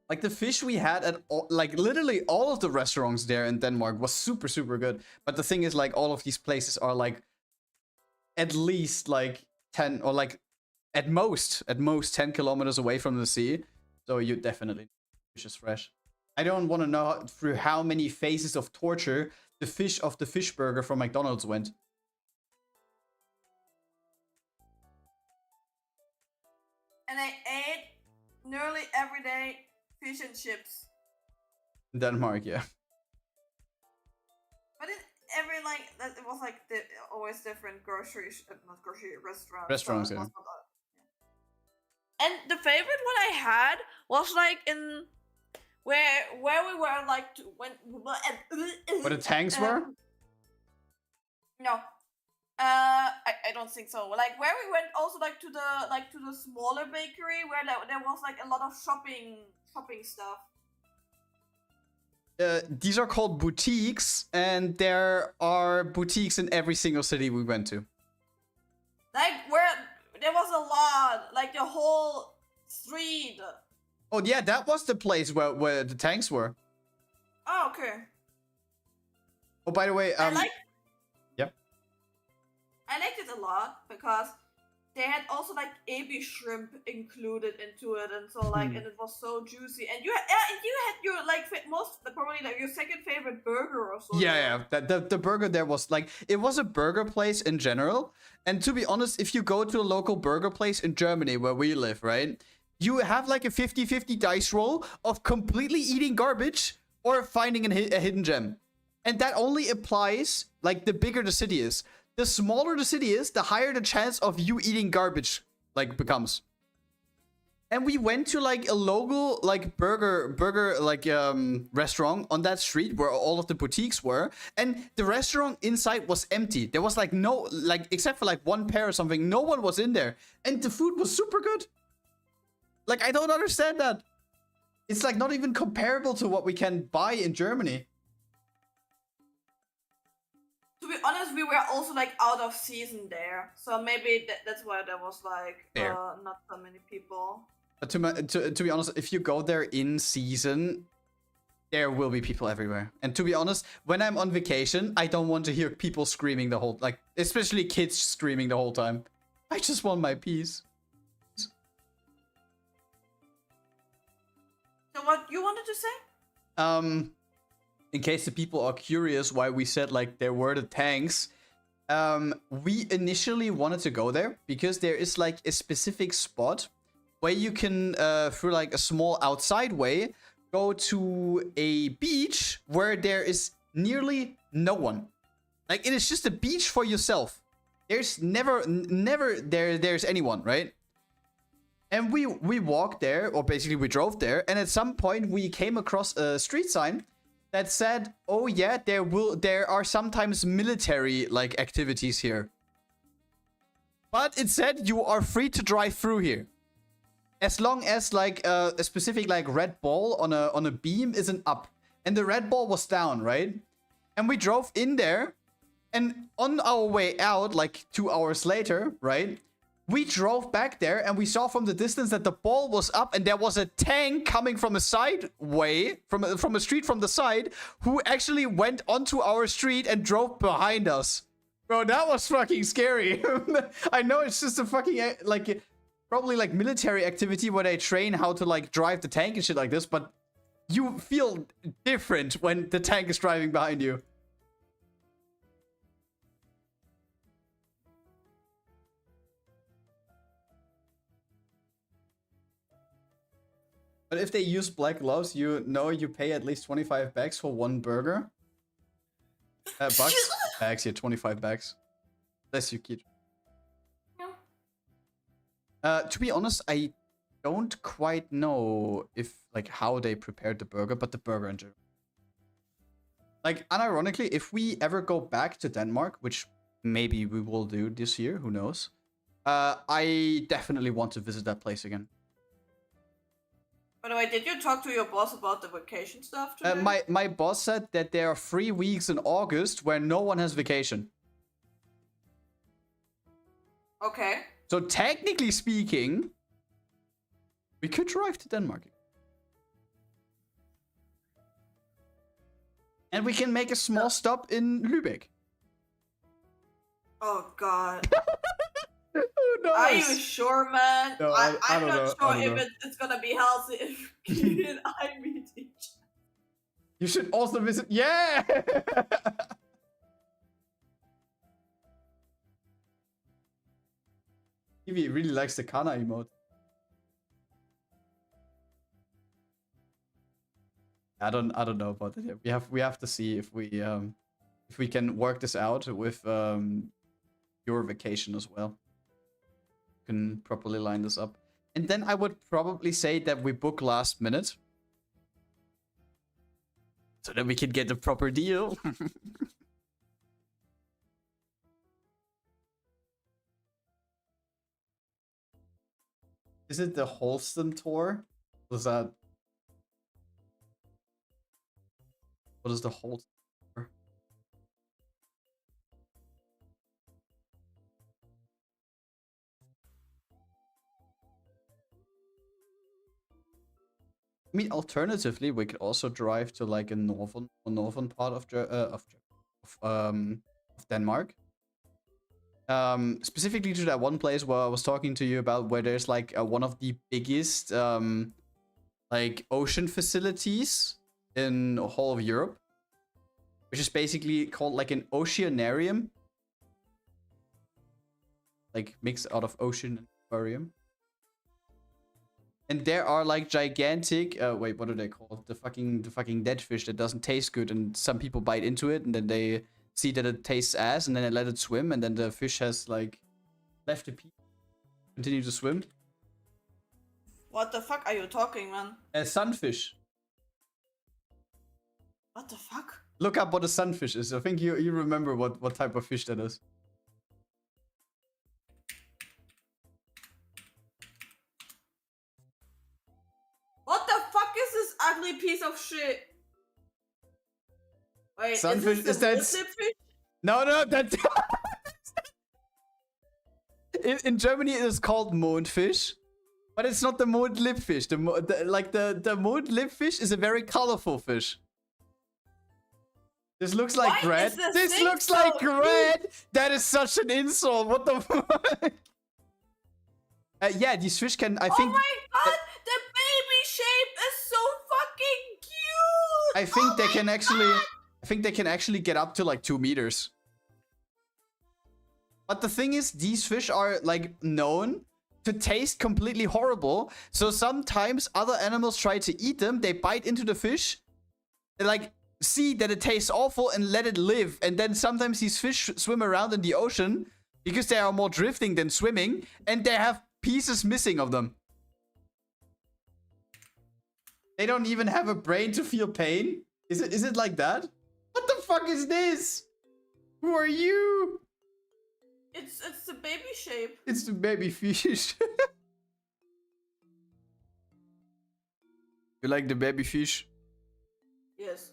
Like the fish we had at all, like literally all of the restaurants there in Denmark was super, super good. But the thing is, like, all of these places are like at least like 10 or like at most 10 kilometers away from the sea. So you definitely fish is fresh. I don't want to know through how many phases of torture the fish burger from McDonald's went. And I ate nearly every day fish and chips. In Denmark, yeah. But in every like it was like always different not grocery restaurants. Restaurants, so yeah. And the favorite one I had was like in where we were like Where the tanks were? No. I don't think so. Like where we went also like to the smaller bakery where there was like a lot of shopping stuff. These are called boutiques, and there are boutiques in every single city we went to. Like where there was a lot, like the whole street. Oh yeah, that was the place where the tanks were. Oh, okay. Oh, by the way, Yep. I liked it a lot because they had also like ebi shrimp included into it, and so like, and it was so juicy. And you had your like probably like your second favorite burger or something. Yeah. The burger there was like, it was a burger place in general. And to be honest, if you go to a local burger place in Germany where we live, right, you have like a 50-50 dice roll of completely eating garbage or finding a hidden gem. And that only applies like the bigger the city is. The smaller the city is, the higher the chance of you eating garbage like becomes. And we went to like a local like burger like restaurant on that street where all of the boutiques were, and the restaurant inside was empty. There was like no, like, except for like one pair or something, no one was in there, and the food was super good. Like, I don't understand that. It's like not even comparable to what we can buy in Germany. To be honest, we were also like out of season there, so maybe that's why there was like not so many people. But to be honest, if you go there in season, there will be people everywhere. And to be honest, when I'm on vacation, I don't want to hear people screaming the whole, like, especially kids screaming the whole time. I just want my peace. So what you wanted to say? In case the people are curious why we said like there were the tanks, we initially wanted to go there because there is like a specific spot where you can, through like a small outside way, go to a beach where there is nearly no one. Like, it is just a beach for yourself. There's never there's anyone, right? And we walked there, or basically we drove there, and at some point we came across a street sign that said, "Oh yeah, there are sometimes military like activities here." But it said you are free to drive through here, as long as like a specific like red ball on a beam isn't up, and the red ball was down, right? And we drove in there, and on our way out, like 2 hours later, right? We drove back there and we saw from the distance that the ball was up and there was a tank coming from a side way, from a street from the side, who actually went onto our street and drove behind us. Bro, that was fucking scary. I know it's just a fucking, like, probably like military activity where they train how to like drive the tank and shit like this, but you feel different when the tank is driving behind you. But if they use black gloves, you know you pay at least 25 bags for one burger. Bucks? Bags, yeah, 25 bags. Bless you, kid. To be honest, I don't quite know if, like, how they prepared the burger, but the burger in general. Like, unironically, if we ever go back to Denmark, which maybe we will do this year, who knows, I definitely want to visit that place again. By the way, did you talk to your boss about the vacation stuff today? My boss said that there are 3 weeks in August where no one has vacation. Okay. So technically speaking, we could drive to Denmark. And we can make a small stop in Lübeck. Oh god. Who knows? Are you sure, man? No, I'm not sure if know. it's gonna be healthy if Kiki and I meet each other. You should also visit. Yeah! Evie really likes the Kana emote. I don't know about that yet. We have to see if we can work this out with your vacation as well. Can properly line this up. And then I would probably say that we book last minute. So that we can get the proper deal. Is it the Holston tour? What is that? What is the Holston tour? I mean, alternatively, we could also drive to like a northern part of Denmark. Specifically to that one place where I was talking to you about, where there's like one of the biggest like ocean facilities in the whole of Europe, which is basically called like an oceanarium, like mixed out of ocean and aquarium. And there are like gigantic wait, what are they called? The fucking dead fish that doesn't taste good, and some people bite into it and then they see that it tastes ass and then they let it swim, and then the fish has like left a piece, continue to swim. What the fuck are you talking, man? A sunfish. What the fuck? Look up what a sunfish is. I think you remember what type of fish that is. What the fuck is this ugly piece of shit? Wait, Sunfish, is this the fish? No, that's... in Germany it is called Mondfisch, but it's not the Mondlippfish. The Mondlippfish is a very colorful fish. This looks like Grad. This looks like Grad. That is such an insult. What the fuck? Yeah, these fish can, I think... Oh my god, the baby shape is so fucking cute! I think they can actually... I think they can actually get up to like 2 meters. But the thing is, these fish are like known to taste completely horrible. So sometimes other animals try to eat them. They bite into the fish. They like see that it tastes awful and let it live. And then sometimes these fish swim around in the ocean because they are more drifting than swimming. And they have pieces missing of them. They don't even have a brain to feel pain. Is it like that? What the fuck is this? Who are you? It's the baby shape. It's the baby fish. You like the baby fish? Yes.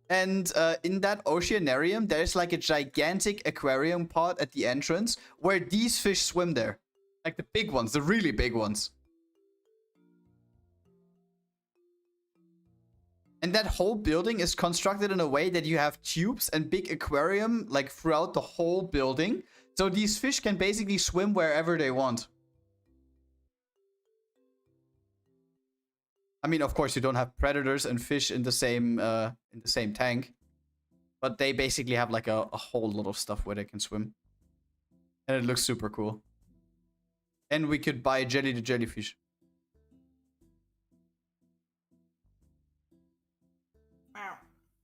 And in that oceanarium, there's like a gigantic aquarium pod at the entrance where these fish swim there. Like the big ones, the really big ones. And that whole building is constructed in a way that you have tubes and big aquarium like throughout the whole building. So these fish can basically swim wherever they want. I mean, of course, you don't have predators and fish in the same tank. But they basically have like a whole lot of stuff where they can swim. And it looks super cool. And we could buy Jelly the Jellyfish.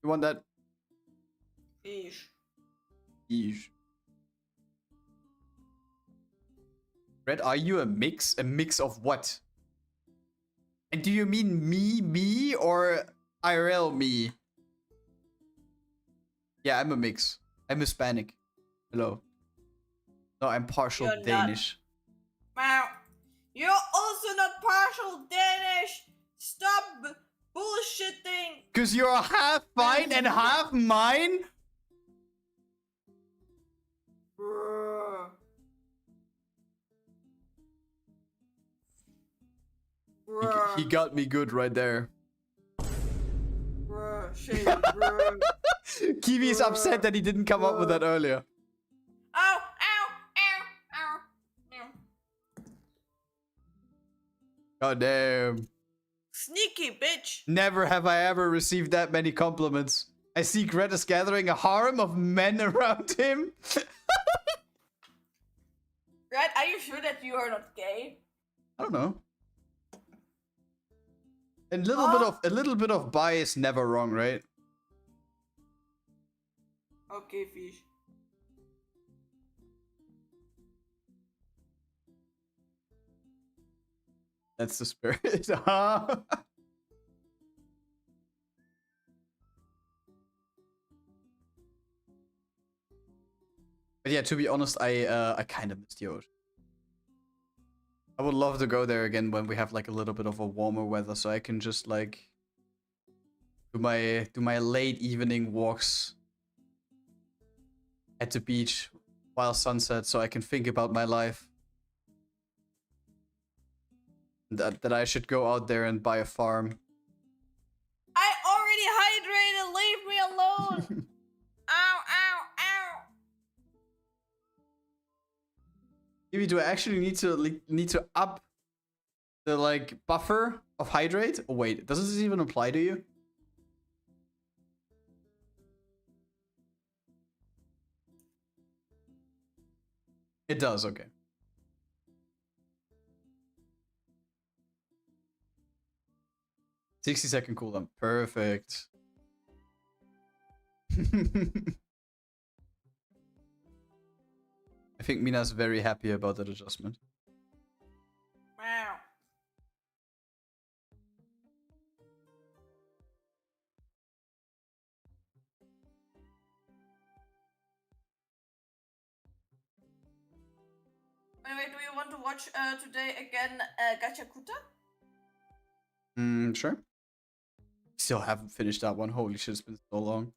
You want that? Fish. Fish. Red, are you a mix? A mix of what? And do you mean me, or IRL me? Yeah, I'm a mix. I'm Hispanic. Hello. No, I'm partial You're Danish. Wow. You're also not partial Danish. Stop bullshitting. Cause you're half mine and half mine? Bruh. He got me good right there. Bruh. Shit, bruh. Kiwi is upset that he didn't come up with that earlier. Ow, ow, ow, ow, ow. God damn. Sneaky bitch. Never have I ever received that many compliments. I see Grad is gathering a harem of men around him. Grad, are you sure that you are not gay? I don't know. A little bit of bi is never wrong, right? Okay, fish. That's the spirit. But yeah, to be honest, I kind of missed the ocean. I would love to go there again when we have like a little bit of a warmer weather, so I can just like do my late evening walks at the beach while sunset, so I can think about my life. That I should go out there and buy a farm. I already hydrated. Leave me alone. Ow, ow, ow. Maybe do I actually need to up the like buffer of hydrate? Oh wait, does this even apply to you? It does, okay. $60-second cooldown. Perfect. I think Mina's very happy about that adjustment. Wow. you want to watch today again Gachakuta? Sure. Still haven't finished that one. Holy shit, it's been so long.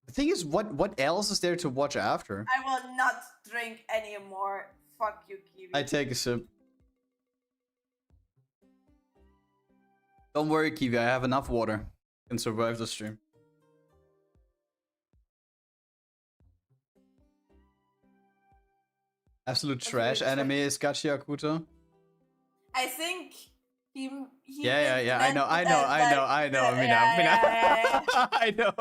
The thing is, what else is there to watch after? I will not drink anymore. Fuck you, Kiwi. I take a sip. Don't worry, Kiwi. I have enough water. Can survive the stream. Absolute trash anime is Gachiakuta. I think he Yeah. I know. Mina. I know.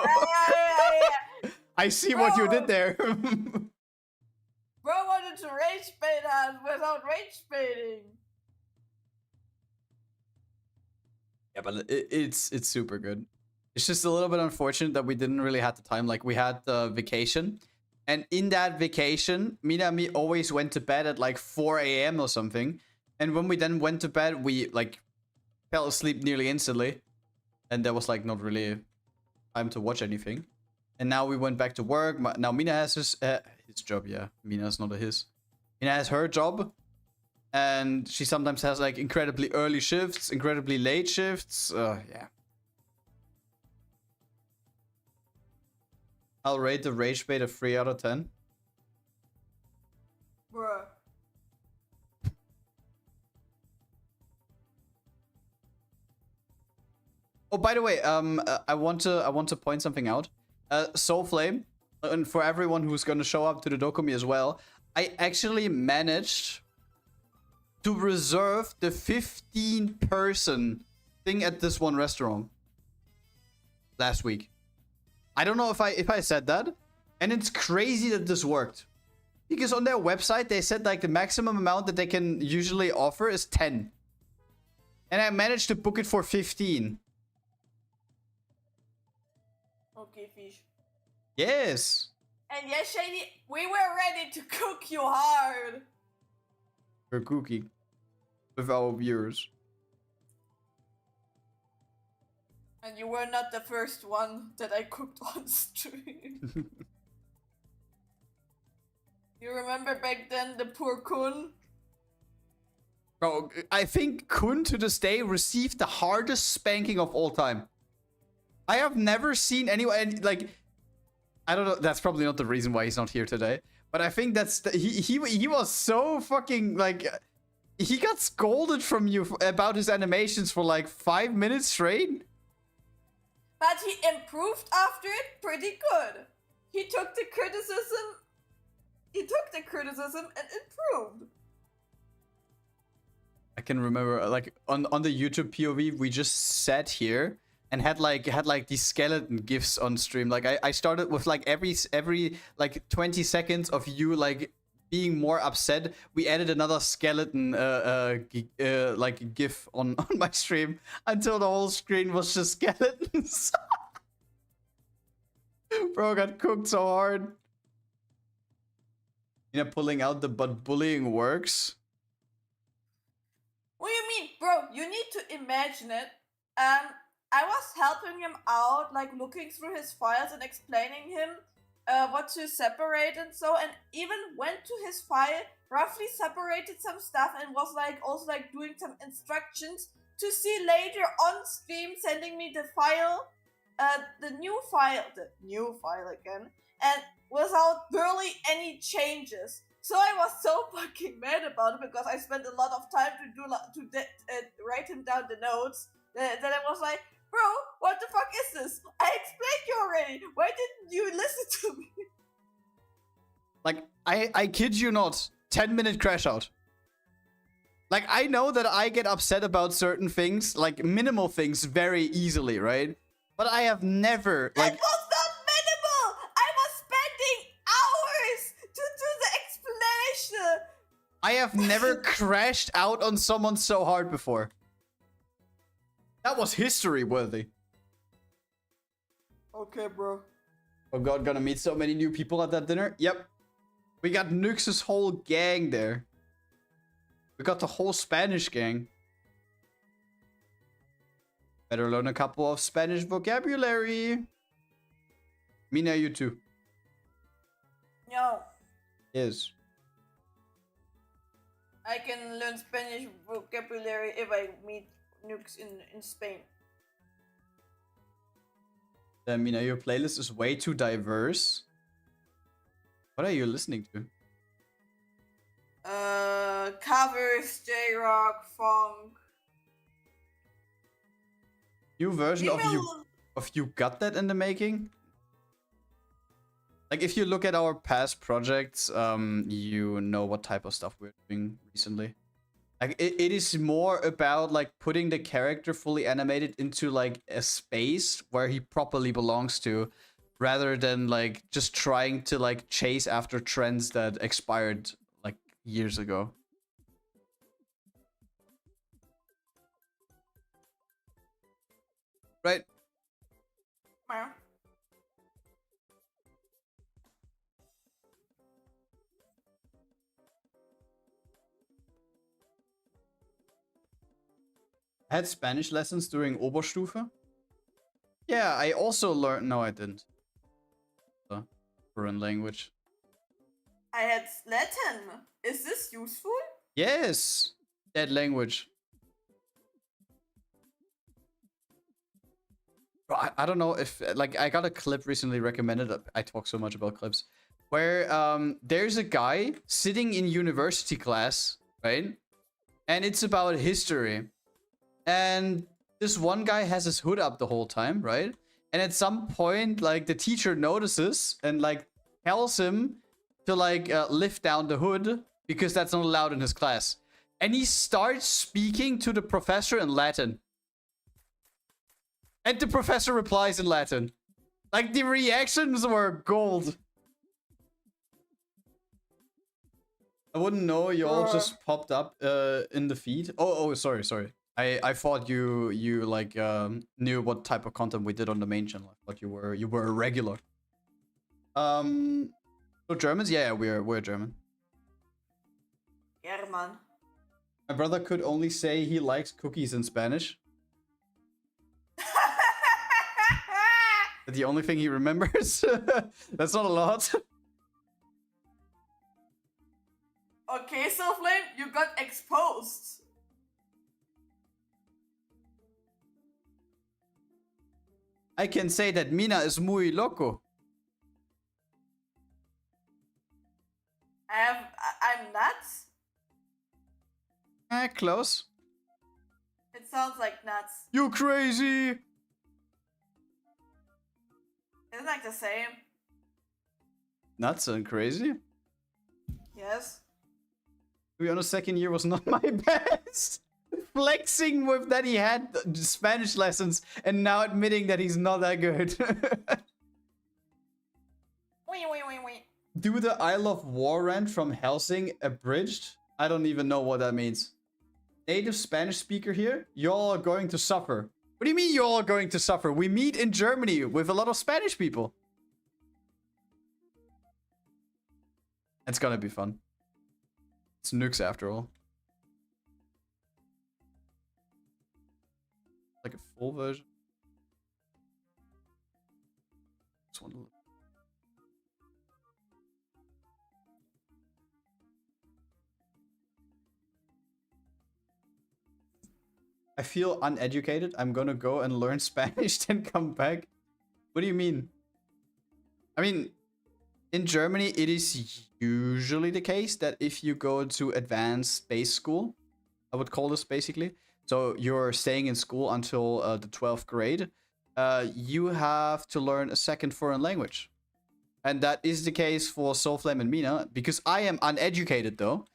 I see what you did there. Bro wanted to rage bait us without rage baiting. Yeah, but it's super good. It's just a little bit unfortunate that we didn't really have the time. Like, we had the vacation. And in that vacation, Mina and me always went to bed at like 4 a.m. or something. And when we then went to bed, we like fell asleep nearly instantly. And there was like not really time to watch anything. And now we went back to work. Now Mina has his job, yeah. Mina's not a his. Mina has her job. And she sometimes has like incredibly early shifts, incredibly late shifts. Yeah. I'll rate the rage bait a 3 out of 10. Bruh. Oh, by the way, I want to point something out. Soulflame, and for everyone who's gonna show up to the Dokumi as well, I actually managed to reserve the 15-person thing at this one restaurant last week. I don't know if I said that, and it's crazy that this worked, because on their website they said like the maximum amount that they can usually offer is 10, and I managed to book it for 15. Okay, fish. Yes. And yes, Shady, we were ready to cook you hard. We're cooking with our viewers. And you were not the first one that I cooked on stream. You remember back then the poor Kun? Bro, I think Kun to this day received the hardest spanking of all time. I have never seen anyone, like, I don't know, that's probably not the reason why he's not here today, but I think that's, he was so fucking, like, he got scolded from you about his animations for like 5 minutes straight. But he improved after it pretty good. He took the criticism and improved. I can remember, like, on the YouTube POV, we just sat here and had like these skeleton gifs on stream. Like, I started with like every like 20 seconds of you like being more upset. We added another skeleton like gif on my stream until the whole screen was just skeletons. Bro got cooked so hard. You know, pulling out the but bullying works. What do you mean, bro? You need to imagine it. I was helping him out, like looking through his files and explaining him what to separate and so, and even went to his file, roughly separated some stuff, and was like also like doing some instructions to see later on stream, sending me the file, the new file again, and without barely any changes. So I was so fucking mad about it because I spent a lot of time to write him down the notes. Then I was like, bro, what the fuck is this? I explained you already. Why didn't you listen to me? Like, I kid you not, 10-minute crash out. Like, I know that I get upset about certain things, like minimal things, very easily, right? But I have never, like... It was not minimal! I was spending hours to do the explanation! I have never crashed out on someone so hard before. That was history worthy. Okay, bro. Oh god, gonna meet so many new people at that dinner. Yep. We got Nux's whole gang there. We got the whole Spanish gang. Better learn a couple of Spanish vocabulary. Mina, you too. No. Yes. I can learn Spanish vocabulary if I meet nukes in Spain. Mina, your playlist is way too diverse. What are you listening to? Covers, J-rock, funk. New version of Female- you got that in the making? Like if you look at our past projects, you know what type of stuff we're doing recently. Like it is more about like putting the character fully animated into like a space where he properly belongs to, rather than like just trying to like chase after trends that expired like years ago. Right? Meow. I had Spanish lessons during Oberstufe. Yeah, I also learned. No, I didn't. Foreign language. I had Latin. Is this useful? Yes, that language. Bro, I don't know if like I got a clip recently recommended. I talk so much about clips where there's a guy sitting in university class, right? And it's about history. And this one guy has his hood up the whole time, right? And at some point, like the teacher notices and like tells him to like lift down the hood because that's not allowed in his class. And he starts speaking to the professor in Latin. And the professor replies in Latin. Like the reactions were gold. I wouldn't know you all just popped up in the feed. Oh, sorry. I thought you like knew what type of content we did on the main channel. I thought you were a regular. So Germans? Yeah, we're German. German. My brother could only say he likes cookies in Spanish. The only thing he remembers. That's not a lot. Okay, Soulflame, you got exposed. I can say that Mina is muy loco. I'm nuts. Close. It sounds like nuts. You crazy? Isn't like the same? Nuts and crazy? Yes. To be honest, second year was not my best. Flexing with that he had Spanish lessons and now admitting that he's not that good. Wait. Do the I Love War rant from Helsing abridged? I don't even know what that means. Native Spanish speaker here? Y'all are going to suffer. What do you mean y'all are going to suffer? We meet in Germany with a lot of Spanish people. It's gonna be fun. It's nukes after all. Like a full version. Just want to look. I feel uneducated. I'm gonna go and learn Spanish, then come back. What do you mean? I mean, in Germany, it is usually the case that if you go to advanced base school, I would call this basically. So you're staying in school until the 12th grade. You have to learn a second foreign language. And that is the case for Soulflame and Mina, because I am uneducated though.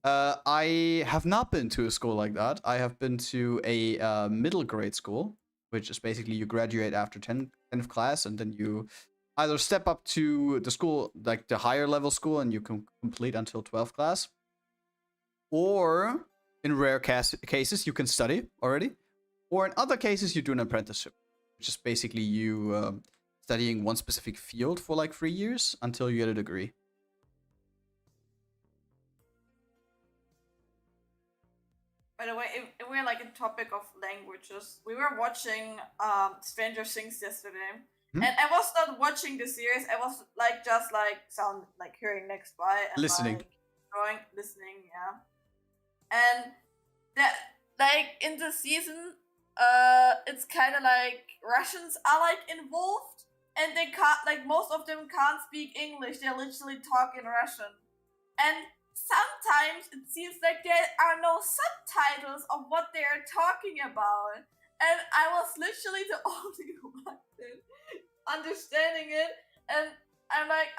I have not been to a school like that. I have been to a middle grade school, which is basically you graduate after 10th class, and then you either step up to the school, like the higher level school, and you can complete until 12th class. Or, in rare cases, you can study already. Or in other cases, you do an apprenticeship, which is basically you studying one specific field for like 3 years until you get a degree. By the way, if we're like a topic of languages, we were watching Stranger Things yesterday. Hmm? And I was not watching the series, I was like just like hearing next by and Listening. listening, yeah. and that like in the season, it's kind of like Russians are like involved, and they can't like most of them can't speak English. They literally talk in Russian, and sometimes it seems like there are no subtitles of what they are talking about, and I was literally the only one understanding it, and I'm like,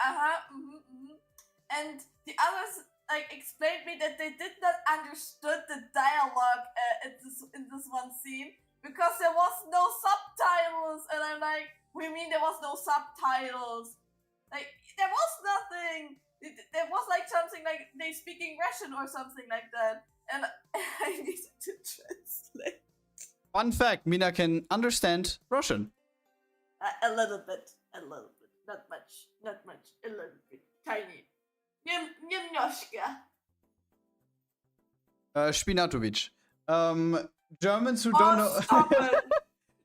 and the others like explained me that they did not understood the dialogue in this one scene because there was no subtitles, and I'm like, we mean there was no subtitles? Like there was nothing. There was like something like they speaking Russian or something like that, and I needed to translate. Fun fact: Mina can understand Russian. A little bit, not much, a little bit, tiny. Немножко. Spinatovic. Germans who don't know. Stop it.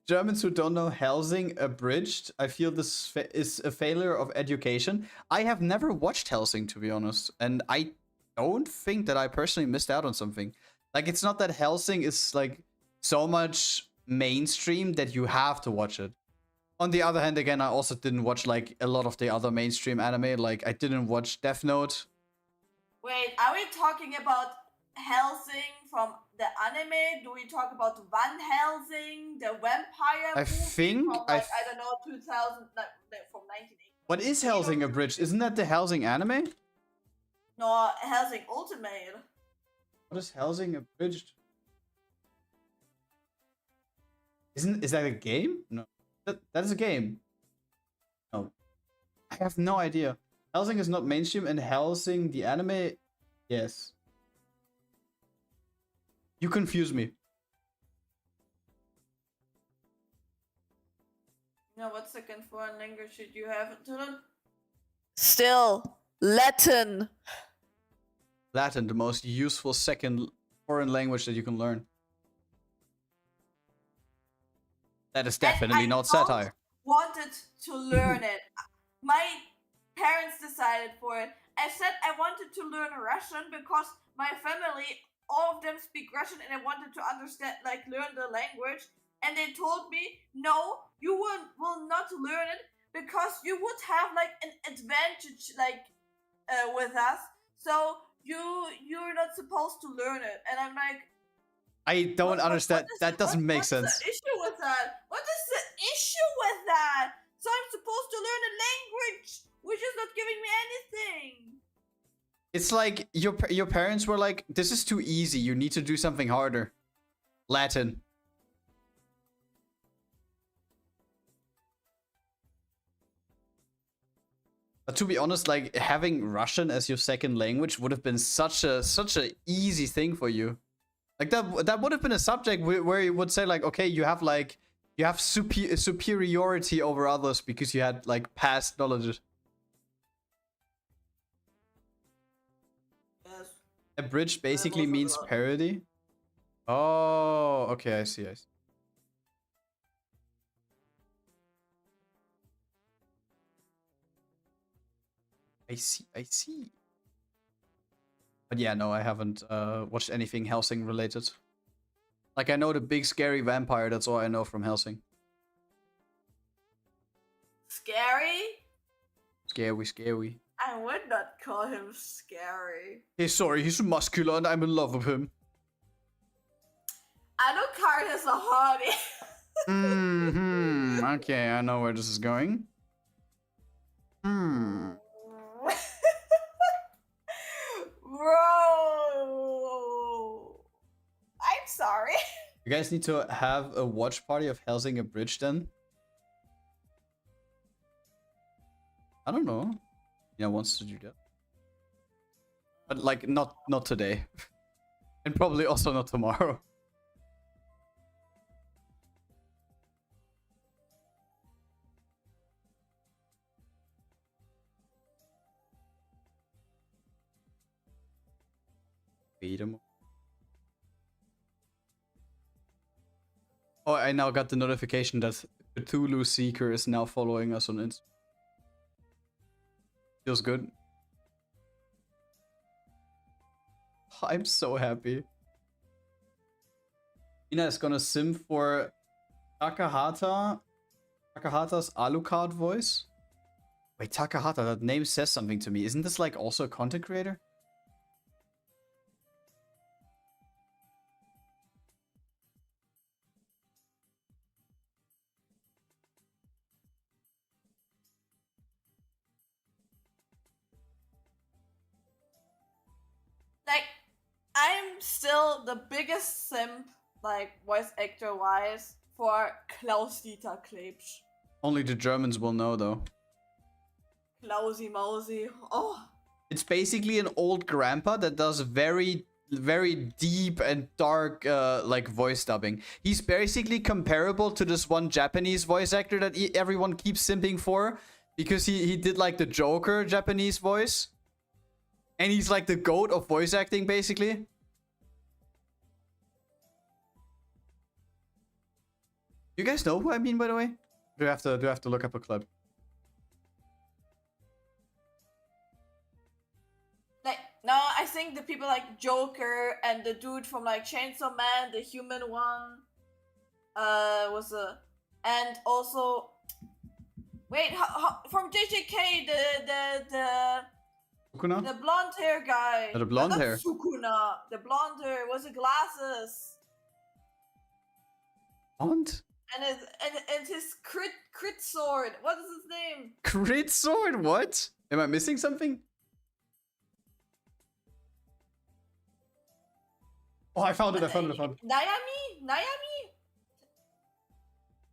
Germans who don't know Helsing abridged. I feel this is a failure of education. I have never watched Helsing, to be honest, and I don't think that I personally missed out on something. Like, it's not that Helsing is like so much mainstream that you have to watch it. On the other hand, again, I also didn't watch like a lot of the other mainstream anime. Like, I didn't watch Death Note. Wait, are we talking about Helsing from the anime? Do we talk about Van Helsing, the vampire movie think from like, I don't know, 2000, like, from 1980? What is Helsing abridged? Isn't that the Helsing anime? No, Helsing Ultimate. What is Helsing abridged? Is that a game? No. That is a game. No. I have no idea. Helsing is not mainstream, and Helsing, the anime, yes. You confuse me. No, what second foreign language did you have to learn? Still, Latin. Latin, the most useful second foreign language that you can learn. That is definitely not satire. Wanted to learn it. My parents decided for it. I said I wanted to learn Russian because my family, all of them speak Russian, and I wanted to understand, like, learn the language. And they told me, no, you will not learn it because you would have like an advantage, like, with us. So you're not supposed to learn it. And I'm like, I don't understand. That doesn't make sense. What's the issue with that? What is the issue with that? So I'm supposed to learn a language, which is not giving me anything. It's like your parents were like, this is too easy. You need to do something harder. Latin. But to be honest, like, having Russian as your second language would have been such a easy thing for you. Like, that would have been a subject where you would say, like, okay, you have superiority over others because you had like past knowledge. Yes. Abridged basically means parody. Oh, okay, I see. I see. But yeah, no, I haven't watched anything Helsing related. Like, I know the big scary vampire, that's all I know from Helsing. Scary? Scary. I would not call him scary. Hey, sorry, he's muscular and I'm in love with him. Alucard is a hottie. Okay, I know where this is going. Bro, I'm sorry. You guys need to have a watch party of Helsing Abridged then. I don't know. Yeah, wants to do that. But like, not today. And probably also not tomorrow. Wait a moment. Oh, I now got the notification that Cthulhu Seeker is now following us on Instagram. Feels good. I'm so happy. Mina is gonna sim for Takahata's Alucard voice. Wait, Takahata, that name says something to me. Isn't this like also a content creator? Like, I'm still the biggest simp, like, voice actor wise, for Klaus-Dieter Klebsch. Only the Germans will know, though. Klausi Mausi. Oh. It's basically an old grandpa that does very, very deep and dark, like, voice dubbing. He's basically comparable to this one Japanese voice actor that everyone keeps simping for. Because he did, like, the Joker Japanese voice. And he's, like, the goat of voice acting, basically. You guys know who I mean, by the way? Do I have to look up a clip? Like, no, I think the people like Joker and the dude from like Chainsaw Man, the human one, and also, wait, from JJK, Sukuna? the blonde hair guy. The blonde Not hair. Sukuna, the blonde hair with the glasses. Blonde? And his crit sword. What is his name? Crit sword? What? Am I missing something? Oh, I found it. Nayami?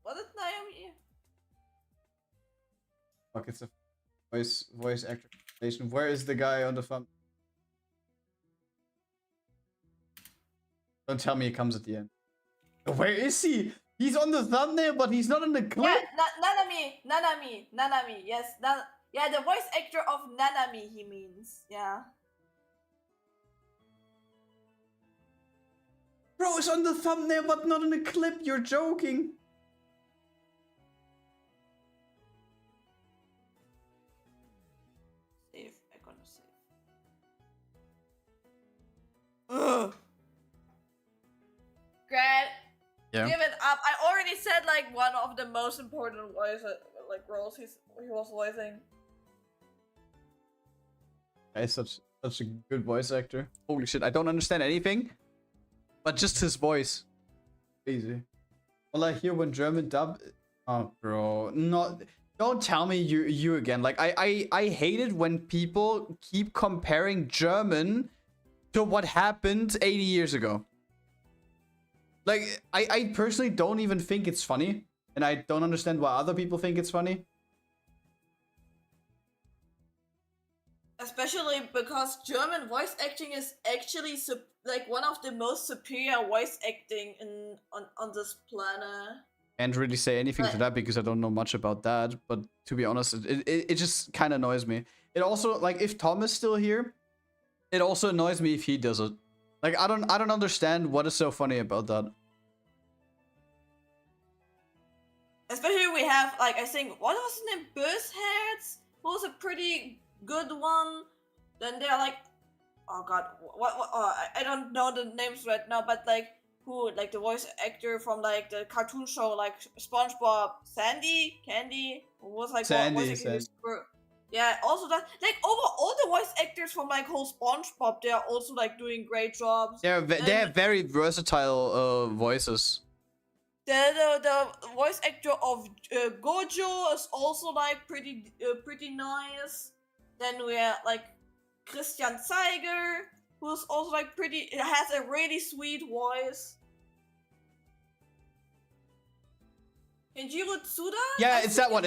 What is Nayami? Fuck, it's a voice actor. Where is the guy on the thumb? Don't tell me he comes at the end. Where is he? He's on the thumbnail, but he's not in the clip. Yeah, Nanami. Yes, yeah, the voice actor of Nanami, he means. Yeah. Bro, it's on the thumbnail, but not in the clip. You're joking. Save. I'm gonna save. Ugh. Grad. Yeah. Give it up. I already said like one of the most important voice roles he was voicing. He's such a good voice actor. Holy shit, I don't understand anything, but just his voice. Crazy. All I hear when German dub. Oh, bro, not. Don't tell me you again. Like I hate it when people keep comparing German to what happened 80 years ago. Like, I personally don't even think it's funny. And I don't understand why other people think it's funny. Especially because German voice acting is actually like one of the most superior voice acting on this planet. Can't really say anything to that because I don't know much about that. But to be honest, it just kind of annoys me. It also, like, if Tom is still here, it also annoys me if he does it. Like, I don't understand what is so funny about that. Especially we have, like, I think, what was his name? Bösherz? Who was a pretty good one. Then they're like, oh god, what oh, I don't know the names right now, but like, who, like the voice actor from like the cartoon show, like SpongeBob, Candy, who was like, Sandy. Yeah, also that, like, over all the voice actors from like whole SpongeBob, they are also like doing great jobs. They have very versatile voices. The voice actor of Gojo is also like pretty nice. Then we have like Christian Zeiger, who's also like has a really sweet voice. Kenjiro Tsuda? Yeah, it's that one.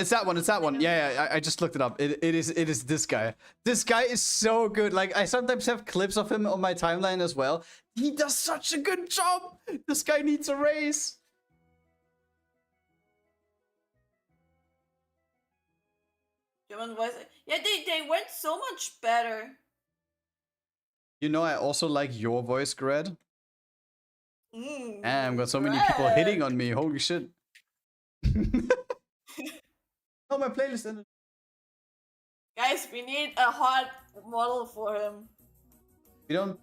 Yeah, I just looked it up. It is this guy. This guy is so good. Like, I sometimes have clips of him on my timeline as well. He does such a good job. This guy needs a raise. German voice. Yeah, they went so much better. You know, I also like your voice, Grad. I've got so many people Grad. hitting on me. Holy shit. Oh, my playlist ended. Guys, we need a hot model for him. We don't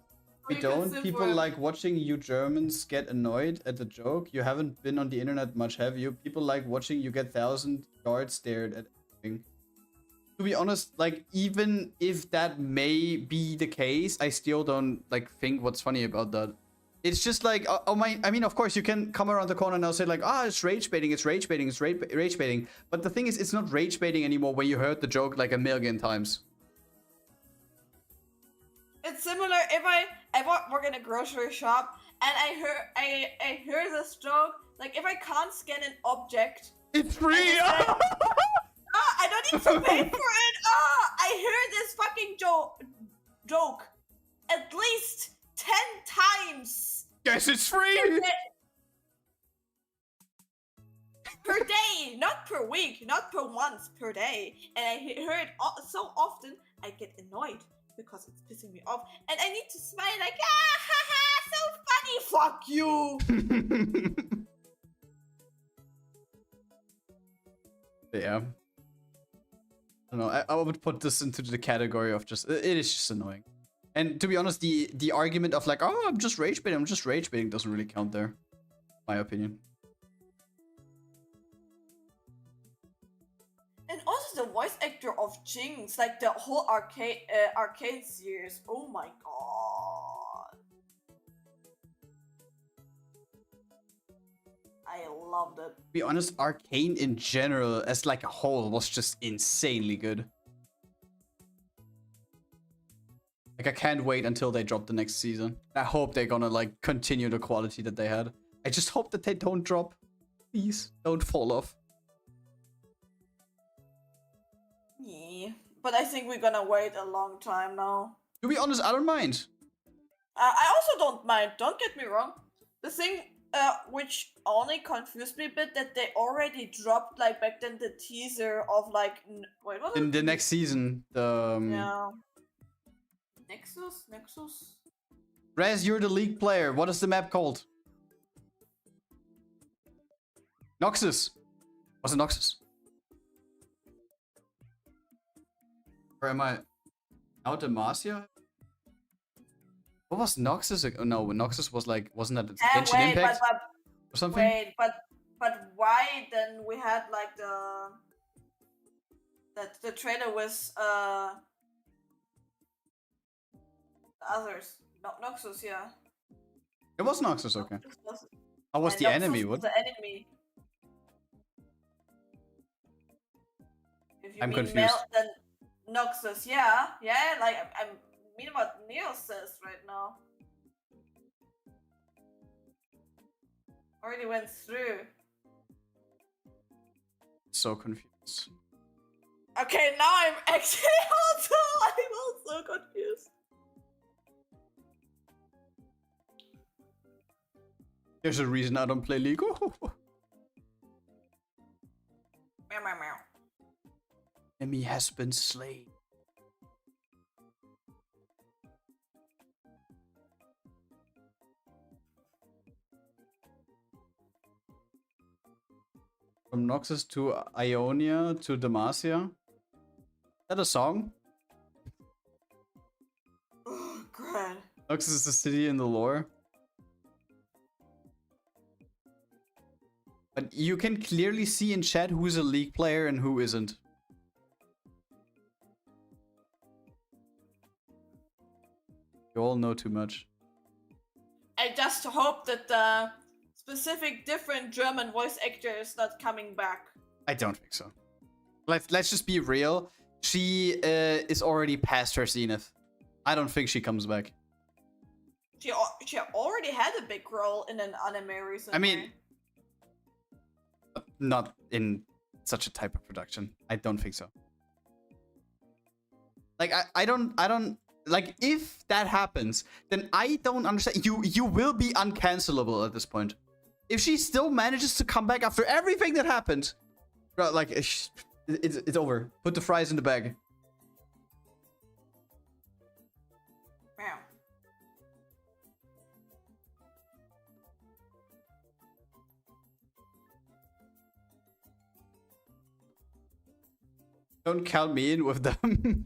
We don't. People like watching you Germans get annoyed at the joke. You haven't been on the internet much, have you? People like watching you get 1,000 guards stared at everything. To be honest, like, even if that may be the case, I still don't, like, think what's funny about that. It's just like, oh my, I mean, of course, you can come around the corner and I'll say like, it's rage baiting, it's rage baiting, it's rage baiting. But the thing is, it's not rage baiting anymore when you heard the joke like a million times. It's similar if I work in a grocery shop and I hear this joke, like if I can't scan an object, it's free. I don't need to pay for it. I hear this fucking joke at least 10 times. Yes, it's free. Per day, not per week, not per month, per day. And I hear it so often, I get annoyed because it's pissing me off. And I need to smile like, haha, so funny, fuck you. Yeah. I don't know, I would put this into the category of just, it is just annoying. And to be honest, the argument of like, I'm just rage baiting doesn't really count there. My opinion. And also the voice actor of Jinx, like the whole arcade series. Oh my god. I loved it. To be honest, Arcane in general, as like a whole, was just insanely good. Like, I can't wait until they drop the next season. I hope they're gonna, like, continue the quality that they had. I just hope that they don't drop. Please, don't fall off. Yeah, but I think we're gonna wait a long time now. To be honest, I don't mind. I also don't mind, don't get me wrong. The thing which only confused me a bit, that they already dropped, like, back then the teaser of, like, wait, what? In the next season, the... Yeah. Nexus? Raz, you're the league player. What is the map called? Noxus. Was it Noxus? Or am I out Demacia? What was Noxus? Oh, no, Noxus was like, wasn't that Genshin Impact or something? Wait, but why then we had like the trailer was the others, Noxus, yeah. It was Noxus, okay. How was the Noxus enemy? was What? the enemy. If you I'm mean confused. Mel, then Noxus, yeah, like I mean what Neo says right now. Already went through. So confused. Okay, now I'm actually also confused. There's a reason I don't play League. Meow, meow, meow. Enemy has been slain. From Noxus to Ionia to Demacia. Is that a song? Oh, Grad. Noxus is a city in the lore. But you can clearly see in chat who's a League player and who isn't. You all know too much. I just hope that the specific different German voice actor is not coming back. I don't think so. Let's just be real. She is already past her zenith. I don't think she comes back. She already had a big role in an anime recently. I mean, not in such a type of production. I don't think so. Like, I don't like, if that happens, then I don't understand. You will be uncancelable at this point. If she still manages to come back after everything that happened, bro, like, it's over. Put the fries in the bag. Meow. Don't count me in with them.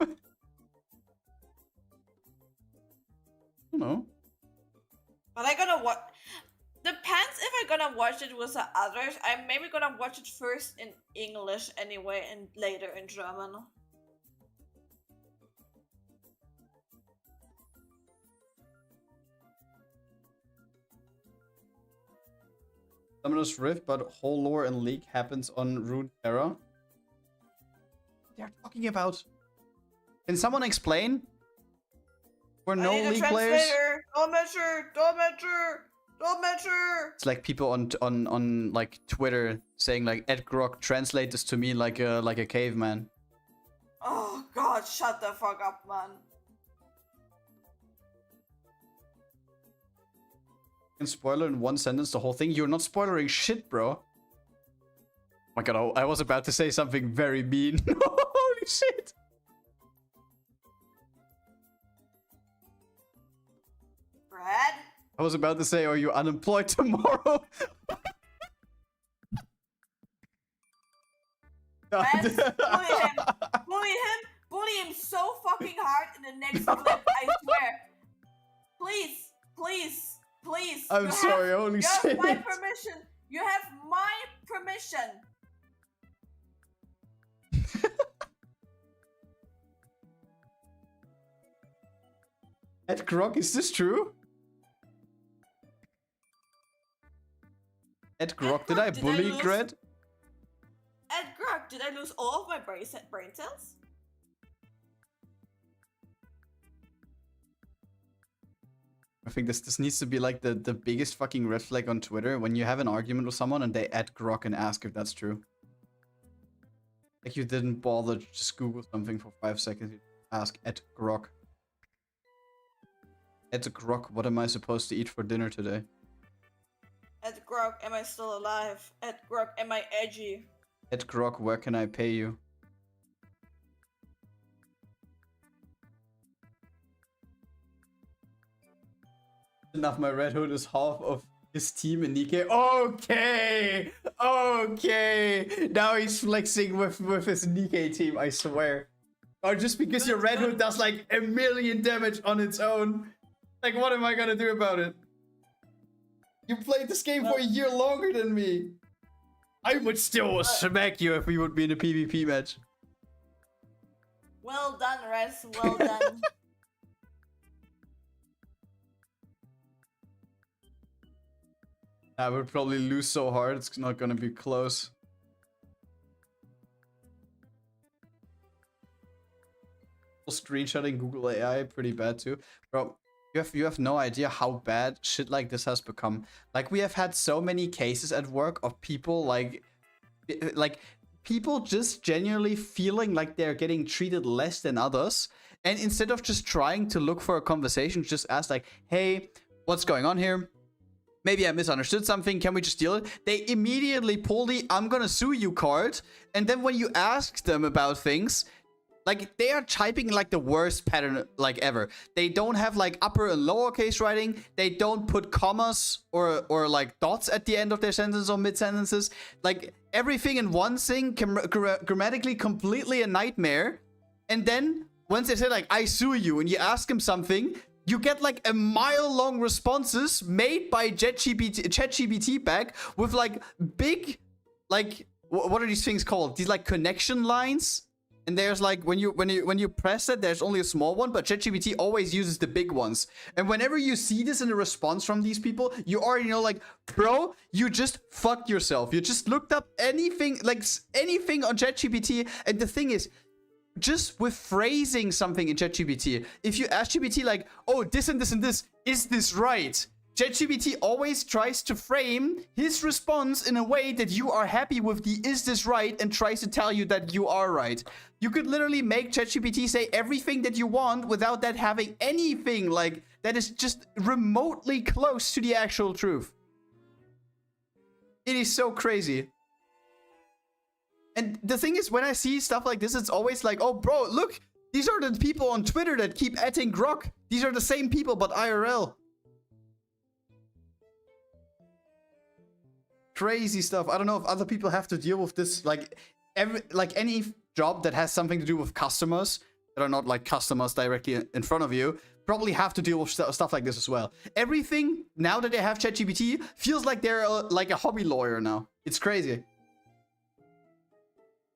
I don't know. it with the others. I'm maybe gonna watch it first in English anyway, and later in German. Summoner's Rift, but whole lore and leak happens on Runeterra. They're talking about. Can someone explain? We're no league players. Dometer. It's like people on like Twitter saying like Ed Grok, translate this to me like a caveman. Oh god, shut the fuck up, man. You can spoiler in one sentence the whole thing. You're not spoilering shit, bro. Oh my god, I was about to say something very mean. Holy shit. Brad? I was about to say, are you unemployed tomorrow? Brad, bully him so fucking hard in the next clip, I swear. Please. I'm sorry, holy shit. You have my permission. You have my permission. Ed Grok, is this true? Ed Grok, did I bully Grad? Ed Grok, did I lose all of my brain cells? I think this needs to be like the biggest fucking red flag on Twitter when you have an argument with someone and they add Grok and ask if that's true. Like you didn't bother to just Google something for 5 seconds. You ask Ed Grok. Ed Grok, what am I supposed to eat for dinner today? Ed Grok, am I still alive? Ed Grok, am I edgy? Ed Grok, where can I pay you? Enough, my Red Hood is half of his team in Nikke. Okay. Now he's flexing with his Nikke team, I swear. Or just because your Red Hood does like 1,000,000 damage on its own. Like, what am I gonna do about it? You played this game for a year longer than me. I would still smack you if we would be in a PvP match. Well done, Res. Well done. I would probably lose so hard, it's not gonna be close. Screenshotting Google AI, pretty bad too. Bro, you have no idea how bad shit like this has become. Like, we have had so many cases at work of people like people just genuinely feeling like they're getting treated less than others. And instead of just trying to look for a conversation, just ask like, hey, what's going on here? Maybe I misunderstood something. Can we just deal it? They immediately pull the I'm gonna sue you card. And then when you ask them about things, like, they are typing like the worst pattern like ever. They don't have like upper and lowercase writing. They don't put commas or like dots at the end of their sentences or mid sentences. Like, everything in one thing, grammatically completely a nightmare. And then once they say like, I sue you, and you ask them something, you get like a mile-long responses made by ChatGPT back with like big, like, what are these things called? These like connection lines. And there's like, when you press it, there's only a small one, but ChatGPT always uses the big ones. And whenever you see this in a response from these people, you already know, like, bro, you just fucked yourself. You just looked up anything, like anything on ChatGPT. And the thing is, just with phrasing something in ChatGPT, if you ask GPT like, oh, this and this and this, is this right? ChatGPT always tries to frame his response in a way that you are happy with the is this right, and tries to tell you that you are right. You could literally make ChatGPT say everything that you want without that having anything like that is just remotely close to the actual truth. It is so crazy. And the thing is, when I see stuff like this, it's always like, oh, bro, look, these are the people on Twitter that keep adding Grok. These are the same people, but IRL. Crazy stuff. I don't know if other people have to deal with this. Like, any job that has something to do with customers that are not like customers directly in front of you, probably have to deal with stuff like this as well. Everything, now that they have ChatGPT, feels like they're like a hobby lawyer now. It's crazy.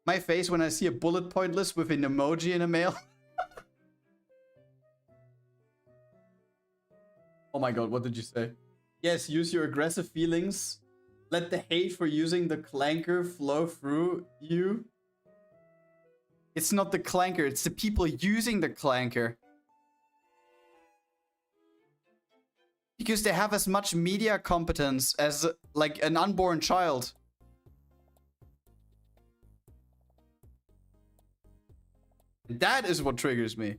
My face when I see a bullet point list with an emoji in a mail. Oh my god, what did you say? Yes, use your aggressive feelings. Let the hate for using the clanker flow through you. It's not the clanker, it's the people using the clanker. Because they have as much media competence as like an unborn child. That is what triggers me.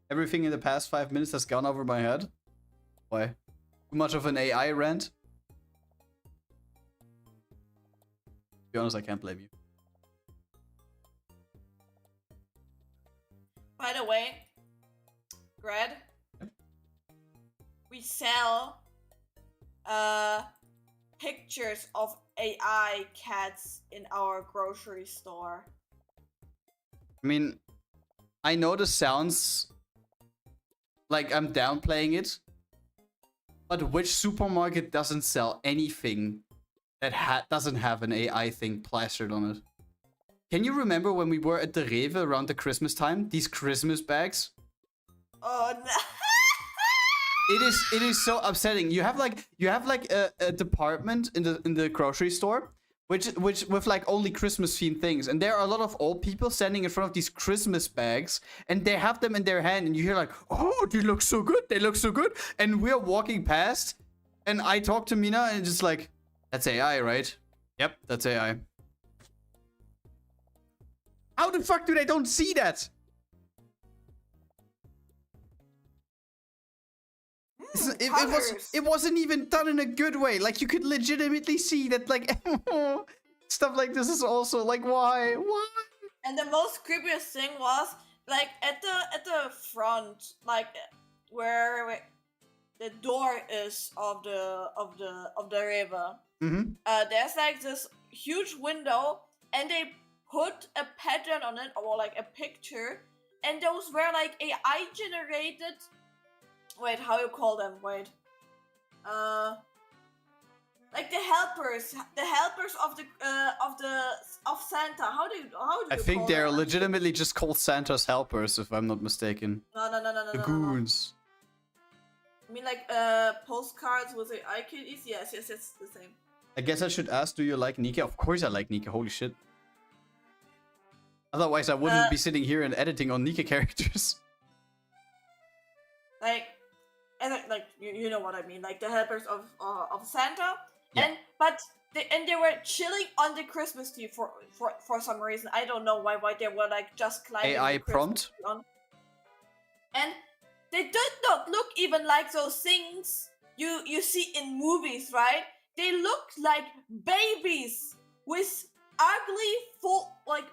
Everything in the past 5 minutes has gone over my head. Why? Too much of an AI rant? To be honest, I can't blame you. By the way, Grad, we sell pictures of AI cats in our grocery store. I mean, I know this sounds like I'm downplaying it, but which supermarket doesn't sell anything that doesn't have an AI thing plastered on it? Can you remember when we were at the Rewe around the Christmas time? These Christmas bags? Oh no. It is so upsetting. You have like a department in the grocery store which with like only Christmas themed things, and there are a lot of old people standing in front of these Christmas bags and they have them in their hand and you hear like, oh, they look so good, and we're walking past and I talk to Mina and just like, that's AI, right? Yep, that's AI. How the fuck do they don't see that? It wasn't even done in a good way. Like, you could legitimately see that, like, stuff like this is also like, why? And the most creepiest thing was like at the front, like where the door is of the river. Mm-hmm. There's like this huge window, and they put a pattern on it, or like a picture, and those were like AI generated. Wait, how you call them? Wait, like the helpers of Santa. How do you I think call they're them? legitimately just called Santa's helpers, if I'm not mistaken. No. The goons. I mean, like postcards with AI kitties. Yes, it's the same. I guess I should ask, do you like Nikke? Of course I like Nikke. Holy shit. Otherwise, I wouldn't be sitting here and editing on Nikke characters. Like, and like you know what I mean, like the helpers of Santa, Yeah. but they were chilling on the Christmas tree for some reason. I don't know why they were like just climbing. AI the Christmas prompt. tree on. And they did not look even like those things you see in movies, right? They looked like babies with ugly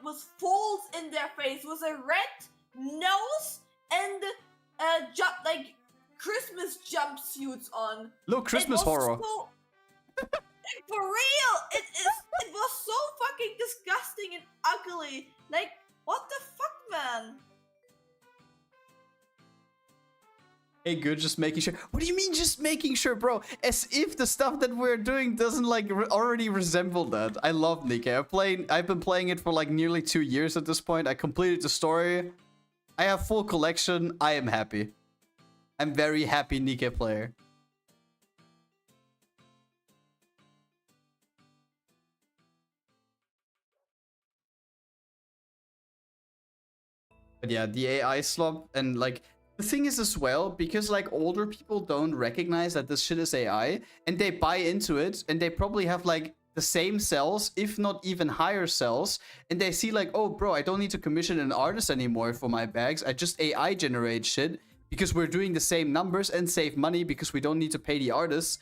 with folds in their face, with a red nose and like Christmas jumpsuits on. Look, Christmas horror. So, for real, it was so fucking disgusting and ugly. Like, what the fuck, man? Hey, good, just making sure. What do you mean just making sure, bro? As if the stuff that we're doing doesn't like already resemble that. I love Nikke. I've been playing it for like nearly 2 years at this point. I completed the story. I have full collection. I am happy. I'm very happy Nikke player. But yeah, the AI slop, and like the thing is as well, because like older people don't recognize that this shit is AI and they buy into it, and they probably have like the same cells, if not even higher cells, and they see like, oh bro, I don't need to commission an artist anymore for my bags. I just AI generate shit because we're doing the same numbers and save money because we don't need to pay the artists.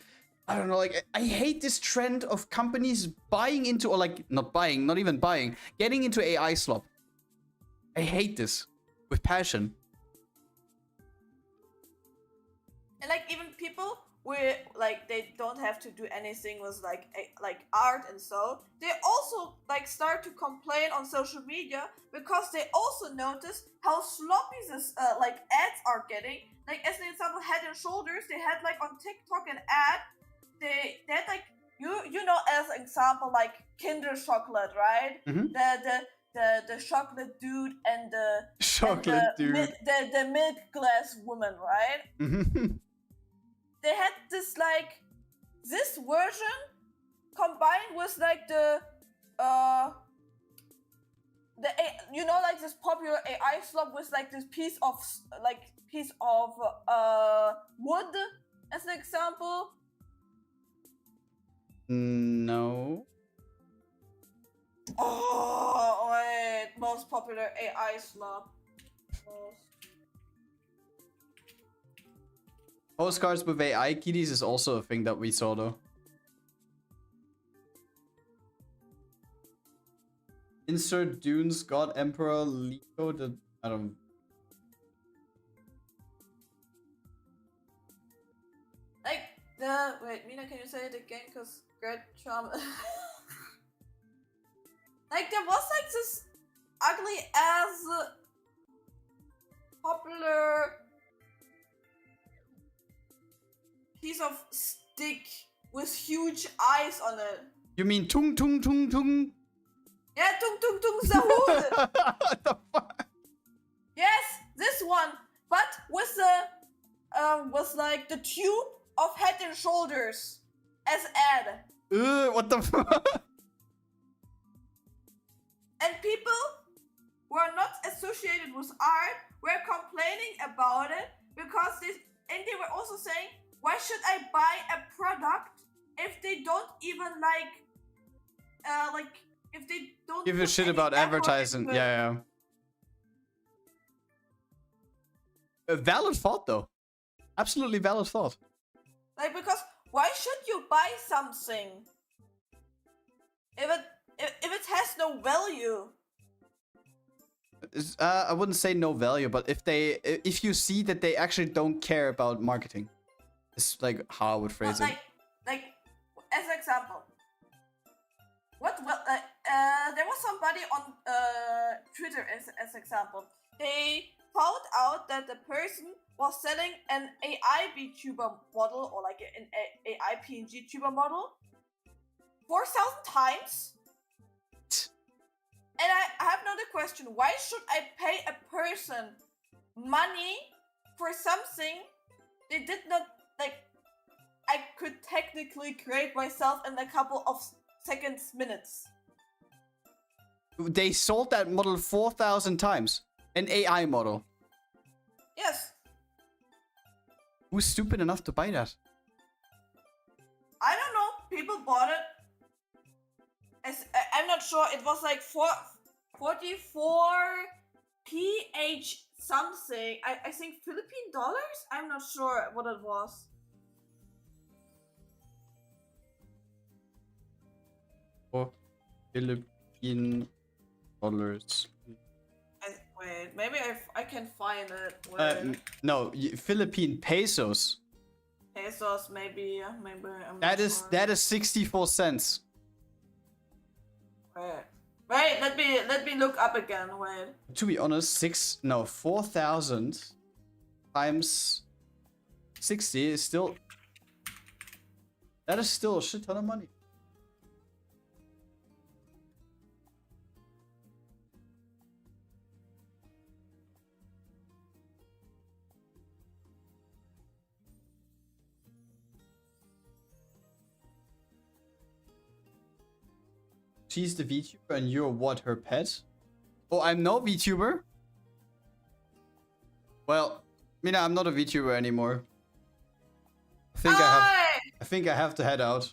I don't know, like, I hate this trend of companies buying into, or like, not even buying, getting into AI slop. I hate this with passion. And like even people where like they don't have to do anything with like art and so they also like start to complain on social media because they also notice how sloppy this like ads are getting. Like as an example, Head and Shoulders, they had like on TikTok an ad. They had like you know, as an example, like Kinder chocolate, right? The chocolate dude and the the milk glass woman, right? They had this like this version combined with like the you know, like this popular AI slop with like this piece of wood as an example. No. Oh wait, most popular AI slop. Postcards with AI kitties is also a thing that we saw though. Insert Dune's God Emperor Liko. I don't. Like wait, Mina, can you say it again? Cause Grad charm. Like there was like this ugly ass popular piece of stick with huge eyes on it. You mean Tung Tung Tung Tung? Yeah, Tung Tung Tung Sahur. What the fuck? Yes, this one, but with the was like the tube of Head and Shoulders as ad. What the fuck? And people who are not associated with art were complaining about it because they were also saying, why should I buy a product if they don't even like if they don't Give a put shit any about effort advertising. into it? Yeah. A valid thought though. Absolutely valid thought. Like, because why should you buy something if it has no value? I wouldn't say no value, but if you see that they actually don't care about marketing, it's like how I would phrase it. Like as an example, there was somebody on Twitter as example. They found out that the person was selling an AI VTuber model or like an AI PNG tuber model 4,000 times. And I have another question. Why should I pay a person money for something they did not, like, I could technically create myself in a couple of seconds, minutes? They sold that model 4,000 times. An AI model. Yes. Who's stupid enough to buy that? I don't know. People bought it. I'm not sure. It was like 44 PH something. I think Philippine dollars? I'm not sure what it was. For Philippine dollars. Wait, maybe I can find it. No, Philippine pesos. Pesos, maybe. Maybe. I'm That not is sure. that is 64 cents. Wait, let me look up again. Wait. To be honest, 4,000 times 60 is still. That is still a shit ton of money. She's the VTuber and you're what, her pet? Oh, I'm no VTuber? Well, Mina, I'm not a VTuber anymore. I think I have to head out.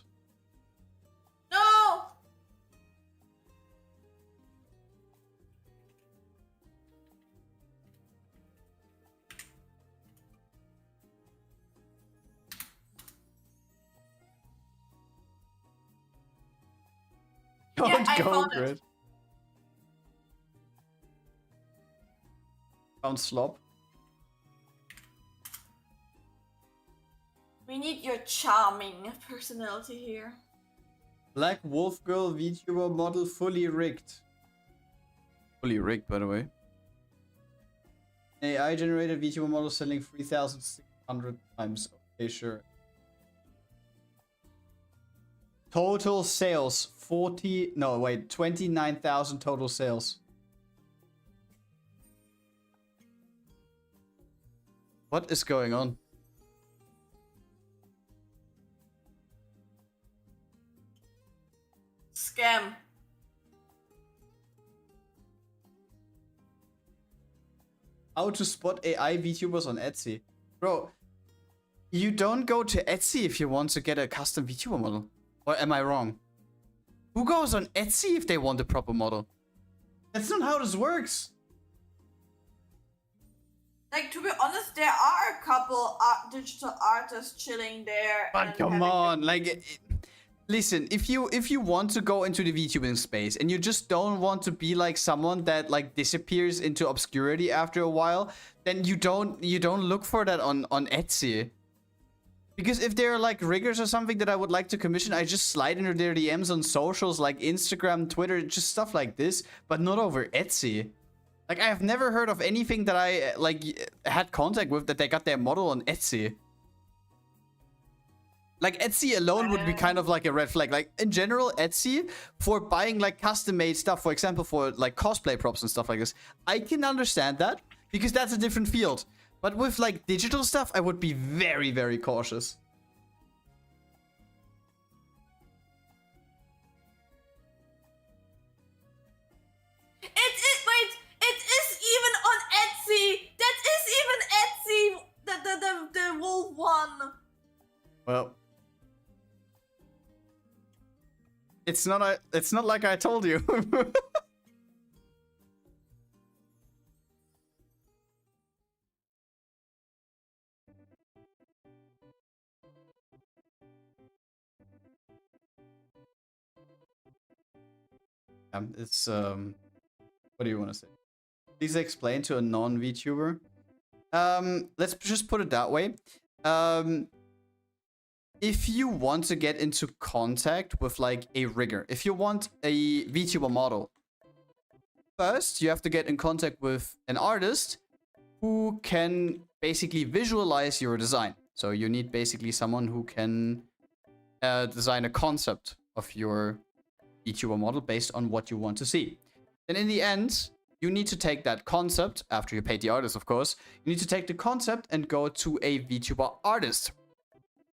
No! Don't I go, found Grad. it. Found slop. We need your charming personality here. Black Wolf Girl VTuber model fully rigged. Fully rigged, by the way. AI generated VTuber model selling 3,600 times. Okay, sure. Total sales 29,000 total sales. What is going on? Scam. How to spot AI VTubers on Etsy. Bro, you don't go to Etsy if you want to get a custom VTuber model. Or am I wrong? Who goes on Etsy if they want a proper model? That's not how this works. Like, to be honest, there are a couple digital artists chilling there. But come on, like, listen, if you want to go into the VTubing space and you just don't want to be like someone that like disappears into obscurity after a while, then you don't look for that on Etsy. Because if there are like riggers or something that I would like to commission, I just slide into their DMs on socials like Instagram, Twitter, just stuff like this, but not over Etsy. Like, I have never heard of anything that I like had contact with that they got their model on Etsy. Like, Etsy alone would be kind of like a red flag. Like, in general, Etsy, for buying like custom-made stuff, for example, for like cosplay props and stuff like this, I can understand that because that's a different field. But with like digital stuff, I would be very, very cautious. Wait, it is even on Etsy. That is even Etsy. The wolf one. Well, it's not like I told you. It's what do you want to say? Please explain to a non-VTuber. Let's just put it that way. If you want to get into contact with like a rigger, if you want a VTuber model, first you have to get in contact with an artist who can basically visualize your design. So you need basically someone who can design a concept of your VTuber model based on what you want to see. Then in the end, you need to take that concept, after you paid the artist, of course, you need to take the concept and go to a VTuber artist,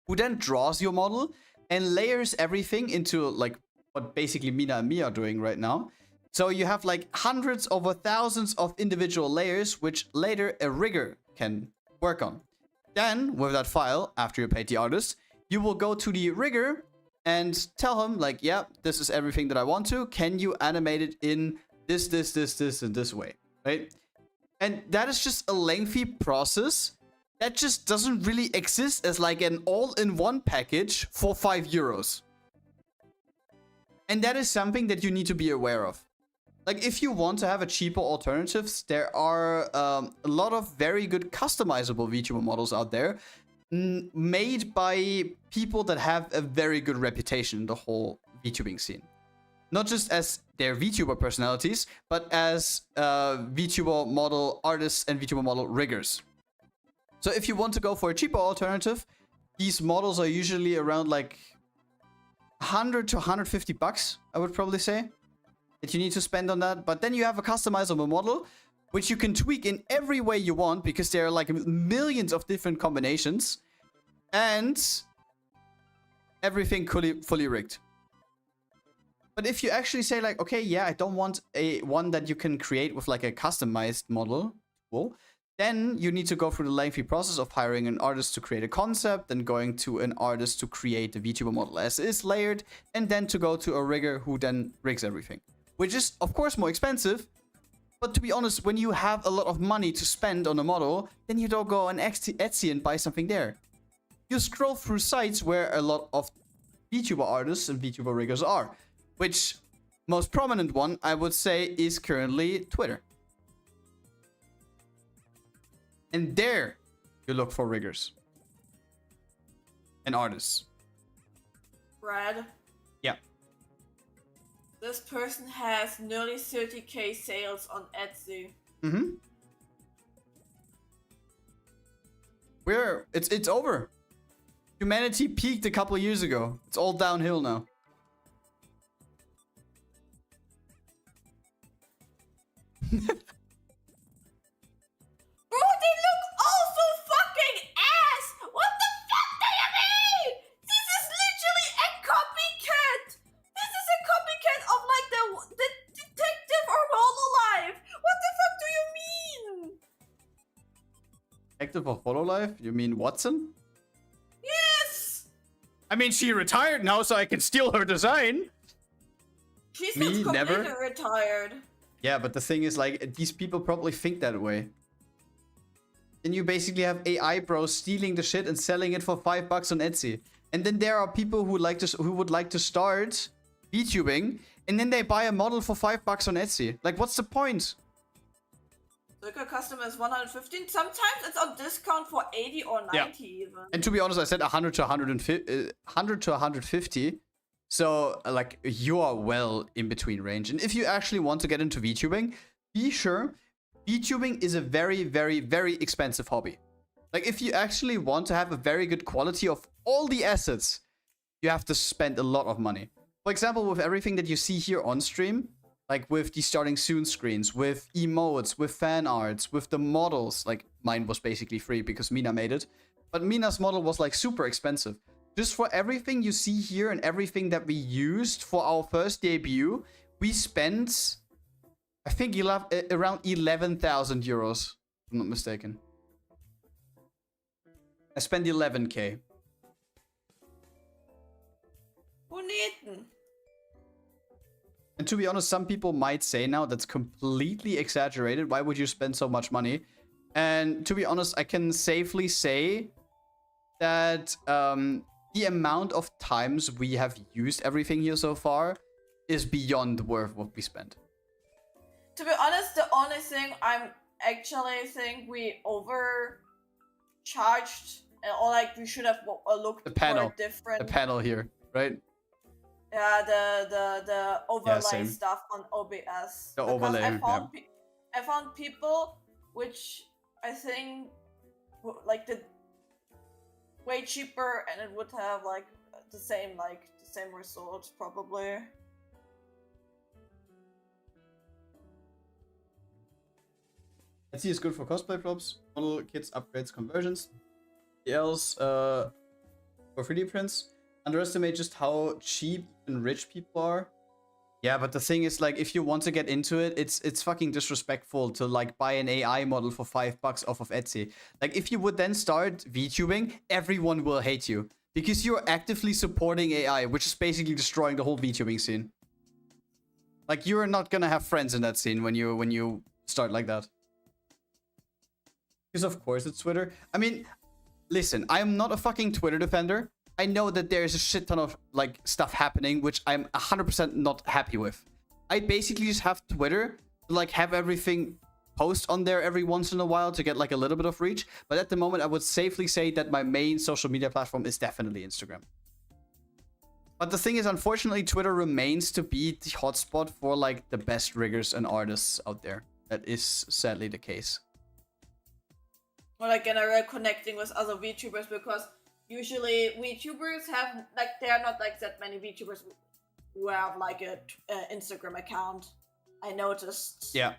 who then draws your model and layers everything into like what basically Mina and me are doing right now. So you have like hundreds over thousands of individual layers, which later a rigger can work on. Then with that file, after you paid the artist, you will go to the rigger and tell him like, yeah, this is everything that I want to. Can you animate it in this, and this way, right? And that is just a lengthy process that just doesn't really exist as like an all-in-one package for €5. And that is something that you need to be aware of. Like, if you want to have a cheaper alternatives, there are a lot of very good customizable VTuber models out there made by people that have a very good reputation in the whole VTubing scene. Not just as their VTuber personalities, but as VTuber model artists and VTuber model riggers. So if you want to go for a cheaper alternative, these models are usually around like 100 to 150 bucks, I would probably say, that you need to spend on that. But then you have a customizable model, which you can tweak in every way you want, because there are like millions of different combinations, and everything fully rigged. But if you actually say like, okay, yeah, I don't want one that you can create with like a customized model, well, then you need to go through the lengthy process of hiring an artist to create a concept, then going to an artist to create the VTuber model as is layered, and then to go to a rigger who then rigs everything. Which is, of course, more expensive. But to be honest, when you have a lot of money to spend on a model, then you don't go on Etsy and buy something there. You scroll through sites where a lot of VTuber artists and VTuber riggers are. Which, most prominent one, I would say, is currently Twitter. And there, you look for riggers. and artists. Grad. Yeah. This person has nearly 30k sales on Etsy. Mm-hmm. It's over. Humanity peaked a couple years ago. It's all downhill now. Bro, they look all so fucking ass! What the fuck do you mean? This is literally a copycat! This is a copycat of like the detective or Hololive! What the fuck do you mean? Active of Hololive? You mean Watson? Yes! I mean, she retired now, so I can steal her design. She's Me, not completely never. retired. Yeah, but the thing is, like, these people probably think that way. And you basically have AI bros stealing the shit and selling it for $5 on Etsy. And then there are people who would like to start VTubing, and then they buy a model for $5 on Etsy. Like, what's the point? Circle custom is 115. Sometimes it's on discount for 80 or 90 even. And to be honest, I said 100 to 150. So, like, you are well in between range. And if you actually want to get into VTubing, be sure VTubing is a very, very, very expensive hobby. Like, if you actually want to have a very good quality of all the assets, you have to spend a lot of money. For example, with everything that you see here on stream, like with the starting soon screens, with emotes, with fan arts, with the models, like mine was basically free because Mina made it. But Mina's model was like super expensive. Just for everything you see here and everything that we used for our first debut, we spent, I think, around 11,000 euros, if I'm not mistaken. I spent 11k. Who need? And to be honest, some people might say now that's completely exaggerated. Why would you spend so much money? And to be honest, I can safely say that the amount of times we have used everything here so far is beyond worth what we spent. To be honest, the only thing I'm actually think we overcharged, or like we should have looked The panel, for a different. the panel here, right? Yeah, the overlay same. stuff on OBS. The Because overlay, I found people which I think like the way cheaper, and it would have like the same result probably. Etsy is good for cosplay props, model kits, upgrades, conversions. Else for 3D prints. Underestimate just how cheap and rich people are. Yeah, but the thing is, like, if you want to get into it, it's fucking disrespectful to like buy an AI model for $5 off of Etsy. Like, if you would then start VTubing, everyone will hate you because you're actively supporting AI, which is basically destroying the whole VTubing scene. Like, you're not gonna have friends in that scene when you start like that. Because of course it's Twitter. I mean, listen, I'm not a fucking Twitter defender. I know that there's a shit ton of like stuff happening which I'm 100% not happy with. I basically just have Twitter to like have everything post on there every once in a while to get like a little bit of reach. But at the moment, I would safely say that my main social media platform is definitely Instagram. But the thing is, unfortunately, Twitter remains to be the hotspot for like the best riggers and artists out there. That is sadly the case. Or like general connecting with other VTubers, because usually VTubers have like, there are not like that many VTubers who have like a Instagram account. I noticed. Yeah.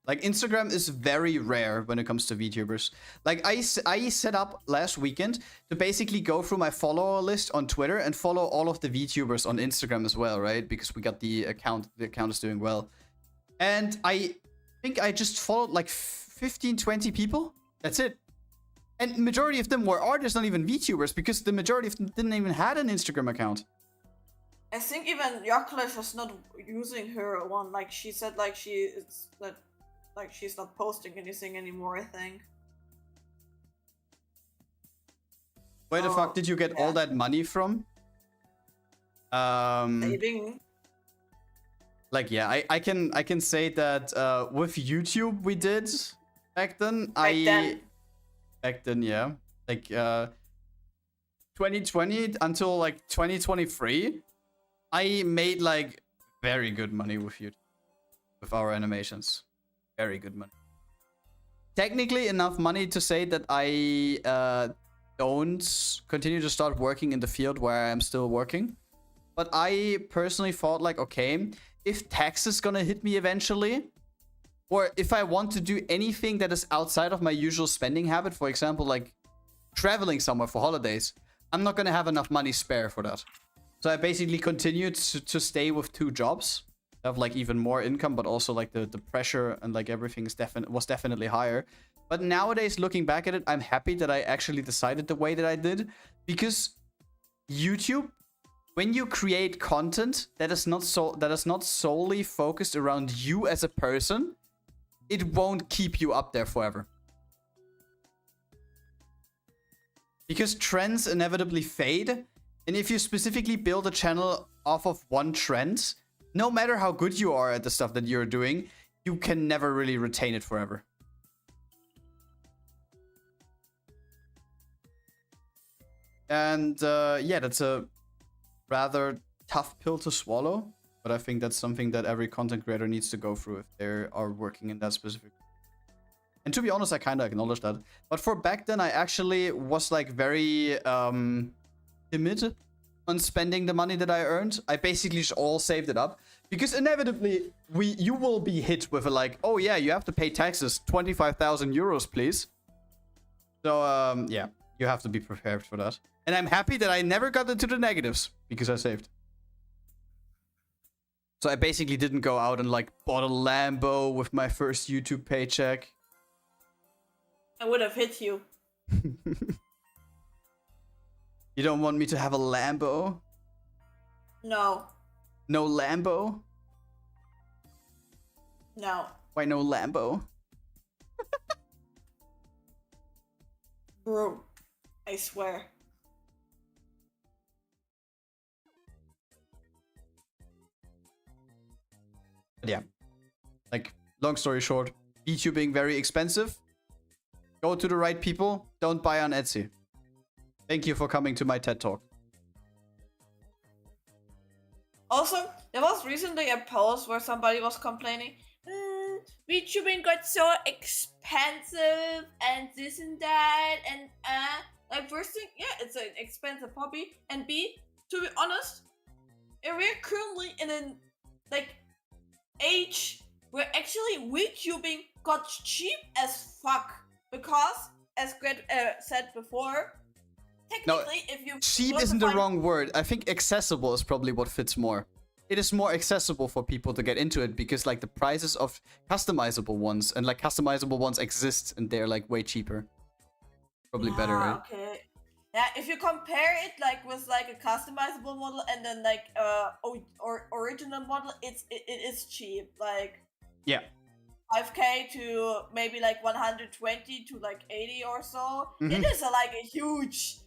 Like, Instagram is very rare when it comes to VTubers. Like, I set up last weekend to basically go through my follower list on Twitter and follow all of the VTubers on Instagram as well, right? Because we got the account is doing well. And I think I just followed like 15, 20 people. That's it. And majority of them were artists, not even VTubers, because the majority of them didn't even have an Instagram account. I think even Yaklish is not using her one. Like, she said like she's not posting anything anymore, I think. Where the fuck did you get all that money from? Saving. Like, yeah, I can say that with YouTube we did back then. Back then, yeah. Like 20 2020 until like 2023, I made like very good money with you, with our animations. Very good money. Technically enough money to say that I don't continue to start working in the field where I am still working. But I personally thought like, okay, if tax is gonna hit me eventually, or if I want to do anything that is outside of my usual spending habit, for example, like traveling somewhere for holidays, I'm not gonna have enough money spare for that. So I basically continued to stay with 2 jobs. Have like even more income, but also like the pressure and like everything is was definitely higher. But nowadays, looking back at it, I'm happy that I actually decided the way that I did, because YouTube, when you create content that is not solely focused around you as a person, it won't keep you up there forever. Because trends inevitably fade, and if you specifically build a channel off of one trend, no matter how good you are at the stuff that you're doing, you can never really retain it forever. And yeah, that's a rather tough pill to swallow, but I think that's something that every content creator needs to go through if they are working in that specific. And to be honest, I kind of acknowledge that. But for back then, I actually was like very timid on spending the money that I earned. I basically just all saved it up, because inevitably you will be hit with a like, oh yeah, you have to pay taxes, 25,000 euros, please. So yeah, you have to be prepared for that. And I'm happy that I never got into the negatives because I saved. So I basically didn't go out and like bought a Lambo with my first YouTube paycheck. I would have hit you. You don't want me to have a Lambo? No. No Lambo? No. Why no Lambo? Bro, I swear. But yeah, like, long story short, VTubing very expensive. Go to the right people. Don't buy on Etsy. Thank you for coming to my TED Talk. Also, there was recently a post where somebody was complaining, VTubing got so expensive and this and that, and like, first thing, yeah, it's an expensive hobby, and B, to be honest, we're currently in an like age where actually VTubing got cheap as fuck, because as Grad said before, technically, if you cheap isn't the wrong word. I think accessible is probably what fits more. It is more accessible for people to get into it, because like the prices of customizable ones, and like customizable ones exist and they're like way cheaper. Probably better, right? Okay. Yeah, if you compare it like with like a customizable model and then like or original model, it is cheap. Like, yeah, 5k to maybe like 120 to like 80 or so. It is like a huge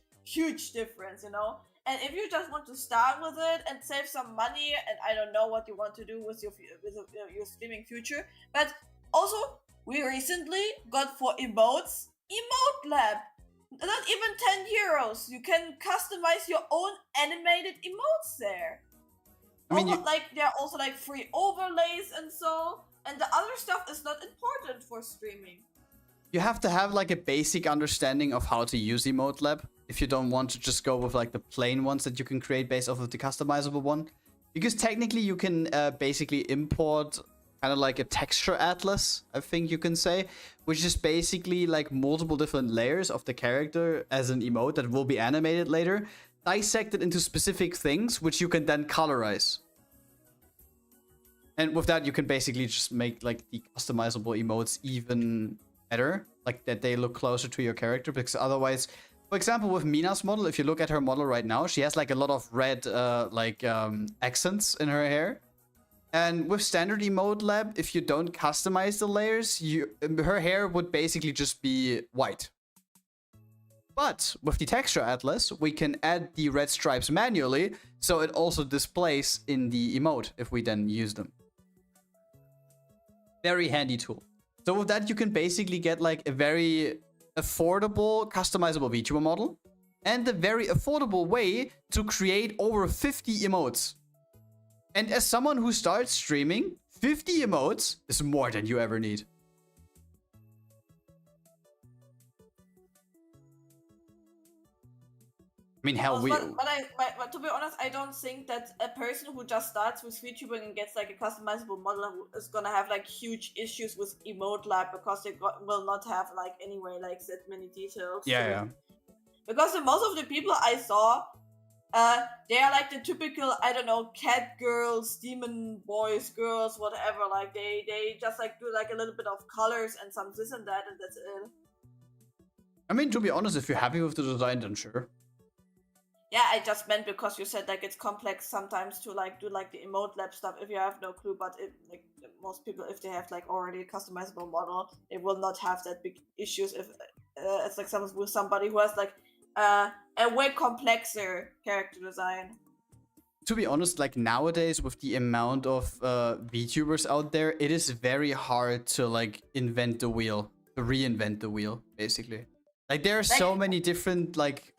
difference, you know. And if you just want to start with it and save some money, and I don't know what you want to do with your streaming future, but also we recently got for emotes Emote Lab. Not even 10 euros. You can customize your own animated emotes there. I mean, like, there are also like free overlays and so, and the other stuff is not important for streaming. You have to have like a basic understanding of how to use Emote Lab if you don't want to just go with like the plain ones that you can create based off of the customizable one. Because technically you can basically import kind of like a texture atlas, I think you can say, which is basically like multiple different layers of the character as an emote that will be animated later, dissected into specific things, which you can then colorize. And with that, you can basically just make like the customizable emotes even better, like that they look closer to your character, because otherwise, for example, with Mina's model, if you look at her model right now, she has like a lot of red accents in her hair. And with standard Emote Lab, if you don't customize the layers, her hair would basically just be white. But with the texture atlas, we can add the red stripes manually, so it also displays in the emote if we then use them. Very handy tool. So with that, you can basically get like a very affordable customizable VTuber model and a very affordable way to create over 50 emotes. And as someone who starts streaming, 50 emotes is more than you ever need. I mean, hell, but to be honest, I don't think that a person who just starts with VTubing and gets like a customizable model is gonna have like huge issues with emote lab because they will not have like anyway like that many details. Yeah. Because most of the people I saw, they are like the typical, I don't know, cat girls, demon boys, girls, whatever. Like they just like do like a little bit of colors and some this and that, and that's it. I mean, to be honest, if you're happy with the design, then sure. Yeah, I just meant because you said like it's complex sometimes to like do like the emote lab stuff if you have no clue. But if like most people, if they have like already a customizable model, they will not have that big issues. If it's like with somebody who has like a way complexer character design. To be honest, like nowadays with the amount of VTubers out there, it is very hard to like invent the wheel, to reinvent the wheel, basically. Like there are so many different like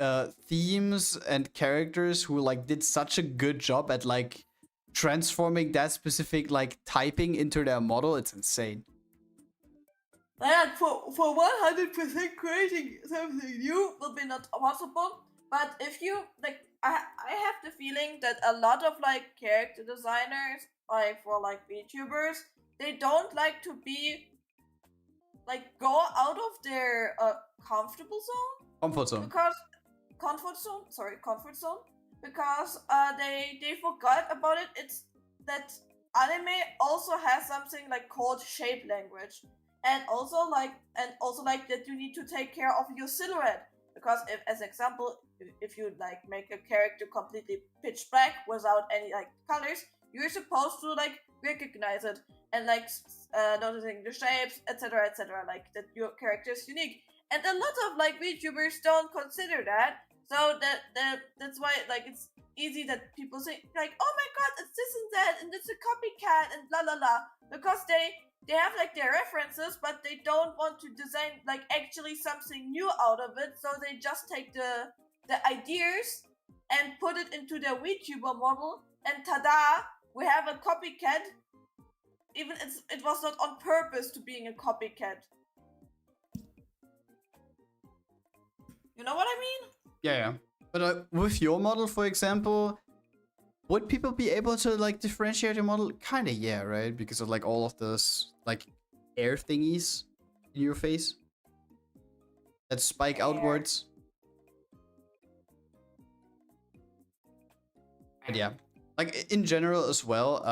themes and characters who like did such a good job at like transforming that specific like typing into their model. It's insane. Like for 100% creating something new will be not possible. But if you like, I have the feeling that a lot of like character designers, like for like VTubers, they don't like to be like go out of their comfort zone because they forgot about it. It's that anime also has something like called shape language, and also like that you need to take care of your silhouette, because if, as example, if you like make a character completely pitch black without any like colors, you're supposed to like recognize it and like noticing the shapes, etc., like that your character is unique. And a lot of like VTubers don't consider that, so that's why like it's easy that people say like, oh my god, it's this and that, and it's a copycat and blah blah blah, because they have like their references, but they don't want to design like actually something new out of it, so they just take the ideas and put it into their VTuber model, and tada, we have a copycat. Even it was not on purpose to being a copycat. You know what I mean? Yeah. But with your model, for example, would people be able to like differentiate your model? Kinda, yeah, right? Because of like all of those like air thingies in your face that spike outwards. But yeah, like in general as well,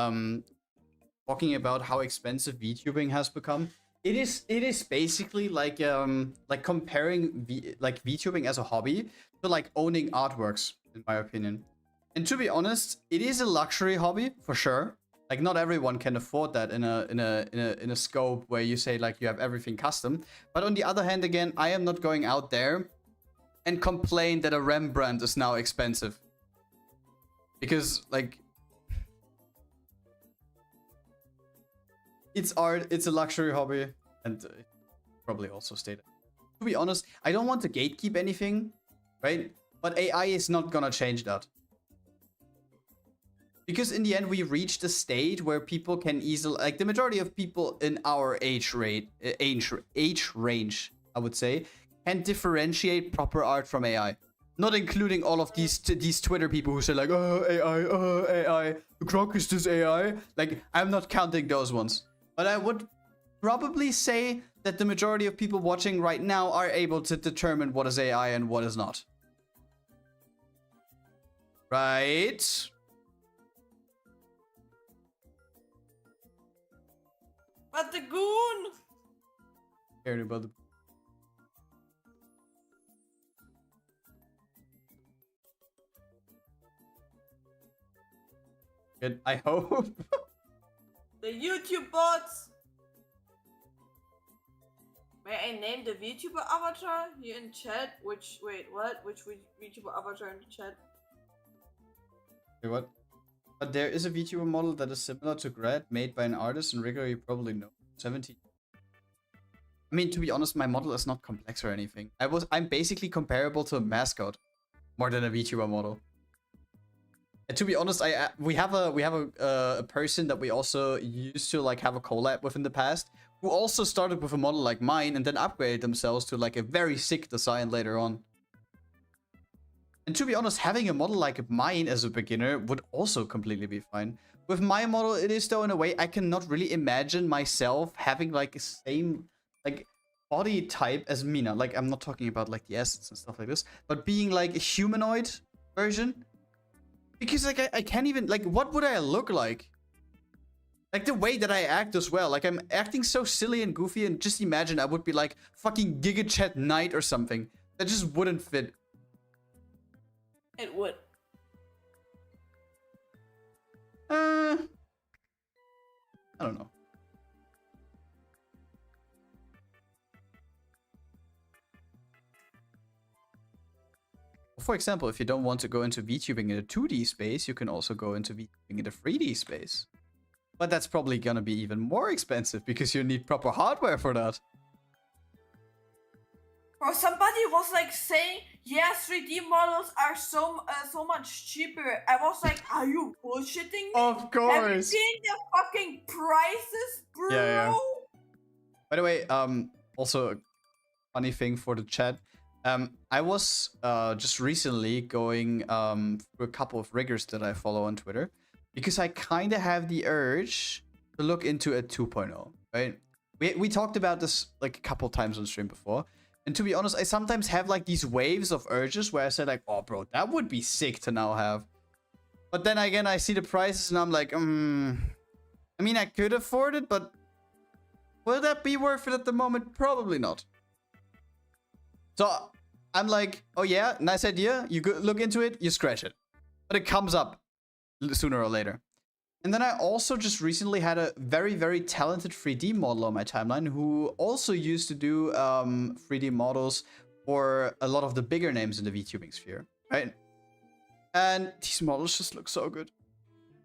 talking about how expensive VTubing has become, it is basically like comparing VTubing as a hobby to like owning artworks, in my opinion. And to be honest, it is a luxury hobby for sure. Like not everyone can afford that in a scope where you say like you have everything custom. But on the other hand, again, I am not going out there and complain that a Rembrandt is now expensive, because like it's art, it's a luxury hobby, and probably also stated. To be honest, I don't want to gatekeep anything, right? But AI is not gonna change that. Because in the end, we reached a state where people can easily, like the majority of people in our age range, I would say, can differentiate proper art from AI. Not including all of these Twitter people who say like, oh, AI, the croc is this AI. Like, I'm not counting those ones. But I would probably say that the majority of people watching right now are able to determine what is AI and what is not. Right? But the goon! Caring about the... Good, I hope. The YouTube bots! May I name the VTuber avatar here in chat? Which VTuber avatar in the chat? Wait, what? But there is a VTuber model that is similar to Grad, made by an artist, and Rigor you probably know. 17. I mean, to be honest, my model is not complex or anything. I'm basically comparable to a mascot. more than a VTuber model. And to be honest, we have a person that we also used to like have a collab with in the past, who also started with a model like mine and then upgraded themselves to like a very sick design later on. And to be honest, having a model like mine as a beginner would also completely be fine. With my model, it is though in a way I cannot really imagine myself having like the same like body type as Mina. Like I'm not talking about like the assets and stuff like this, but being like a humanoid version. Because like I can't even like, what would I look like? Like the way that I act as well. Like I'm acting so silly and goofy, and just imagine I would be like fucking Giga Chat Knight or something. That just wouldn't fit. It would. I don't know. For example, if you don't want to go into VTubing in a 2D space, you can also go into VTubing in a 3D space. But that's probably gonna be even more expensive because you need proper hardware for that. Or somebody was like saying, yeah, 3D models are so much cheaper. I was like, are you bullshitting me? Of course. Have you seen the fucking prices, bro? Yeah. By the way, also a funny thing for the chat. I was just recently going through a couple of riggers that I follow on Twitter, because I kind of have the urge to look into a 2.0, right? We talked about this like a couple times on stream before. And to be honest, I sometimes have like these waves of urges where I say like, oh bro, that would be sick to now have. But then again, I see the prices and I'm like, I mean, I could afford it, but will that be worth it at the moment? Probably not. So I'm like, oh yeah, nice idea. You go look into it, you scratch it. But it comes up sooner or later. And then I also just recently had a very, very talented 3D model on my timeline who also used to do 3D models for a lot of the bigger names in the VTubing sphere, right? And these models just look so good.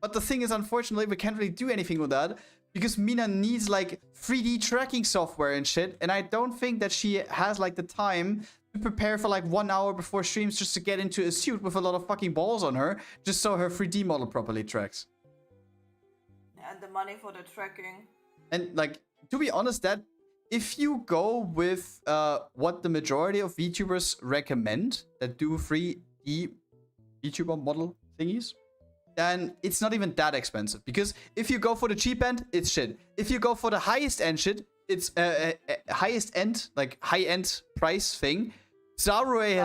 But the thing is, unfortunately, we can't really do anything with that because Mina needs like 3D tracking software and shit. And I don't think that she has like the time to prepare for like 1 hour before streams just to get into a suit with a lot of fucking balls on her, just so her 3D model properly tracks. And the money for the tracking. And like, to be honest, that if you go with what the majority of VTubers recommend that do 3D VTuber model thingies, then it's not even that expensive. Because if you go for the cheap end, it's shit. If you go for the highest end shit, it's highest end, like high end price thing. Zarue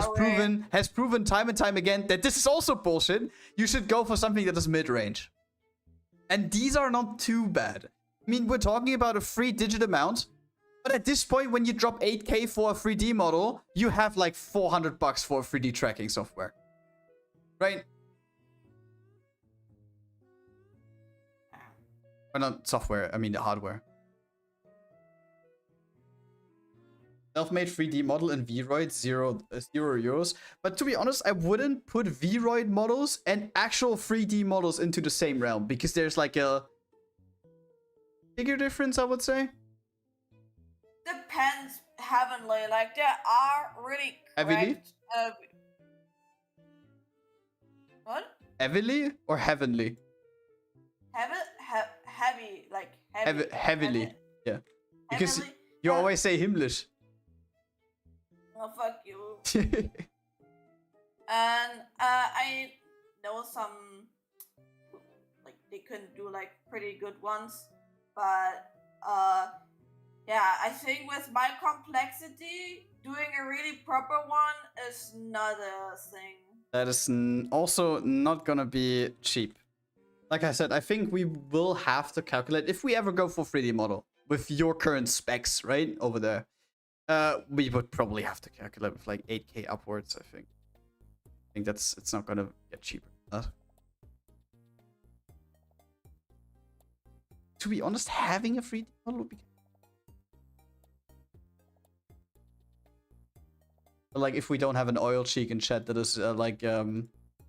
has proven time and time again that this is also bullshit. You should go for something that is mid-range. And these are not too bad. I mean, we're talking about a 3-digit amount. But at this point, when you drop 8K for a 3D model, you have like $400 for 3D tracking software. Right? Or not software, I mean the hardware. Self-made 3D model in Vroid, zero euros. But to be honest, I wouldn't put Vroid models and actual 3D models into the same realm, because there's like a bigger difference, I would say. Depends heavenly. Like there are really Heavily? What? Heavily or heavenly? Heavy, like heavy. Heavily, yeah. Because Heavily? you always say himmlish. Oh, fuck you. And I know some, like, they couldn't do, like, pretty good ones. But, yeah, I think with my complexity, doing a really proper one is not a thing. That is also not gonna be cheap. Like I said, I think we will have to calculate, if we ever go for 3D model, with your current specs, right, over there. We would probably have to calculate with like 8K upwards, I think. I think it's not gonna get cheaper than that. To be honest, having a 3D model would be... But like, if we don't have an oil cheek in chat that is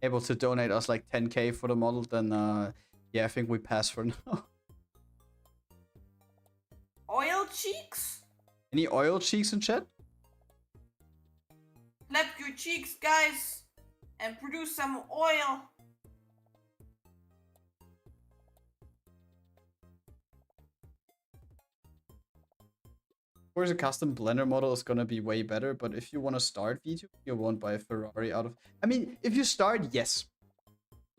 able to donate us like 10K for the model, then yeah, I think we pass for now. Oil cheeks? Any oil cheeks in chat? Clap your cheeks, guys. and produce some oil. Of course, a custom Blender model is gonna be way better, but if you want to start VTuber, you won't buy a Ferrari out of... I mean, if you start, yes.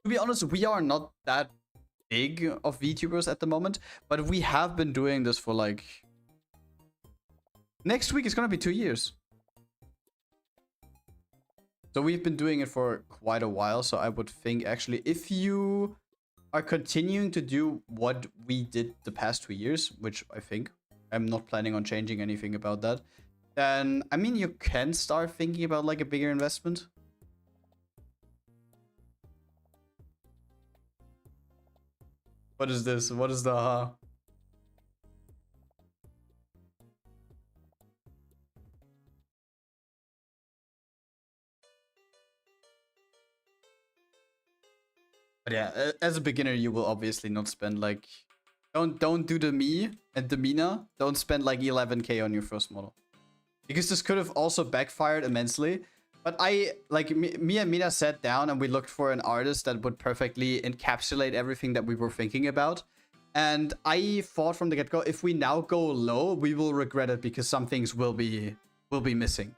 To be honest, we are not that big of VTubers at the moment, but we have been doing this for like... Next week is gonna be 2 years. So we've been doing it for quite a while, so I would think actually if you are continuing to do what we did the past 2 years, which I think I'm not planning on changing anything about that, then I mean you can start thinking about like a bigger investment. What is this? What is the But yeah, as a beginner, you will obviously not spend like... Don't do the me and the Mina. Don't spend like 11k on your first model. Because this could have also backfired immensely. But I, like, me and Mina sat down and we looked for an artist that would perfectly encapsulate everything that we were thinking about. And I thought from the get-go, if we now go low, we will regret it because some things will be missing.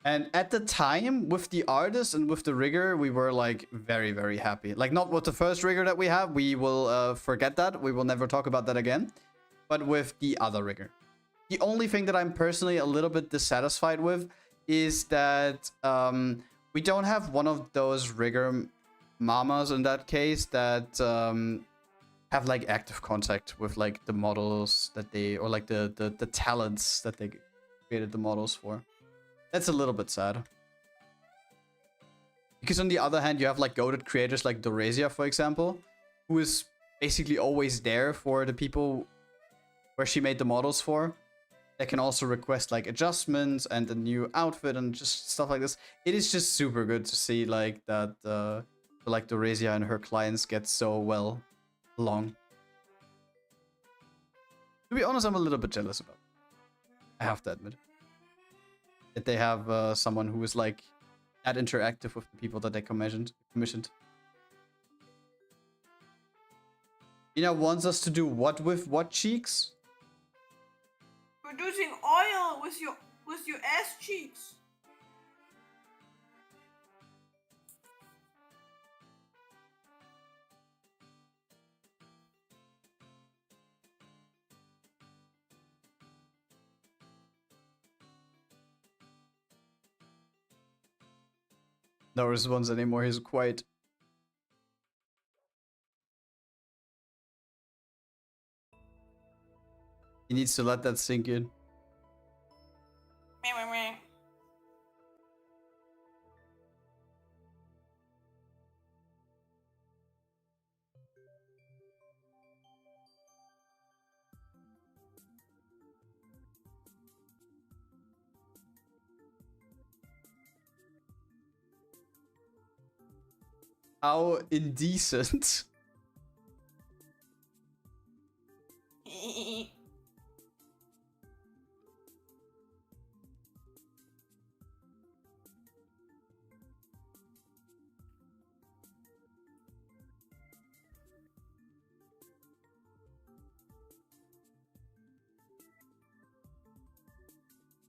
And at the time, with the artist and with the rigger, we were like very, very happy. Like not with the first rigger that we have, we will forget that. We will never talk about that again. But with the other rigger. The only thing that I'm personally a little bit dissatisfied with is that we don't have one of those rigger mamas in that case that have like active contact with like the models that they, or like the talents that they created the models for. That's a little bit sad. Because on the other hand, you have like goated creators like Dorazia, for example, who is basically always there for the people where she made the models for. They can also request like adjustments and a new outfit and just stuff like this. It is just super good to see like that like Dorazia and her clients get so well along. To be honest, I'm a little bit jealous about it. I have to admit. That they have someone who is like that interactive with the people that they commissioned. Mina wants us to do what with what cheeks? Producing oil with your ass cheeks. No response anymore, he's quiet. He needs to let that sink in. Meh, meh, meh. How indecent. By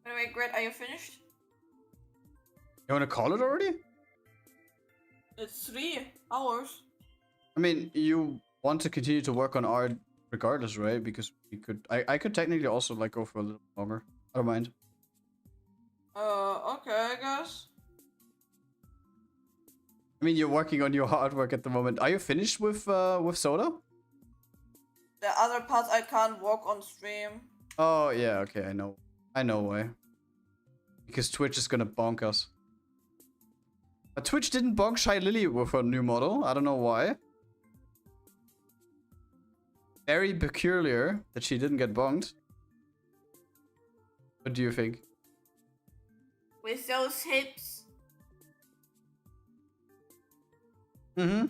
the way, Grad, are you finished? You wanna call it already? It's 3 hours. I mean, you want to continue to work on art regardless, right? Because we could... I could technically also like go for a little longer. I don't mind. Okay, I guess. I mean, you're working on your artwork at the moment. Are you finished with Soda? The other parts I can't walk on stream. Oh, yeah, okay, I know. I know why. Because Twitch is gonna bonk us. But Twitch didn't bonk Shy Lily with her new model. I don't know why. Very peculiar that she didn't get bonked. What do you think? With those hips. Mm-hmm.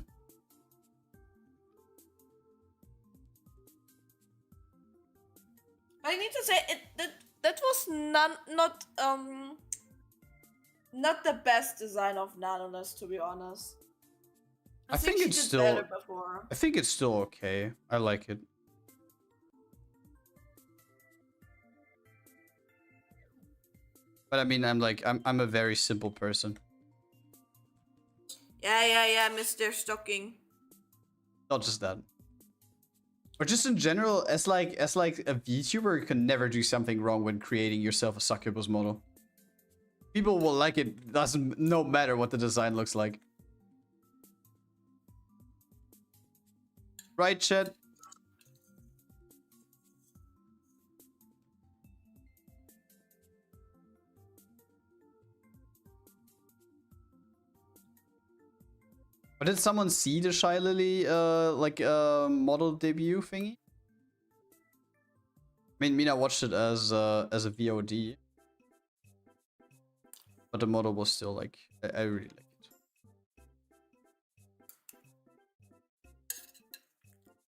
I need to say that was not the best design of Nanoness, to be honest. I think she it's did still. better before. I think it's still okay. I like it. But I mean, I'm a very simple person. Yeah, Mr. Stocking. Not just that. Or just in general, as like a VTuber, you can never do something wrong when creating yourself a succubus model. People will like it, doesn't no matter what the design looks like. Right, chat? But did someone see the Shy Lily model debut thingy? I mean, Mina watched it as a VOD, but the model was still like I really like it.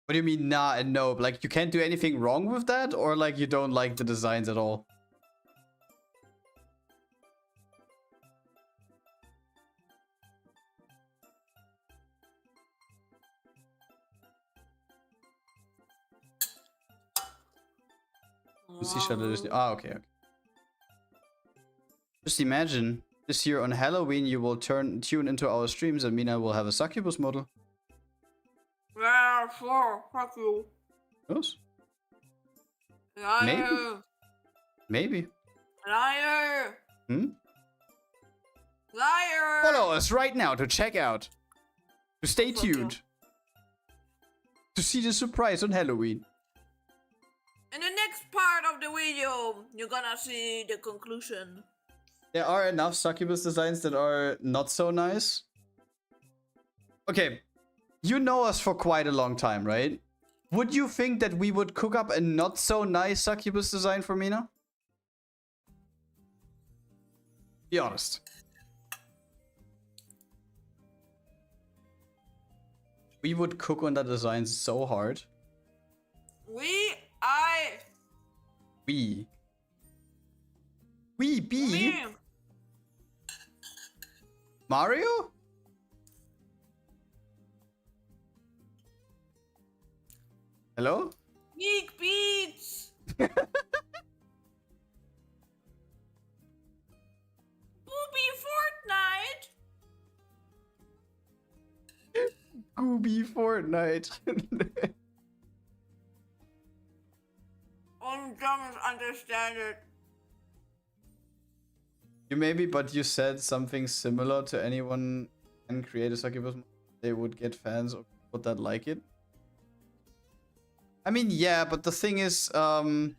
What do you mean nah and no? Like you can't do anything wrong with that, or like you don't like the designs at all? Ah, okay. Just imagine, this year on Halloween you will tune into our streams and Mina will have a succubus model. Yeah, sure. Fuck you. Yes. Liar. Maybe. Liar. Hmm? Liar. Follow us right now to check out. To stay tuned. To see the surprise on Halloween. In the next part of the video, you're gonna see the conclusion. There are enough succubus designs that are not so nice. Okay, you know us for quite a long time, right? Would you think that we would cook up a not so nice succubus design for Mina? Be honest. We would cook on that design so hard. We? Mario? Hello? Geek Beats! Booby Fortnite! Gooby Fortnite. Only Germans understand it. You maybe, but you said something similar to anyone can create a succubus. They would get fans of people that like it. I mean, yeah, but the thing is, I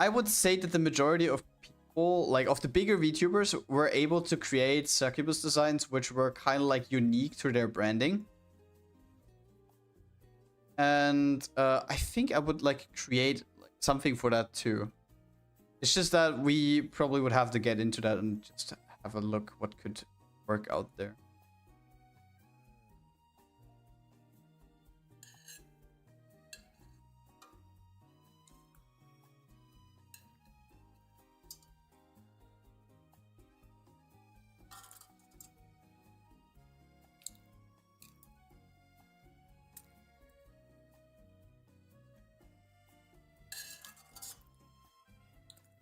would say that the majority of people, like of the bigger VTubers, were able to create succubus designs which were kind of like unique to their branding. And I think I would like create something for that too. It's just that we probably would have to get into that and just have a look what could work out there.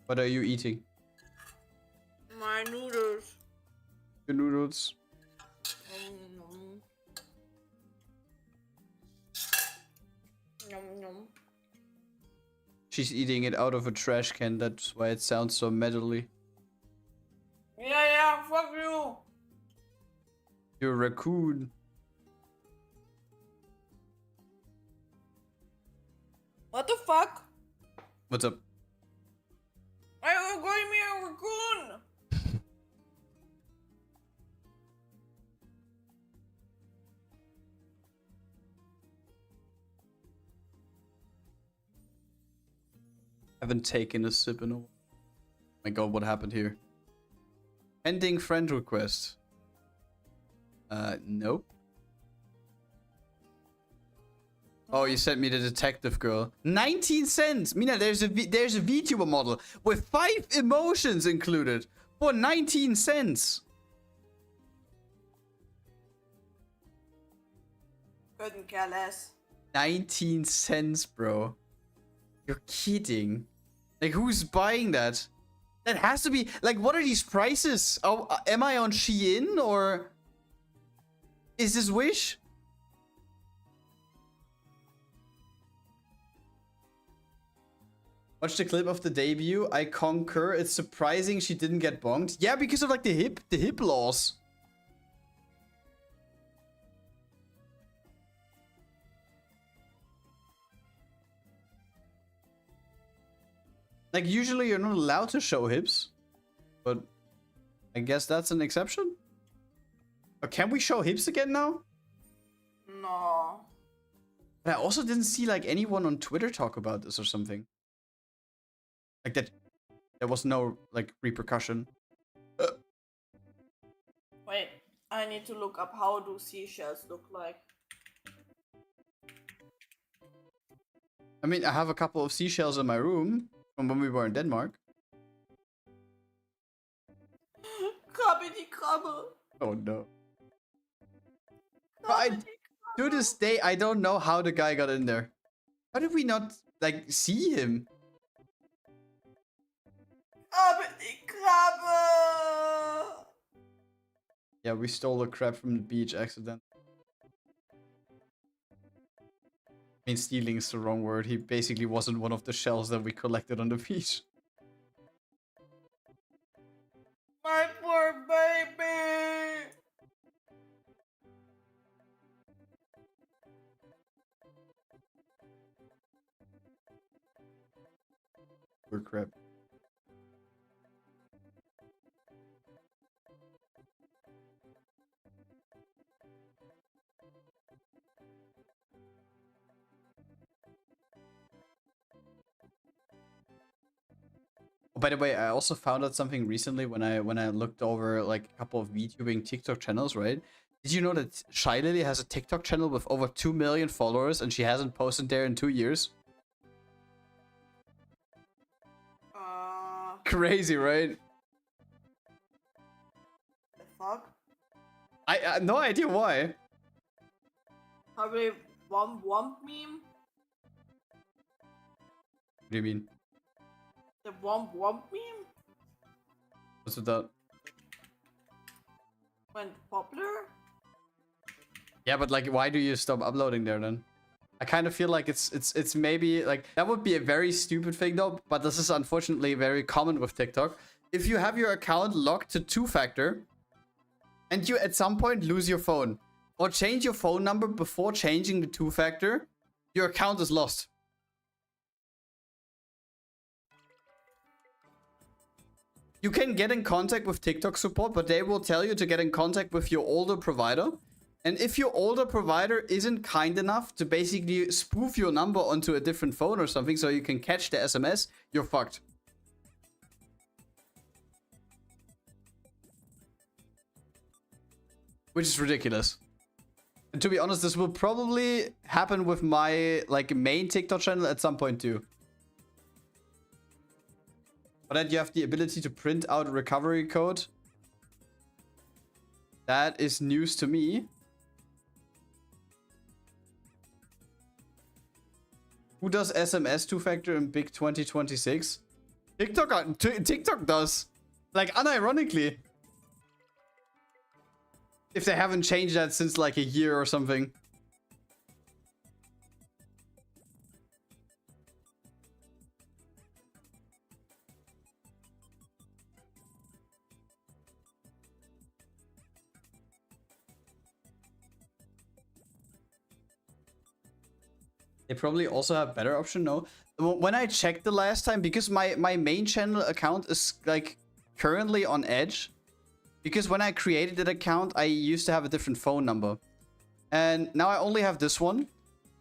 What are you eating? My noodles. Your noodles. Nom nom. She's eating it out of a trash can, that's why it sounds so metally. Yeah, fuck you. You're a raccoon. What the fuck? What's up? Why are you calling me a raccoon? Haven't taken a sip in a while. My god, what happened here? Pending friend request. Nope. Oh, you sent me the detective girl. 19 cents! Mina, there's a VTuber model with 5 emotions included For 19 cents. Couldn't care less. 19 cents, bro. You're kidding. Like, who's buying that? That has to be... Like, what are these prices? Oh, am I on Shein or... Is this Wish? Watch the clip of the debut. I concur. It's surprising she didn't get bonked. Yeah, because of like the hip laws. Like, usually you're not allowed to show hips, but I guess that's an exception. Can we show hips again now? No. But I also didn't see like anyone on Twitter talk about this or something. Like that, there was no like repercussion. Wait, I need to look up how do seashells look like. I mean, I have a couple of seashells in my room from when we were in Denmark. Krabbidi krabbe. Oh no. But to this day, I don't know how the guy got in there. How did we not like see him? Krabbidi krabbe. Yeah, we stole the crab from the beach accidentally. I mean, stealing is the wrong word. He basically wasn't one of the shells that we collected on the beach. My poor baby. Poor crab. By the way, I also found out something recently when I looked over like a couple of VTubing TikTok channels, right? Did you know that Shy Lily has a TikTok channel with over 2 million followers and she hasn't posted there in 2 years? Crazy, right? The fuck? I have no idea why. Probably womp meme? What do you mean? The womp meme? What's with that? Went popular? Yeah, but like, why do you stop uploading there then? I kind of feel like it's maybe like that would be a very stupid thing though, but this is unfortunately very common with TikTok. If you have your account locked to 2-factor and you at some point lose your phone or change your phone number before changing the 2-factor, your account is lost. You can get in contact with TikTok support, but they will tell you to get in contact with your older provider. And if your older provider isn't kind enough to basically spoof your number onto a different phone or something so you can catch the SMS, you're fucked. Which is ridiculous. And to be honest, this will probably happen with my like main TikTok channel at some point too. But then you have the ability to print out a recovery code. That is news to me. Who does SMS 2-factor in big 2026? TikTok does. Like, unironically. If they haven't changed that since like a year or something. They probably also have better option, no? When I checked the last time, because my main channel account is like currently on Edge. Because when I created that account, I used to have a different phone number. And now I only have this one.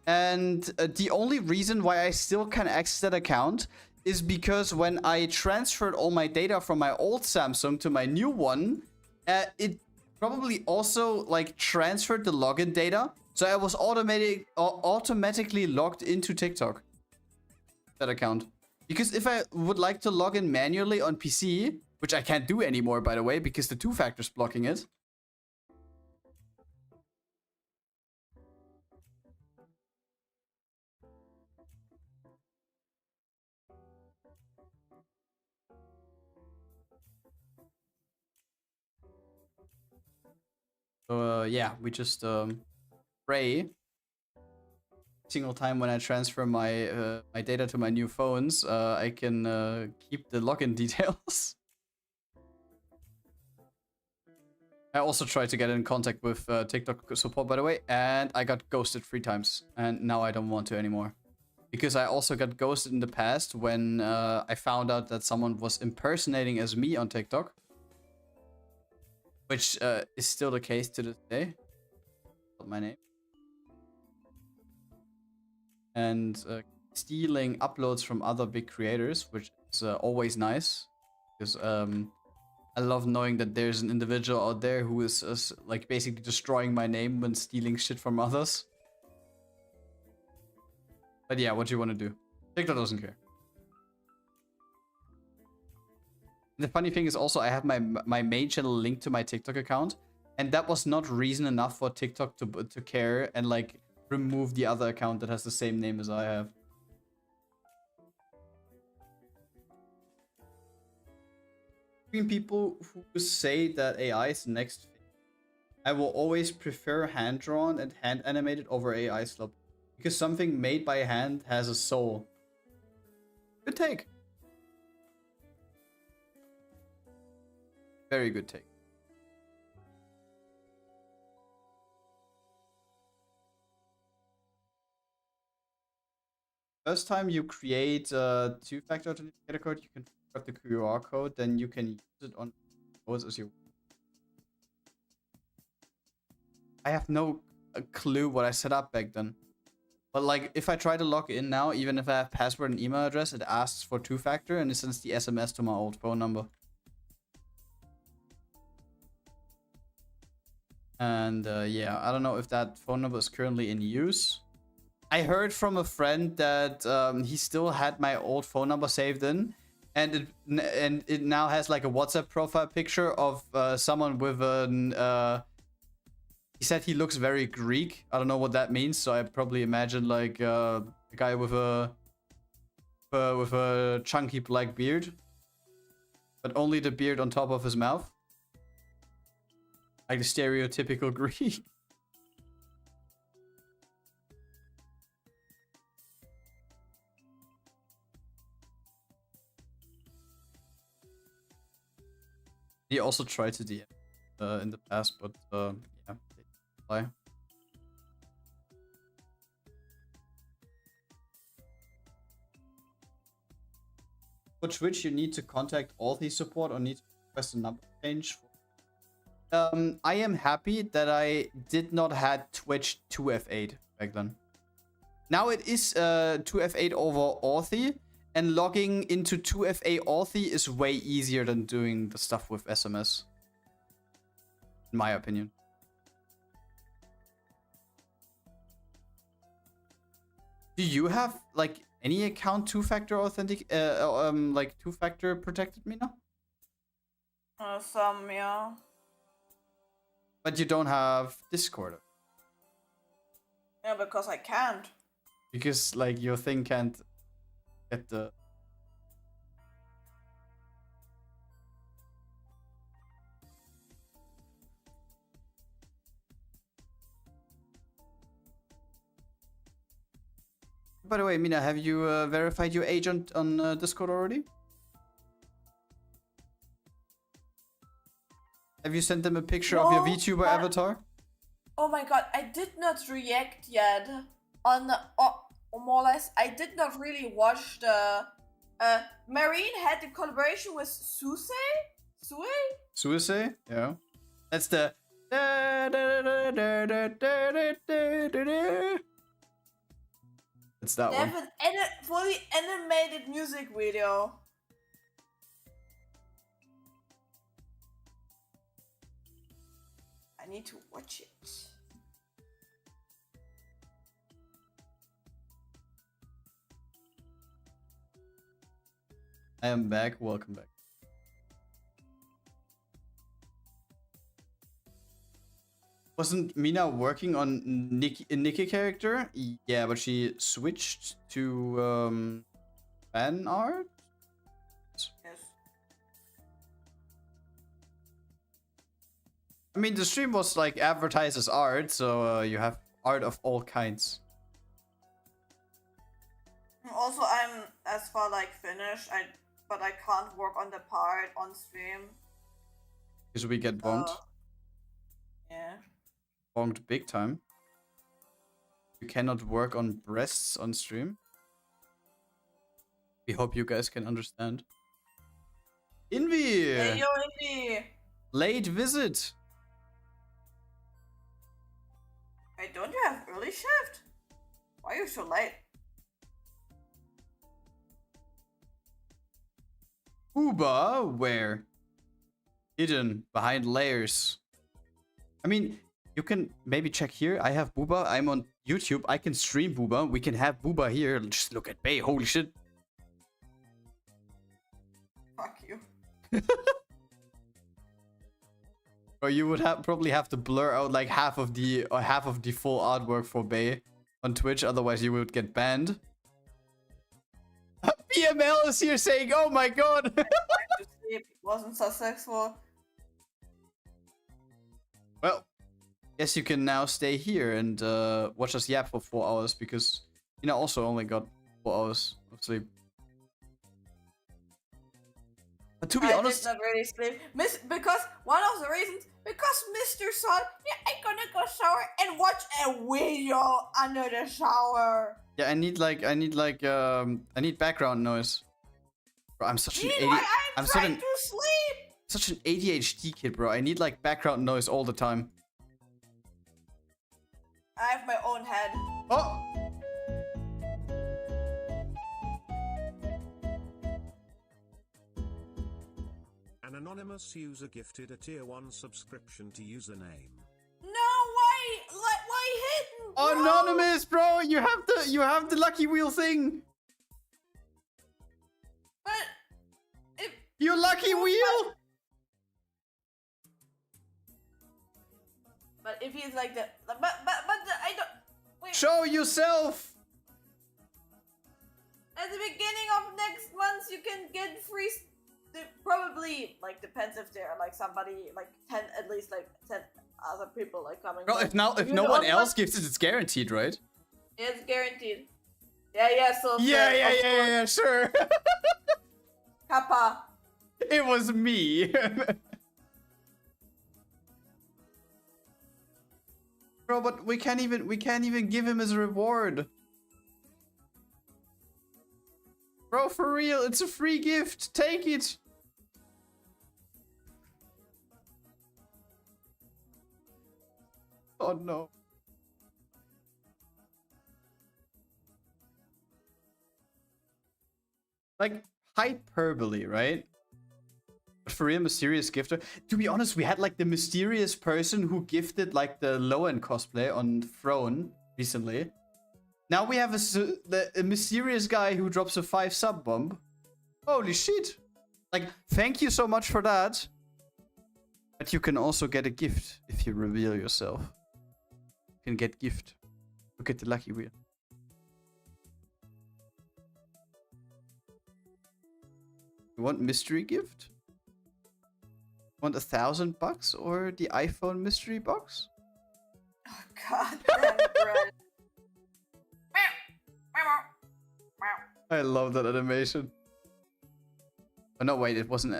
And the only reason why I still can access that account is because when I transferred all my data from my old Samsung to my new one, it probably also like transferred the login data. So I was automatically logged into TikTok. That account. Because if I would like to log in manually on PC, which I can't do anymore, by the way, because the two-factor's blocking it. So yeah, we just pray. Single time when I transfer my my data to my new phones, I can keep the login details. I also tried to get in contact with TikTok support, by the way, and I got ghosted 3 times, and now I don't want to anymore. Because I also got ghosted in the past when I found out that someone was impersonating as me on TikTok. Which is still the case to this day. Not my name. And stealing uploads from other big creators, which is always nice. Because I love knowing that there's an individual out there who is like basically destroying my name when stealing shit from others. But yeah, what do you want to do? TikTok doesn't care. The funny thing is also I have my main channel linked to my TikTok account, and that was not reason enough for TikTok to care and like remove the other account that has the same name as I have. Between people who say that AI is the next thing, I will always prefer hand-drawn and hand-animated over AI slop, because something made by hand has a soul. Good take. Very good take. First time you create a two-factor authenticator code, you can grab the QR code, then you can use it on codes as you. I have no clue what I set up back then. But like, if I try to log in now, even if I have password and email address, it asks for two-factor and it sends the SMS to my old phone number. And yeah, I don't know if that phone number is currently in use. I heard from a friend that he still had my old phone number saved in, and it now has like a WhatsApp profile picture of someone with an. He said he looks very Greek. I don't know what that means, so I probably imagine like a guy with a chunky black beard, but only the beard on top of his mouth. Like the stereotypical Greek. He also tried to DM in the past, but yeah, they didn't reply. For Twitch, you need to contact Authy support or need to request a number change. I am happy that I did not had Twitch 2F8 back then. Now it is 2F8 over Authy, and logging into 2FA Authy is way easier than doing the stuff with SMS. In my opinion. Do you have like any account two-factor authentic like two-factor protected, Mina? Some, yeah. But you don't have Discord. Yeah, because I can't. Because like your thing can't get the. By the way, Mina, have you verified your age on Discord already? Have you sent them a picture of your VTuber avatar? Oh my god, I did not react yet on more or less. I did not really watch the. Marine had the collaboration with Suse? Suicide? Yeah. That's the. It's that They one. have an fully animated music video. I need to watch it. I am back. Welcome back. Wasn't Mina working on Nikke character? Yeah, but she switched to fan art. Yes. I mean, the stream was like advertised as art, so you have art of all kinds. Also, I'm as far like finished. But I can't work on the part on stream. Because we get bonked. Yeah. Bonked big time. You cannot work on breasts on stream. We hope you guys can understand. Invi! Hey, yo, Invi! Late visit! Hey, don't you have early shift? Why are you so late? Booba, where? Hidden behind layers. I mean, you can maybe check here. I have Booba. I'm on YouTube. I can stream Booba. We can have Booba here. Just look at Bay. Holy shit. Fuck you. Or you would probably have to blur out like half of the full artwork for Bay on Twitch. Otherwise, you would get banned. PML is here saying, "Oh my god." To sleep wasn't successful. Well, guess you can now stay here and watch us yap for 4 hours because also only got 4 hours of sleep. But to be honest, I did not really sleep. Because one of the reasons, because Mr. Sun, yeah, I'm gonna go shower and watch a video under the shower. yeah, I need background noise. Bro, I'm such an I'm trying to sleep. such an ADHD kid, bro. I need like background noise all the time. I have my own head. Oh. An anonymous user gifted a tier 1 subscription to username. No, why hidden? Bro? Anonymous, bro. You have the lucky wheel thing. But if You lucky wheel. But if he's like the I don't wait. Show yourself. At the beginning of next month, you can get free. Probably like depends if there are like somebody like 10 at least like 10 other people like coming. Bro, if no one else gives it, it's guaranteed, right? It's guaranteed. Yeah. So Yeah, sure. Kappa. It was me. Bro, but we can't even give him his reward. Bro, for real, it's a free gift. Take it. Oh no. Like hyperbole, right? But for real, mysterious gifter. To be honest, we had like the mysterious person who gifted like the low-end cosplay on Throne recently. Now we have a mysterious guy who drops a 5 sub bomb. Holy shit! Like, thank you so much for that. But you can also get a gift if you reveal yourself. You can get gift. Look at the lucky wheel. You want mystery gift? Want $1,000 or the iPhone mystery box? Oh god damn it, Grad. I love that animation. Oh no, wait, that wasn't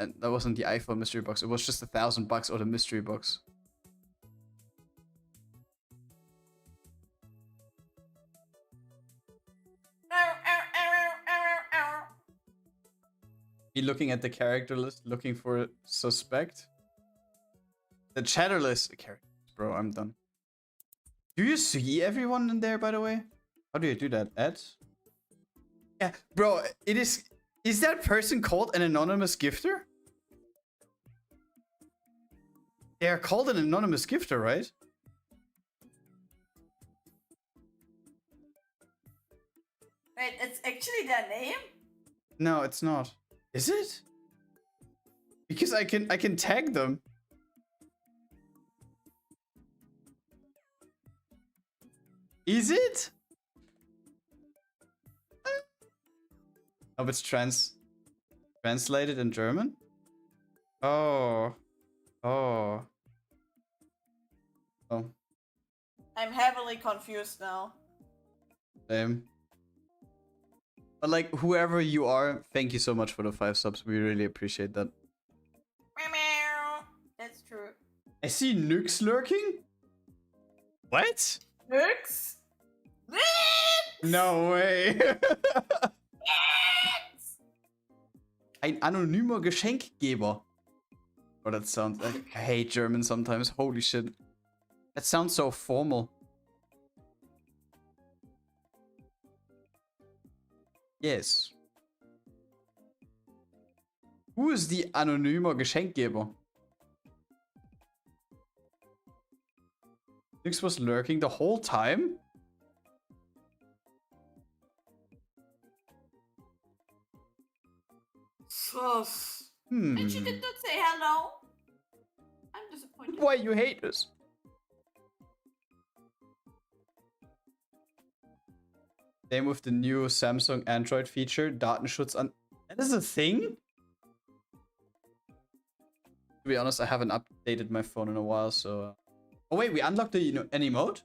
the iPhone mystery box. It was just $1,000 or the mystery box. Be looking at the character list, looking for a suspect. The chatter list characters, bro. I'm done. Do you see everyone in there, by the way? How do you do that? Add? Yeah, bro. It is. Is that person called an anonymous gifter? They are called an anonymous gifter, right? Wait, it's actually their name? No, it's not. Is it? Because I can tag them. Is it? Oh, it's translated in German? Oh. Oh. Oh. I'm heavily confused now. Same. But like, whoever you are, thank you so much for the 5 subs. We really appreciate that. That's true. I see Nyx lurking? What? Nyx? No way. Ein anonymer Geschenkgeber. Oh, that sounds like... I hate German sometimes. Holy shit. That sounds so formal. Yes. Who is the anonymer Geschenkgeber? Nyx was lurking the whole time? Sus. Hmm. And she did not say hello. I'm disappointed. Why you hate us? Same with the new Samsung Android feature, Datenschutz an. That is a thing? To be honest, I haven't updated my phone in a while, so... Oh wait, we unlocked the any mode?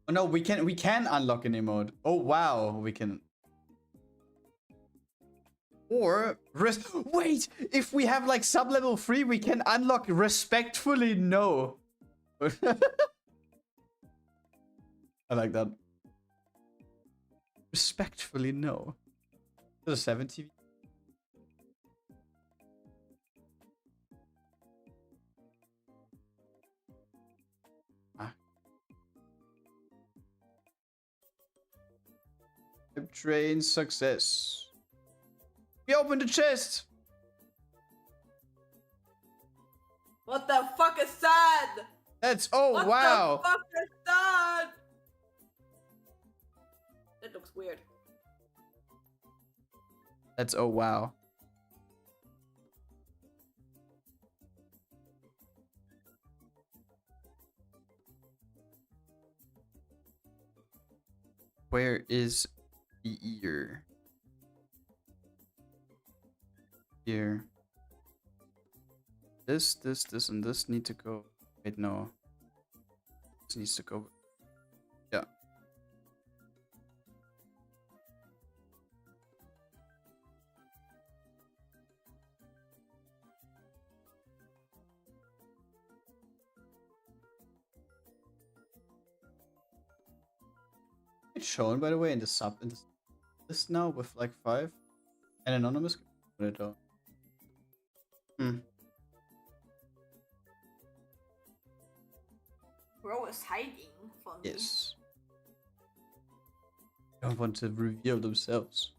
Oh no, we can unlock any mode. Oh wow, we can... Or... Wait! If we have like sub-level 3, we can unlock respectfully no. I like that. Respectfully no. The 70. Train success. We opened the chest. What the fuck is that? That's What wow. the fuck is that? That looks weird. That's oh wow. Where is the ear? Here. This, and this need to go. Wait, no. This needs to go. Yeah. It's shown, by the way, in the sub in this list now with like 5 and anonymous. But I don't. Bro is hiding from me. Yes. Don't want to reveal themselves.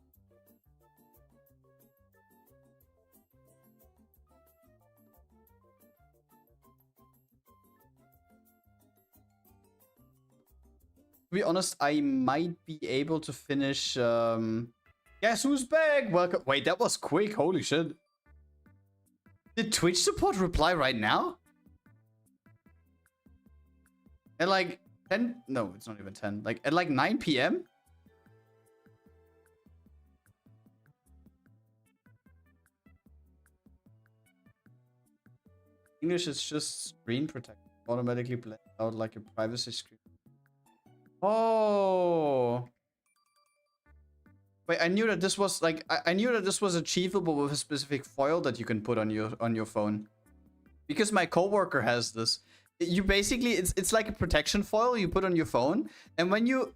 To be honest, I might be able to finish. Guess who's back? Welcome. Wait, that was quick. Holy shit. Did Twitch support reply right now? At like 10? No, it's not even 10. Like at like 9 p.m. English is just screen protect. Automatically blend out like a privacy screen. Oh. Wait, I knew that this was like I knew that this was achievable with a specific foil that you can put on your phone. Because my coworker has this. You basically it's like a protection foil you put on your phone, and when you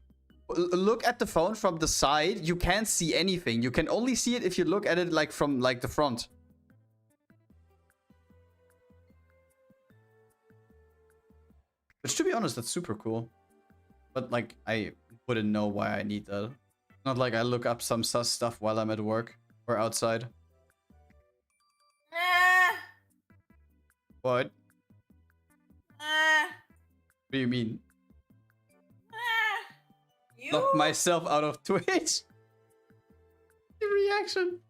look at the phone from the side, you can't see anything. You can only see it if you look at it like from like the front. Which, to be honest, that's super cool. But like, I wouldn't know why I need that. Not like I look up some sus stuff while I'm at work or outside. What? What do you mean? You? Lock myself out of Twitch? The reaction.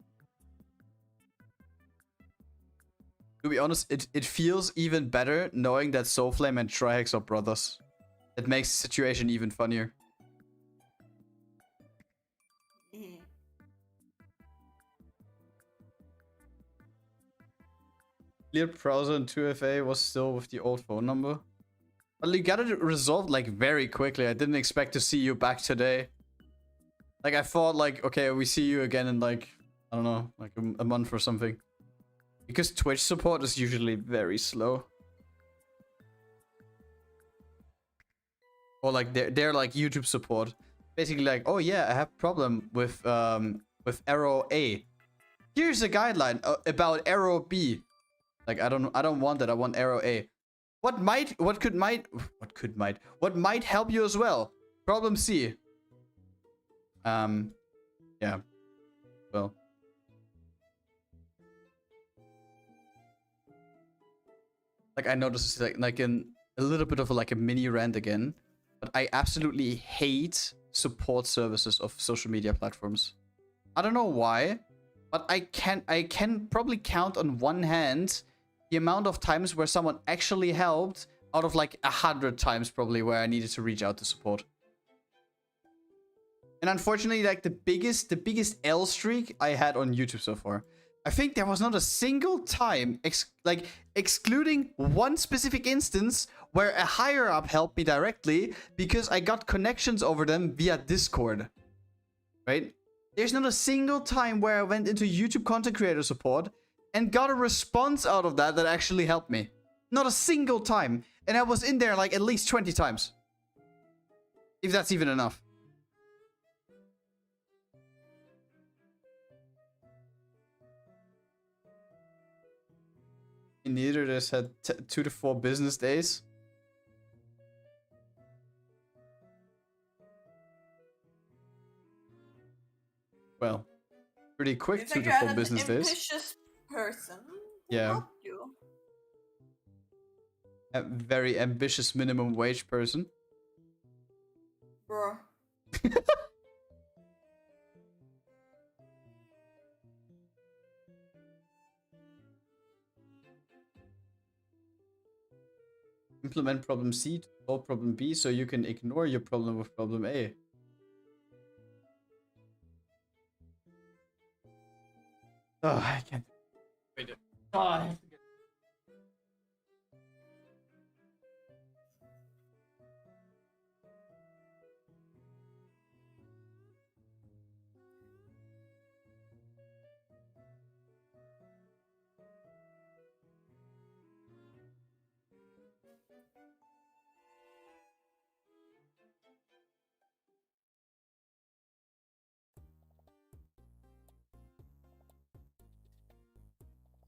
To be honest, it feels even better knowing that Soulflame and Trihex are brothers. It makes the situation even funnier. Cleared browser and 2FA was still with the old phone number. Well, you got it resolved like very quickly. I didn't expect to see you back today. Like I thought like, okay, we see you again in like, I don't know, like a month or something. Because Twitch support is usually very slow. Or like they're like YouTube support. Basically like, oh yeah, I have problem with arrow A. Here's a guideline about arrow B. Like I don't want that. I want arrow A. What might help you as well? Problem C. Yeah. Well. Like I know this is like a little bit of a mini rant again, but I absolutely hate support services of social media platforms. I don't know why, but I can probably count on one hand the amount of times where someone actually helped out of like 100 times probably where I needed to reach out to support. And unfortunately, like the biggest L streak I had on YouTube so far. I think there was not a single time, excluding one specific instance, where a higher up helped me directly because I got connections over them via Discord. Right? There's not a single time where I went into YouTube content creator support and got a response out of that actually helped me. Not a single time. And I was in there like at least 20 times. If that's even enough. Neither this had 2 to 4 business days. Well, pretty quick 2 to 4 business days. Ambitious person. Yeah. Help you. A very ambitious minimum wage person. Bro. Implement problem C to solve problem B so you can ignore your problem with problem A. Oh, I can't. Wait. Oh, I have to get...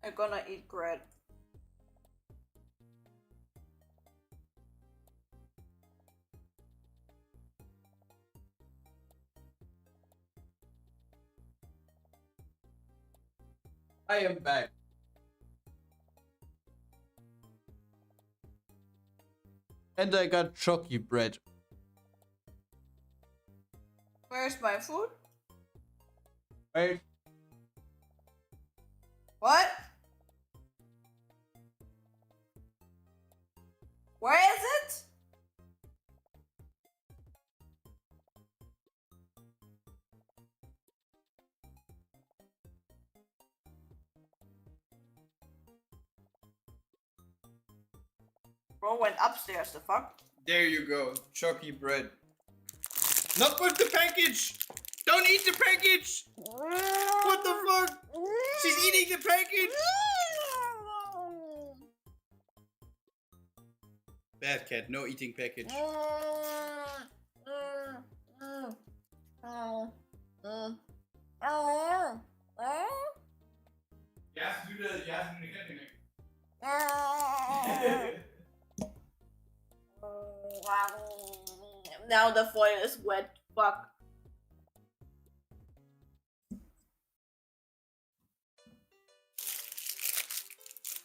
I'm gonna eat Grad. I am back. And I got chalky bread. Where's my food? Right? What? Where is it? Bro went upstairs, the fuck? There you go, chalky bread. Not with the package! Don't eat the package! What the fuck? She's eating the package! Bad cat, no eating package. You have to do the cat thing. Now the foil is wet. Fuck.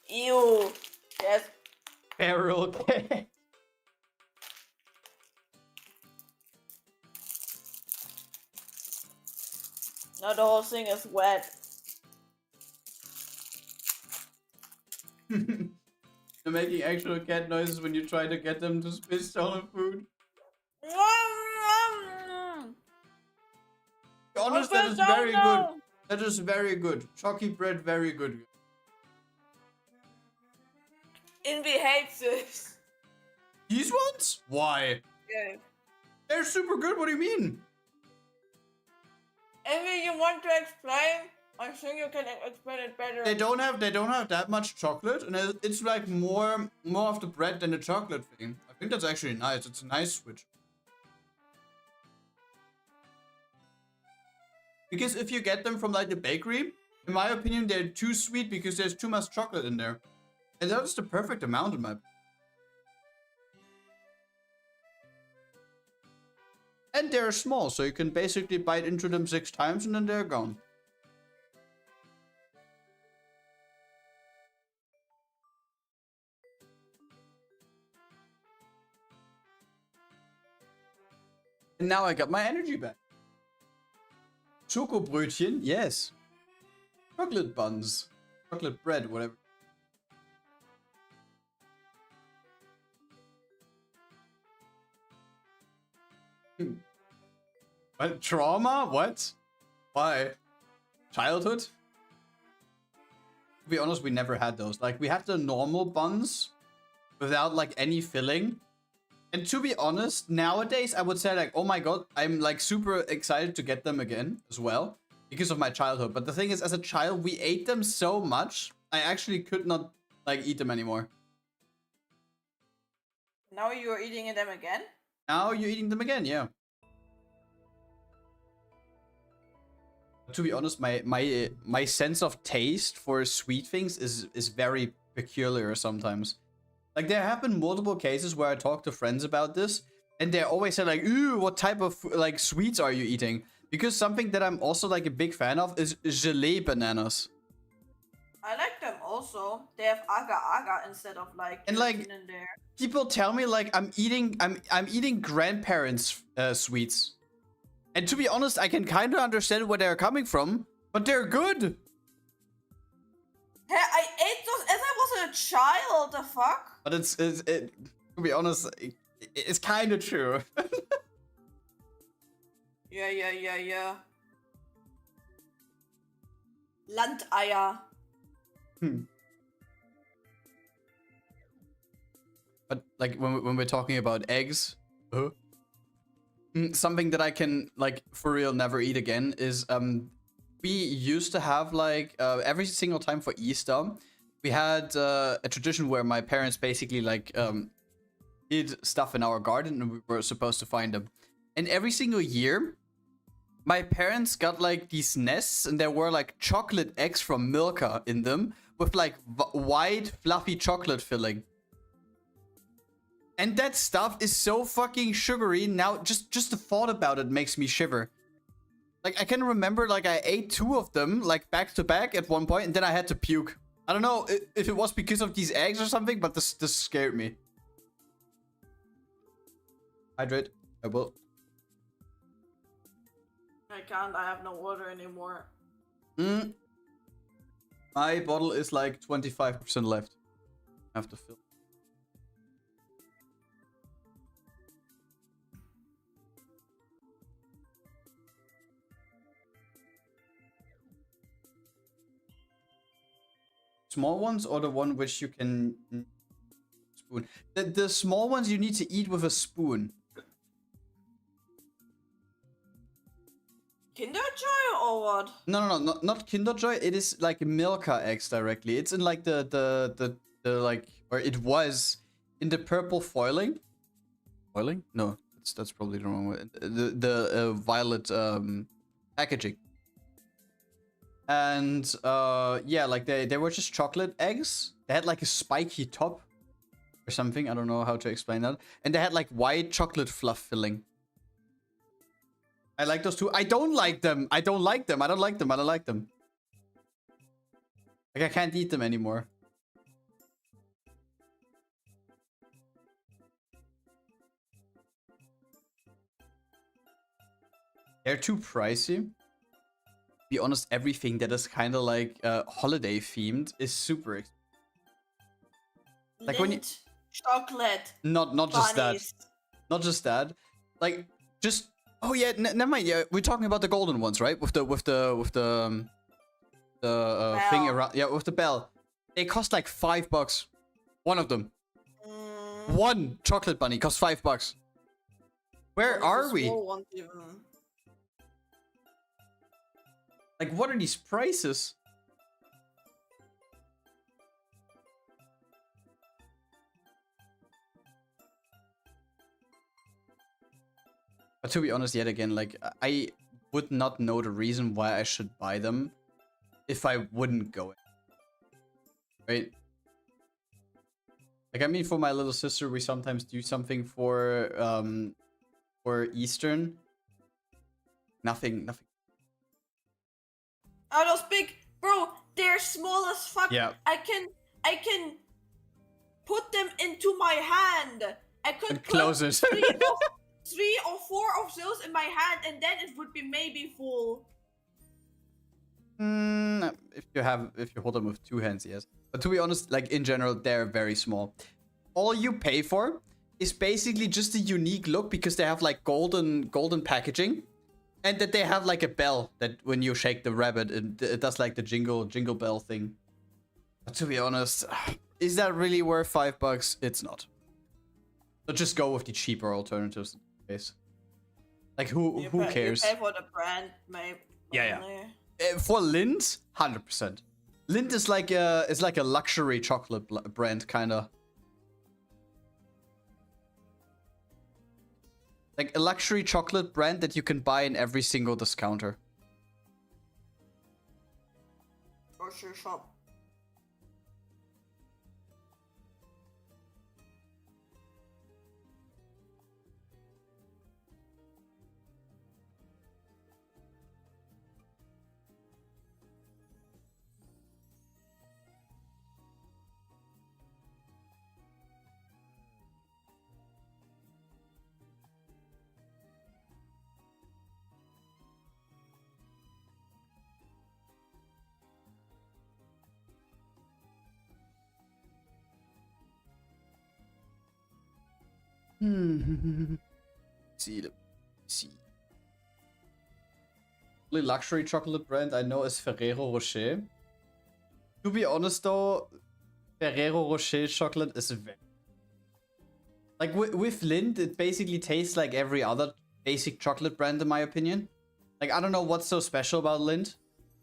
Ew. Yes. Feral cat. Now the whole thing is wet. They're making actual cat noises when you try to get them to spit on food. Be honest, that is very good. That is very good. Chalky bread, very good. Envy hates this. These ones? Why? Yeah. They're super good. What do you mean? Envy, you want to explain? I think you can explain it better. They don't have that much chocolate, and it's like more of the bread than the chocolate thing. I think that's actually nice. It's a nice switch. Because if you get them from like the bakery, in my opinion, they're too sweet because there's too much chocolate in there. And that's the perfect amount in my opinion. And they're small, so you can basically bite into them 6 times and then they're gone. And now I got my energy back. Schokobrötchen, yes. Chocolate buns. Chocolate bread, whatever. What? Trauma? What? Why? Childhood? To be honest, we never had those. Like, we had the normal buns without, like, any filling. And to be honest, nowadays, I would say, like, oh my god, I'm, like, super excited to get them again as well. Because of my childhood. But the thing is, as a child, we ate them so much, I actually could not, like, eat them anymore. Now you're eating them again? Now you're eating them again, yeah. To be honest, my sense of taste for sweet things is very peculiar sometimes. Like, there have been multiple cases where I talk to friends about this, and they always say like, "Ooh, what type of like sweets are you eating?" Because something that I'm also like a big fan of is gelée bananas. I like them also. They have agar instead of like And like in there. people tell me like I'm eating grandparents' sweets. And to be honest, I can kind of understand where they're coming from, but they're good. Hey, I ate those as I was a child. The fuck? But to be honest, it's kind of true. Yeah. Landeier. But like when we're talking about eggs, something that I can like for real never eat again is we used to have like every single time for Easter we had a tradition where my parents basically like hid stuff in our garden and we were supposed to find them. And every single year my parents got like these nests and there were like chocolate eggs from Milka in them with like white fluffy chocolate filling. And that stuff is so fucking sugary. Now, just the thought about it makes me shiver. Like, I can remember, like, I ate 2 of them, like, back to back at one point, and then I had to puke. I don't know if it was because of these eggs or something, but this scared me. Hydrate. I will. I can't. I have no water anymore. My bottle is, like, 25% left. I have to fill. Small ones or the one which you can spoon? The small ones you need to eat with a spoon. Kinder Joy or what? No, not Kinder Joy. It is like Milka eggs directly. It's in like the like, or it was in the purple foiling. Foiling? No, that's probably the wrong way. The violet packaging. And yeah, like they were just chocolate eggs. They had like a spiky top or something. I don't know how to explain that. And they had like white chocolate fluff filling. I like those too. I don't like them. I don't like them. Like, I can't eat them anymore. They're too pricey. Be honest, everything that is kind of like holiday themed is super expensive. Like when you chocolate. not just that. Not just that. Like, just oh yeah, never mind. Yeah, we're talking about the golden ones, right? With the thing Bell. around. Yeah, with the bell. They cost like $5. One of them. One chocolate bunny costs $5. Where are we? Like, what are these prices? But to be honest, yet again, like, I would not know the reason why I should buy them if I wouldn't go in. Right? Like, I mean, for my little sister, we sometimes do something for Eastern. Nothing. Oh, those big, bro, they're small as fuck. Yeah. I can put them into my hand. I could Close put it. three or four of those in my hand, and then it would be maybe full. If you hold them with two hands, yes. But to be honest, like, in general, they're very small. All you pay for is basically just a unique look because they have like golden packaging, and that they have like a bell that when you shake the rabbit, it does like the jingle bell thing. But to be honest, is that really worth $5? It's not. So just go with the cheaper alternatives in this case. Like, who cares? You pay for the brand, maybe. Yeah. For Lindt, 100%. Lindt is like a luxury chocolate brand, kinda. Like a luxury chocolate brand that you can buy in every single discounter. Grocery shop. See. The only luxury chocolate brand I know is Ferrero Rocher. To be honest though, Ferrero Rocher chocolate is very... Like with Lindt, it basically tastes like every other basic chocolate brand in my opinion. Like, I don't know what's so special about Lindt.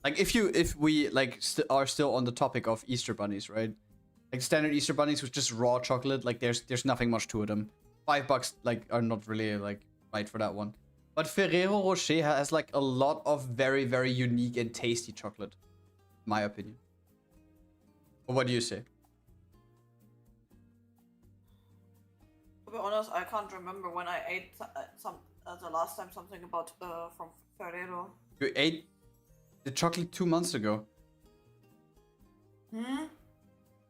Like, if we like are still on the topic of Easter bunnies, right? Like standard Easter bunnies with just raw chocolate, like there's nothing much to them. $5 like are not really like right for that one. But Ferrero Rocher has like a lot of very, very unique and tasty chocolate, in my opinion. Or what do you say? To be honest, I can't remember when I ate the last time something about from Ferrero. You ate the chocolate 2 months ago.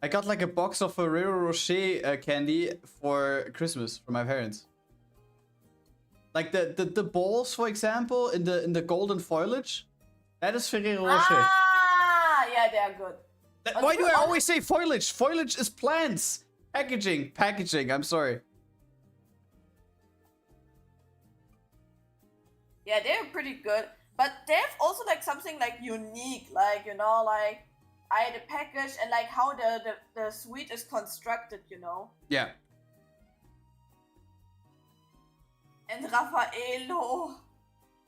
I got like a box of Ferrero Rocher candy for Christmas from my parents. Like the balls, for example, in the golden foliage, that is Ferrero Rocher. Ah, yeah, they are good. Why do I always say foliage? Foliage is plants. Packaging. I'm sorry. Yeah, they're pretty good, but they have also like something like unique, like, you know, like the package and like how the sweet is constructed, you know. Yeah. And Raffaello.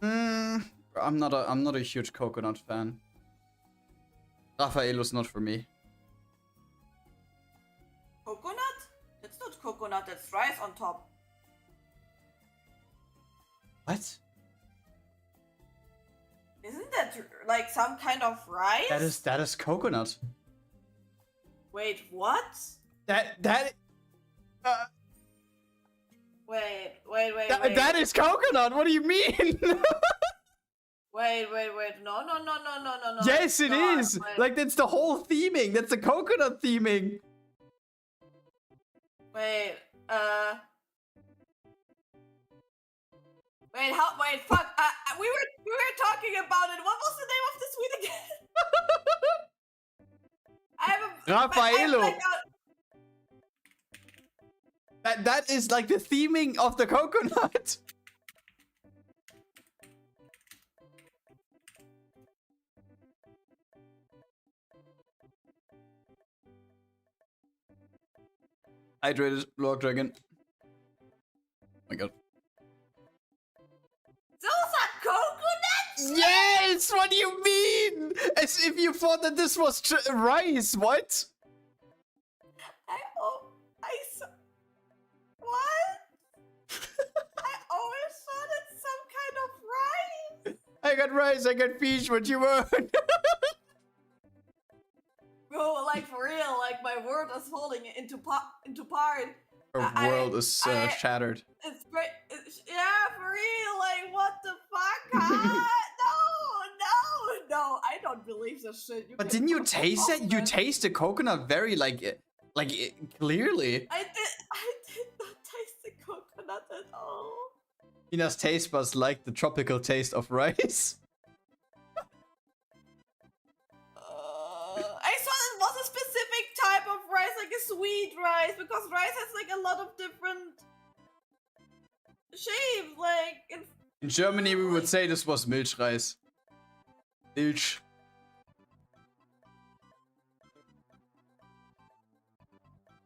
I'm not a huge coconut fan. Raffaello's not for me. Coconut? That's not coconut, that's rice on top. What? Isn't that like some kind of rice? That is coconut. Wait, what? That Wait. That is coconut. What do you mean? Wait. No. Yes, it God, is. wait. Like, that's the whole theming. That's the coconut theming. Wait, fuck. We were talking about it. What was the name of the sweet again? I have Raffaello. That is like the theming of the coconut. Hydrated Lord Dragon. Oh my god. Those are coconuts? Yes! What do you mean? As if you thought that this was rice. What? What? I always thought it's some kind of rice. I got rice, I got fish, what you want? Bro, like for real, like my world is falling into part. Our world is shattered. It's great. Yeah, for real. Like what the fuck? Huh? No, I don't believe this shit. But didn't you taste it? You taste the coconut very clearly. I did not taste the coconut at all. Mina's taste buds like the tropical taste of rice. I thought it was a specific type of rice, like a sweet rice, because rice has like a lot of different shapes. Like in Germany, we would say this was Milchreis. Milch.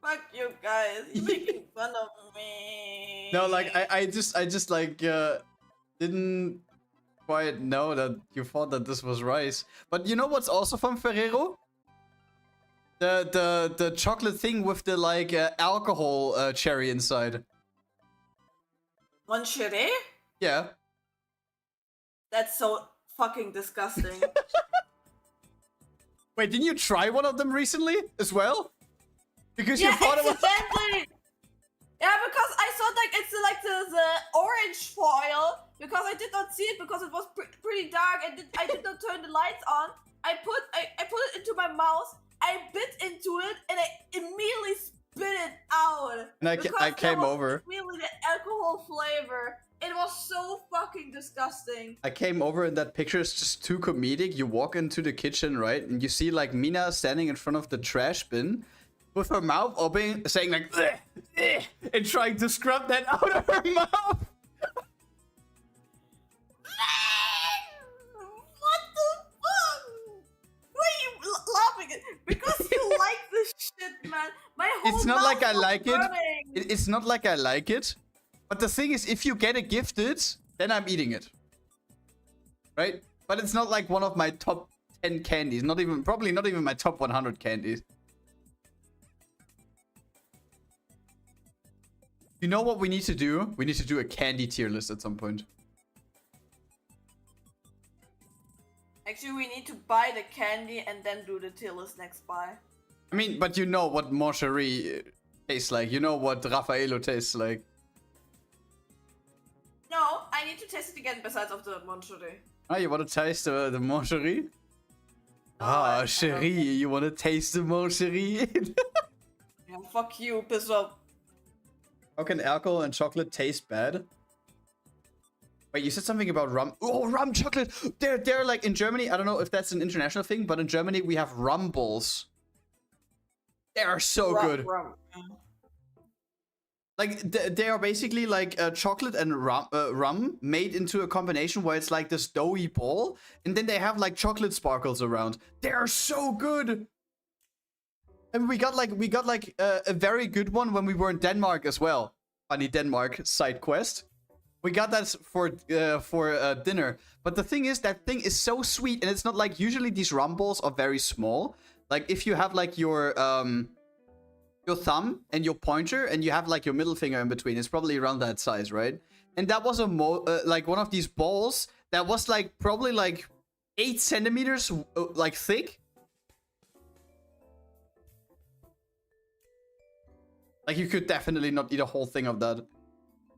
Fuck you guys, you're making fun of me. No, like I just like didn't quite know that you thought that this was rice. But you know what's also from Ferrero? The chocolate thing with the like alcohol cherry inside. Moncheré? Yeah. That's so fucking disgusting. Wait, didn't you try one of them recently as well? Because you thought it was. Yeah, because I thought like it's like the orange foil, because I did not see it because it was pretty dark and I did not turn the lights on. I put it into my mouth, I bit into it, and I immediately spit it out. And I came over. Really, the alcohol flavor. It was so fucking disgusting. I came over and that picture is just too comedic. You walk into the kitchen, right, and you see like Mina standing in front of the trash bin with her mouth open, saying like, "Ugh, ugh," and trying to scrub that out of her mouth. What the fuck? Why are you laughing at? Because you like this shit, man. My whole It's not like I mouth like was it. burning. It's not like I like it. But the thing is, if you get it gifted, then I'm eating it. Right? But it's not like one of my top 10 candies. Probably not even my top 100 candies. You know what we need to do? We need to do a candy tier list at some point. Actually, we need to buy the candy and then do the tier list next buy. I mean, but you know what Moncherie tastes like. You know what Raffaello tastes like. No, I need to taste it again besides of the Moncherie. Ah, you want to taste the Moncherie? I Cherie, you want to taste the Moncherie? Yeah, fuck you, piss off. How can alcohol and chocolate taste bad? Wait, you said something about rum. Oh, rum chocolate! They're like in Germany, I don't know if that's an international thing, but in Germany we have rum balls. They are so good. Like, they are basically like chocolate and rum made into a combination where it's like this doughy ball, and then they have like chocolate sparkles around. They are so good. And we got like a very good one when we were in Denmark as well. Funny Denmark side quest. We got that for dinner. But the thing is, that thing is so sweet, and it's not like usually these rum balls are very small. Like if you have like your thumb and your pointer, and you have like your middle finger in between, it's probably around that size, right? And that was like one of these balls that was like probably like 8 centimeters like thick. Like, you could definitely not eat a whole thing of that.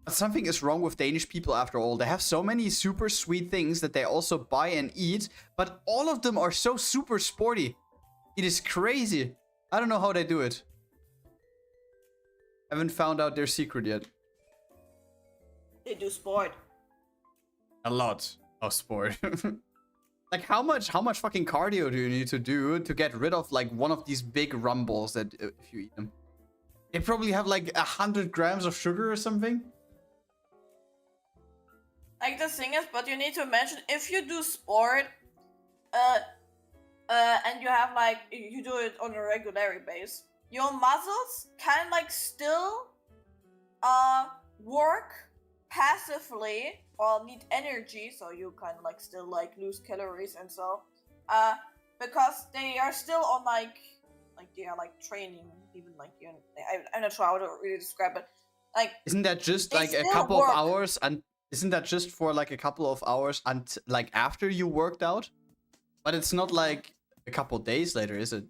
But something is wrong with Danish people after all. They have so many super sweet things that they also buy and eat, but all of them are so super sporty. It is crazy. I don't know how they do it. Haven't found out their secret yet. They do sport. A lot of sport. Like, how much fucking cardio do you need to do to get rid of like one of these big rum balls that if you eat them? They probably have like 100 grams of sugar or something. Like the thing is, but you need to mention if you do sport, and you have like you do it on a regular basis, your muscles can like still work passively or need energy, so you can like still like lose calories and so because they are still on like they are like training, even like I'm not sure how to really describe it. Like, isn't that just they like a still couple work. of hours? And isn't that just for like a couple of hours and like after you worked out? But it's not like a couple days later, is it?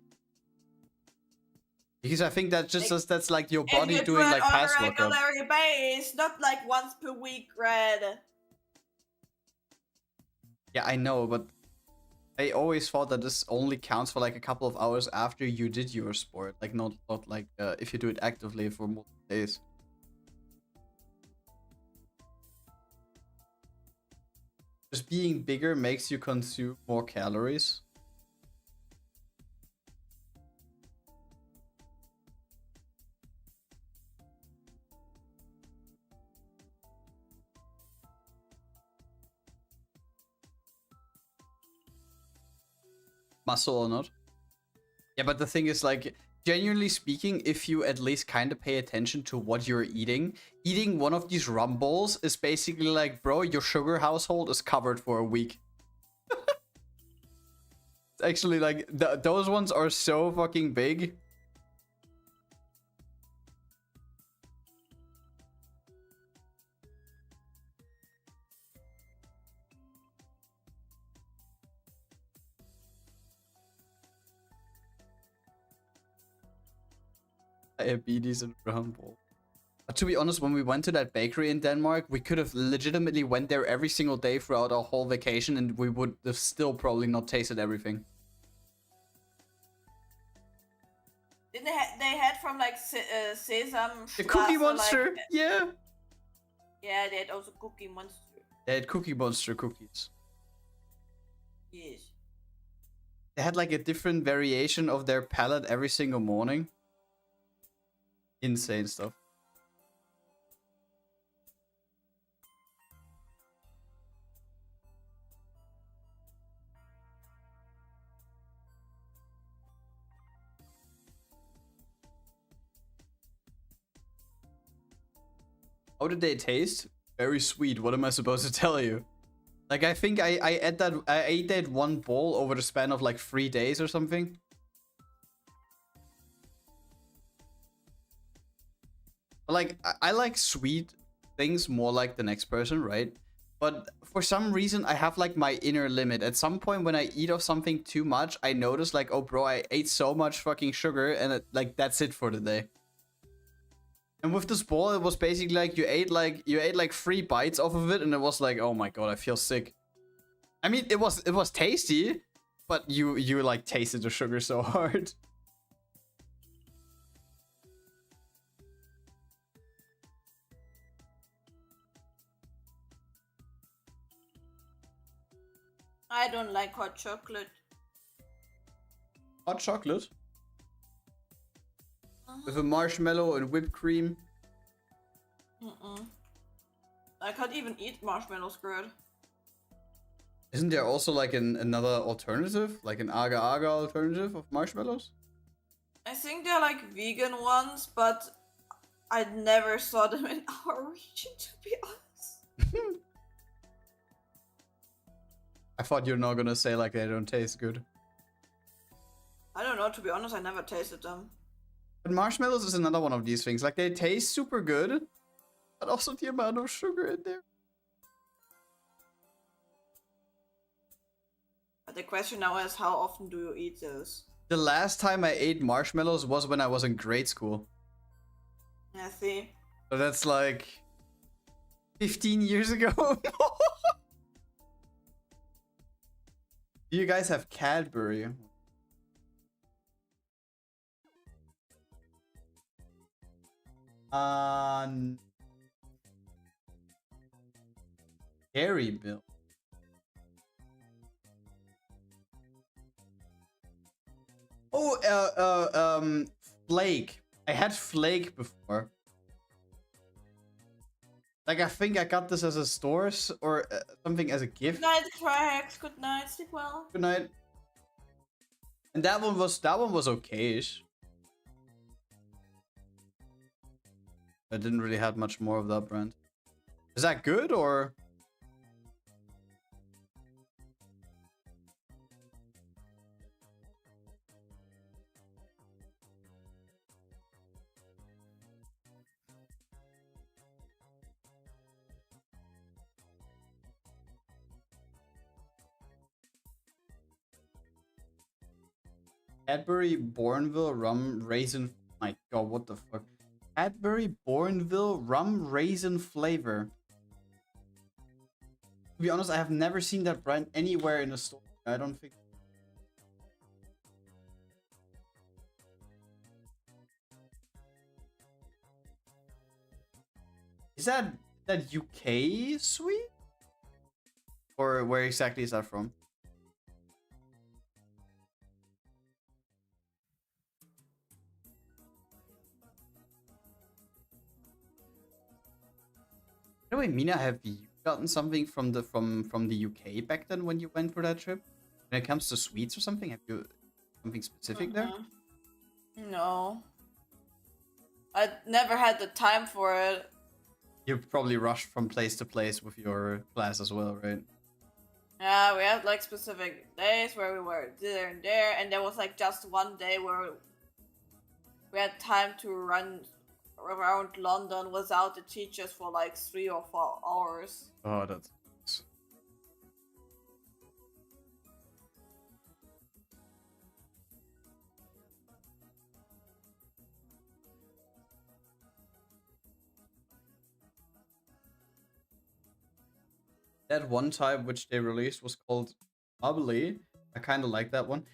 Because I think that just Like, that's like your if body you do doing it like on past a workout. regular base, not like once per week, Grad. Yeah, I know, but I always thought that this only counts for like a couple of hours after you did your sport, like not like if you do it actively for multiple days. Just being bigger makes you consume more calories. Muscle or not. Yeah, but the thing is, like, genuinely speaking, if you at least kind of pay attention to what you're eating one of these rum balls is basically like, bro, your sugar household is covered for a week. It's actually like, those ones are so fucking big. Diabetes and rum ball. But to be honest, when we went to that bakery in Denmark, we could have legitimately went there every single day throughout our whole vacation and we would have still probably not tasted everything. Didn't they had from like Sesame The Cookie Straße, Monster, like, yeah. yeah, they had also Cookie Monster. They had Cookie Monster cookies. Yes. They had like a different variation of their palette every single morning. Insane stuff. How did they taste? Very sweet. What am I supposed to tell you? Like, I think I ate that one bowl over the span of like 3 days or something. Like, I like sweet things more like the next person, right? But for some reason, I have like my inner limit. At some point when I eat of something too much, I notice like, oh bro, I ate so much fucking sugar and like that's it for the day. And with this bowl, it was basically like you ate like 3 bites off of it and it was like, oh my god, I feel sick. I mean, it was tasty, but you like tasted the sugar so hard. I don't like hot chocolate. Hot chocolate? With a marshmallow and whipped cream. I can't even eat marshmallows, Grad. Isn't there also like another alternative? Like an agar-agar alternative of marshmallows? I think they're like vegan ones, but I never saw them in our region, to be honest. I thought you're not gonna say like they don't taste good. I don't know, to be honest, I never tasted them. But marshmallows is another one of these things. Like, they taste super good, but also the amount of sugar in there. But the question now is, how often do you eat those? The last time I ate marshmallows was when I was in grade school. I see. So that's like 15 years ago. Do you guys have Cadbury? Dairy milk. Oh, Flake. I had Flake before. Like, I think I got this as a stores or something as a gift. Good night, Cracks. Good night. Sleep well. Good night. And that one was okayish. I didn't really have much more of that brand. Is that good or? Cadbury Bourneville rum raisin. My god, what the fuck? Cadbury Bourneville rum raisin flavor. To be honest, I have never seen that brand anywhere in a store. I don't think. Is that UK sweet? Or where exactly is that from? By the way, Mina, have you gotten something from the UK back then when you went for that trip? When it comes to sweets or something, have you something specific there? No. I never had the time for it. You probably rushed from place to place with your class as well, right? Yeah, we had like specific days where we were there and there, and there was like just one day where we had time to run around London without the teachers for like 3 or 4 hours. Oh, that's... That one type which they released was called Bubbly. I kind of like that one.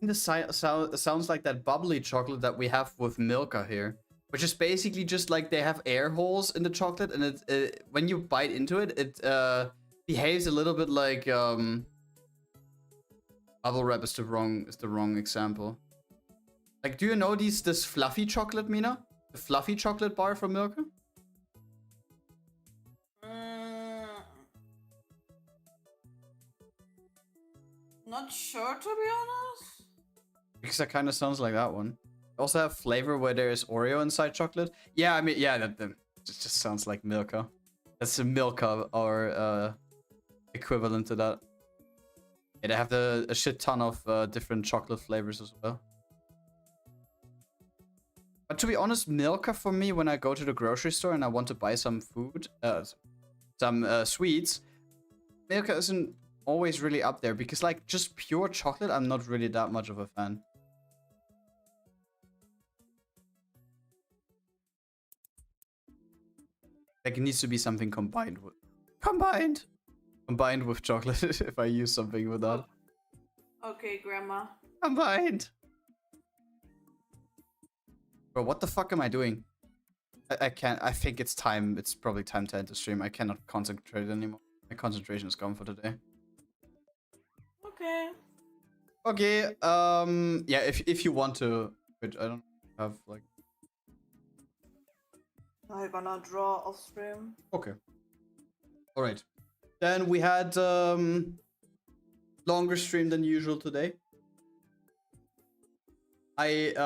The sounds like that bubbly chocolate that we have with Milka here. Which is basically just like they have air holes in the chocolate, and it when you bite into it, it behaves a little bit like bubble wrap is the wrong example. Like, do you know this fluffy chocolate, Mina? The fluffy chocolate bar from Milka? Not sure, to be honest. Because that kind of sounds like that one. Also have flavor where there is Oreo inside chocolate. Yeah, I mean, yeah, that just sounds like Milka. That's a Milka or equivalent to that. Yeah, they have a shit ton of different chocolate flavors as well. But to be honest, Milka for me, when I go to the grocery store and I want to buy some food, some sweets, Milka isn't always really up there because like just pure chocolate, I'm not really that much of a fan. Like, it needs to be something combined with chocolate. If I use something with that. Okay, Grandma. Combined. Bro, what the fuck am I doing? I can't. I think it's time. It's probably time to end the stream. I cannot concentrate anymore. My concentration is gone for today. Okay. Okay. Yeah. If you want to, which I don't have like. I'm gonna draw off stream. Okay. All right. Then we had longer stream than usual today. White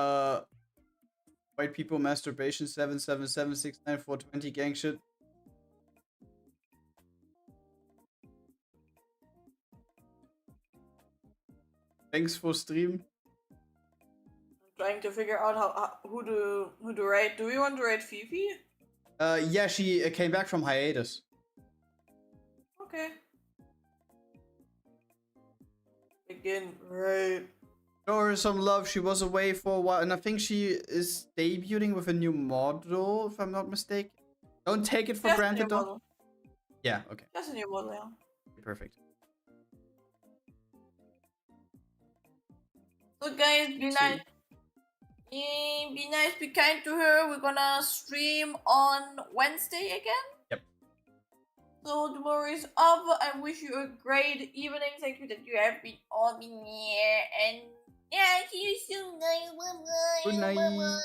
people masturbation 77769 gang shit. Thanks for stream. I'm trying to figure out who to rate. Do we want to rate Fifi? Yeah, she came back from hiatus. Okay. Begin. Right. Show her some love. She was away for a while, and I think she is debuting with a new model, if I'm not mistaken. Don't take it for granted, though. Model. Yeah, okay. That's a new model, yeah. Perfect. So guys, be nice. Be nice, be kind to her. We're gonna stream on Wednesday again. Yep. So tomorrow is over. I wish you a great evening. Thank you that you have been all been here. And yeah, see you soon, guys. Bye bye. Good night. Bye bye.